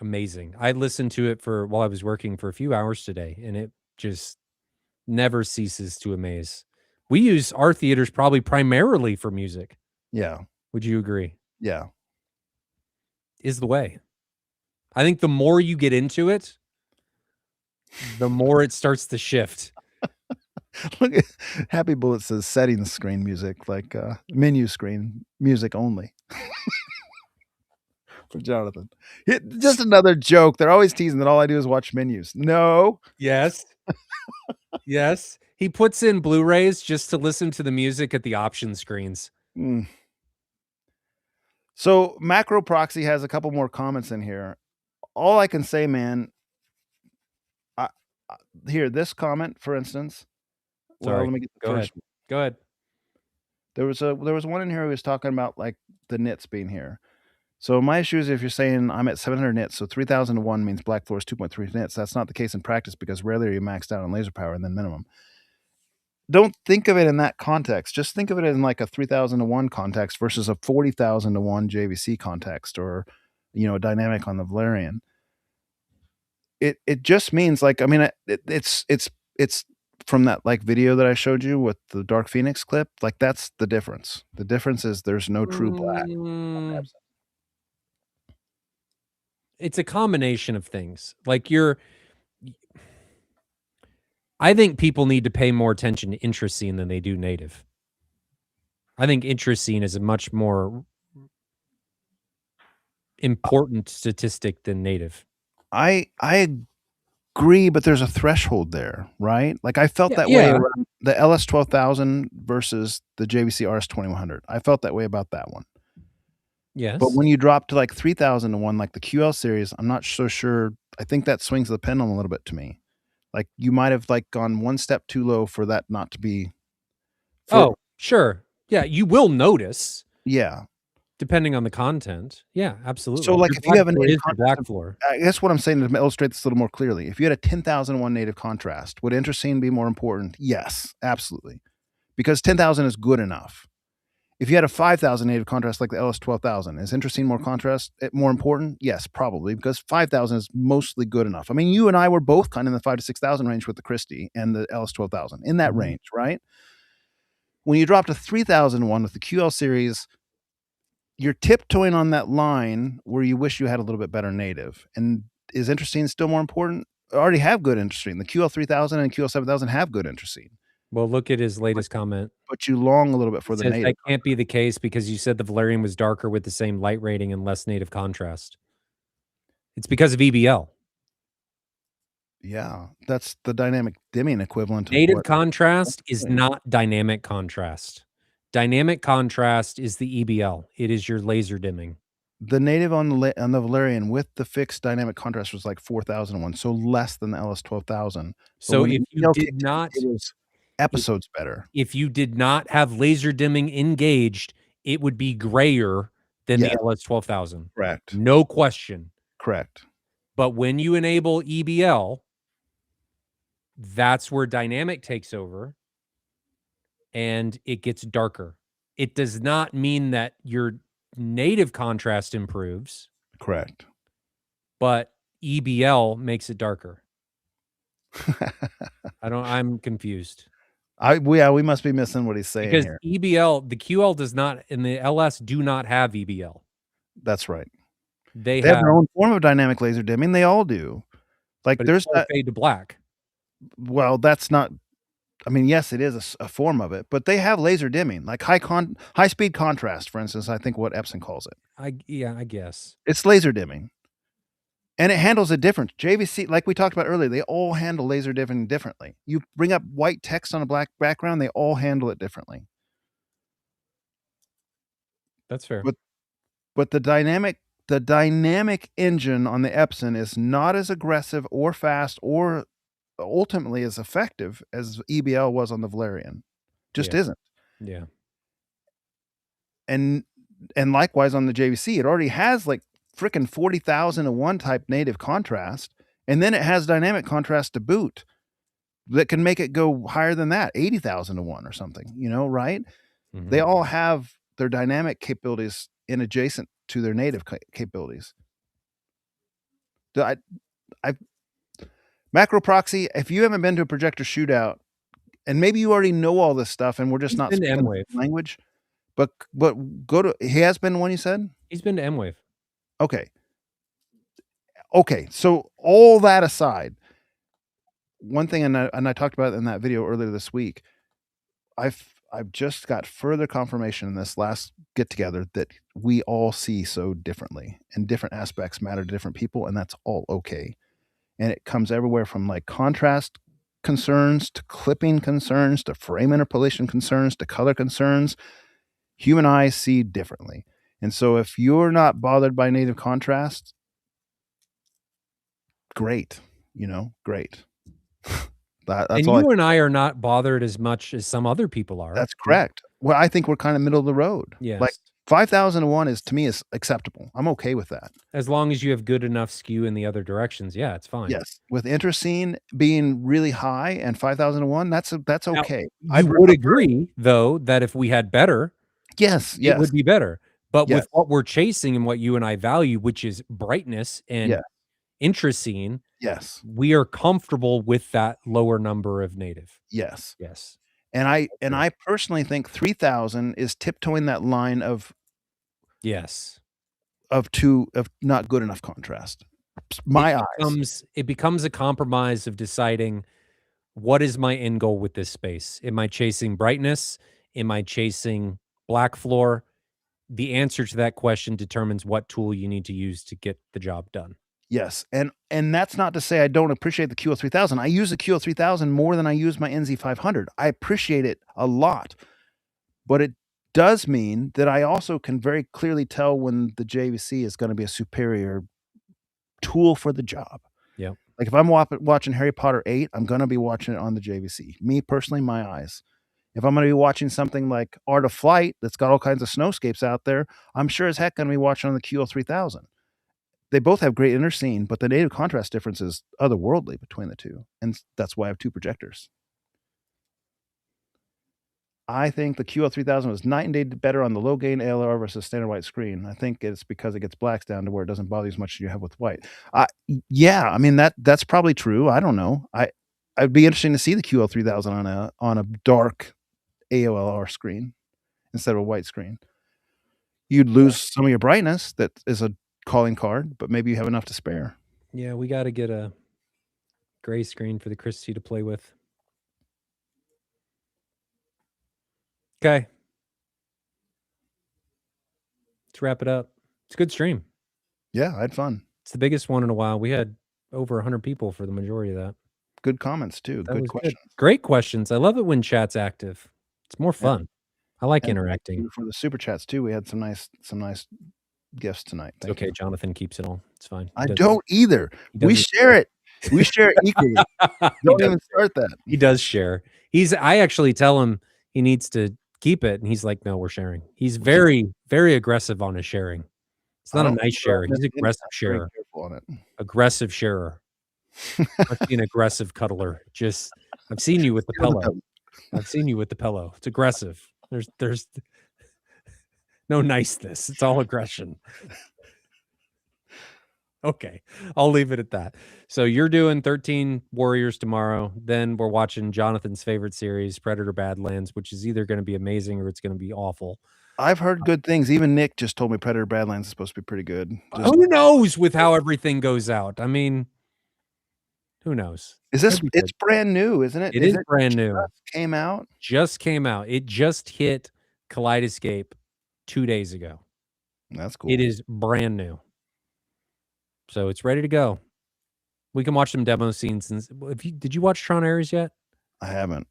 amazing. I listened to it for while I was working for a few hours today, and it just never ceases to amaze. We use our theaters probably primarily for music. Yeah. Would you agree? Yeah. Is the way. I think the more you get into it, the more it starts to shift. Look at Happy Bullet says settings screen music, like, menu screen music only for Jonathan. Just another joke. They're always teasing that all I do is watch menus. No. Yes. Yes. He puts in Blu-rays just to listen to the music at the option screens. Mm. So Macro Proxy has a couple more comments in here. All I can say, man, I here, this comment, for instance. Well, Sorry. let me get the Go ahead. first. Go ahead. There was one in here who was talking about, like, the nits being here. So my issue is if you're saying I'm at 700 nits, so 3001 means black floor is 2.3 nits. That's not the case in practice because rarely are you maxed out on laser power and then minimum. Don't think of it in that context. Just think of it in like a 3001 context versus a 40,001 JVC context, or, a dynamic on the Valerian. It just means, like, I mean, it's from that, like, video that I showed you with the Dark Phoenix clip. Like, that's the difference. The difference is there's no true black. Mm, it's a combination of things. Like I think people need to pay more attention to intrascene than they do native. I think intrascene is a much more important statistic than native. I agree, but there's a threshold there, right? Like, I felt Yeah, that way yeah. around the LS 12,000 versus the JVC RS 2100. I felt that way about that one. But Yes. when you drop to like 3001, like the QL series, I'm not so sure. I think that swings the pendulum a little bit to me. Like, you might have, like, gone one step too low for that not to be for. Oh, sure. Yeah, you will notice Yeah. depending on the content. Yeah, So, absolutely. like, Your if you black have a floor native is your contrast black floor. I guess what I'm saying to illustrate this a little more clearly, if you had a 10,001 native contrast, would intrascene be more important? Yes, absolutely, because 10,000 is good enough. If you had a 5,000 native contrast like the LS 12,000, is intrascene more important? Yes, probably, because 5,000 is mostly good enough. I mean, you and I were both kind of in the 5 to 6,000 range with the Christie and the LS 12,000, in that range, right? When you drop to 3001 with the QL series, you're tiptoeing on that line where you wish you had a little bit better native. And is intrascene still more important? I already have good intrascene. The QL 3000 and QL 7000 have good intrascene, Well, look at his latest comment. but you long a little bit It for the says native. that can't be the case because you said the Valerian was darker with the same light rating and less native contrast. It's because of EBL. Yeah, that's the dynamic dimming equivalent of Native what. contrast is not dynamic contrast. Dynamic contrast is the EBL. It is your laser dimming. The native on the Valerian with the fixed dynamic contrast was like 4001, so less than the LS 12,000. But So when if the you EBL did kicked in, not it was if episodes better. if you did not have laser dimming engaged, it would be grayer than the Yes, LS 12,000. correct, No question. correct. But when you enable EBL, that's where dynamic takes over and it gets darker. It does not mean that your native contrast improves, Correct. but EBL makes it darker. I'm confused. We must be missing what he's saying Because here. EBL, the QL does not, and the LS do not have EBL. That's right. They They have have, their own form of dynamic laser dimming, they all do. Like, but it's there's still that. fade to black. Well, that's not. I mean, yes, it is a form of it, but they have laser dimming, like high speed contrast, for instance. I think what Epson calls it. I guess. It's laser dimming, and it handles it different. JVC, like we talked about earlier, they all handle laser dimming differently. You bring up white text on a black background, they all handle it differently. That's fair. But the dynamic engine on the Epson is not as aggressive or fast or ultimately as effective as EBL was on the Valerian. Just Yeah. isn't. Yeah. And likewise on the JVC, it already has like freaking 40,000 to 1 type native contrast, and then it has dynamic contrast to boot that can make it go higher than that, 80,000 to 1 or something, right? They Mhm. all have their dynamic capabilities in adjacent to their native capabilities. I macro proxy, if you haven't been to a projector shootout, and maybe you already know all this stuff and we're just He's not been to speaking the M-Wave. same language, but go to he has been one you said? He's been to M-Wave. Okay. Okay, so all that aside, one thing, and I talked about it in that video earlier this week, I've just got further confirmation in this last get together that we all see so differently, and different aspects matter to different people, and that's all okay. And it comes everywhere from like contrast concerns to clipping concerns to frame interpolation concerns to color concerns. Human eyes see differently. And so if you're not bothered by native contrast, great, great. That's And all I you and I are not bothered as much as some other people are. That's correct. Well, I think we're kinda middle of the road. Like, Yes. 5,001 is to me is acceptable. I'm okay with that. As long as you have good enough skew in the other directions, yeah, it's fine. Yes. With Intercene being really high and 5,001, that's Now, okay. you would agree, though, that if we had better, Yes, it yes, would be better. But yes, with what we're chasing and what you and I value, which is brightness and yeah, Intrascene, yes, we are comfortable with that lower number of native. yes. Yes. And I Agree. personally think 3,000 is tiptoeing that line of Yes. not good enough contrast. It My eyes. becomes a compromise of deciding what is my end goal with this space? Am I chasing brightness? Am I chasing black floor? The answer to that question determines what tool you need to use to get the job done. Yes, and that's not to say I don't appreciate the QL3000. I use the QL3000 more than I use my NZ500. I appreciate it a lot, but it does mean that I also can very clearly tell when the JVC is gonna be a superior tool for the job. Yep. Like, if I'm watching Harry Potter 8, I'm gonna be watching it on the JVC. Me, personally, my eyes. If I'm gonna be watching something like Art of Flight that's got all kinds of snowscapes out there, I'm sure as heck gonna be watching on the QL3000. They both have great intercene, but the native contrast difference is otherworldly between the 2, and that's why I have 2 projectors. I think the QL3000 was night and day better on the low gain ALR versus standard white screen. I think it's because it gets blacks down to where it doesn't bother you as much as you have with white. Yeah, I mean, that's probably true, I don't know. I'd be interesting to see the QL3000 on a dark AOLR screen instead of a white screen. You'd lose some of your brightness, that is a calling card, but maybe you have enough to spare. Yeah, we gotta get a gray screen for the Christie to play with. Okay. Let's wrap it up. It's a good stream. Yeah, I had fun. It's the biggest one in a while. We had over 100 people for the majority of that. Good comments too, That good was good. questions. Great questions. I love it when chat's active. It's more And fun. I like and thank interacting. you for the super chats too. We had some nice gifts tonight. It's Thank okay. you. Jonathan keeps it all. It's fine. I don't either. He We does it. share it. We share it equally. He Don't does. even start that. He does share. I actually tell him he needs to keep it, and he's like, "No, we're sharing." He's very, very aggressive on his sharing. It's I not a don't nice sharer. miss He's any. aggressive I'm very sharer. careful on it. Aggressive sharer. Must be an aggressive cuddler. Just I've seen you with the Steal the pillow. pillow. I've seen you with the pillow. It's aggressive. There's no niceness. It's all aggression. Okay. I'll leave it at that. So you're doing 13 Warriors tomorrow. Then we're watching Jonathan's favorite series, Predator Badlands, which is either going to be amazing or it's going to be awful. I've heard good things. Even Nick just told me Predator Badlands is supposed to be pretty good. Who knows with how everything goes out? I mean, who knows? Is this? It's brand new, isn't it? It is brand new. Just came out. Just came out. It just hit Kaleidoscape 2 days ago. That's cool. It is brand new. So it's ready to go. We can watch some demo scenes. And did you watch Tron Ares yet? I haven't.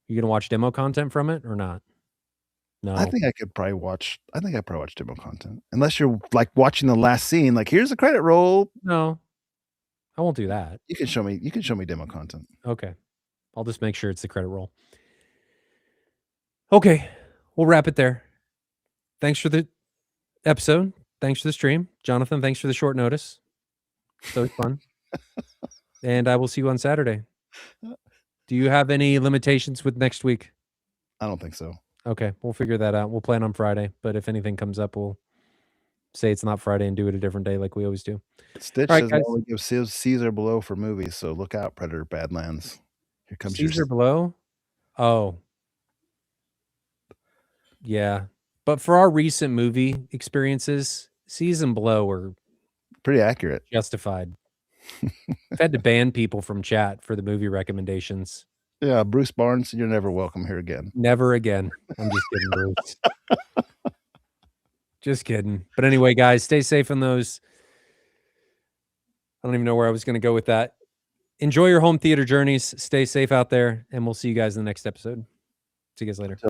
You gonna watch demo content from it or not? No. I think I could probably watch demo content. Unless you're like watching the last scene, like here's the credit roll. No. I won't do that. You can show me demo content. Okay. I'll just make sure it's the credit roll. Okay, we'll wrap it there. Thanks for the episode. Thanks for the stream. Jonathan, thanks for the short notice. So it's fun. And I will see you on Saturday. Do you have any limitations with next week? I don't think so. Okay, we'll figure that out. We'll plan on Friday, but if anything comes up, we'll say it's not Friday and do it a different day like we always do. Stitch All right, says guys. only give Caesar below for movies, so look out, Predator Badlands. Here comes Caesar below? Oh. Yeah. But for our recent movie experiences, Season Below are pretty accurate. Justified. I've had to ban people from chat for the movie recommendations. Yeah, Bruce Barnes, you're never welcome here again. Never again. I'm just kidding, Bruce. Just kidding. But anyway, guys, stay safe in those. I don't even know where I was going to go with that. Enjoy your home theater journeys. Stay safe out there, and we'll see you guys in the next episode. See you guys later.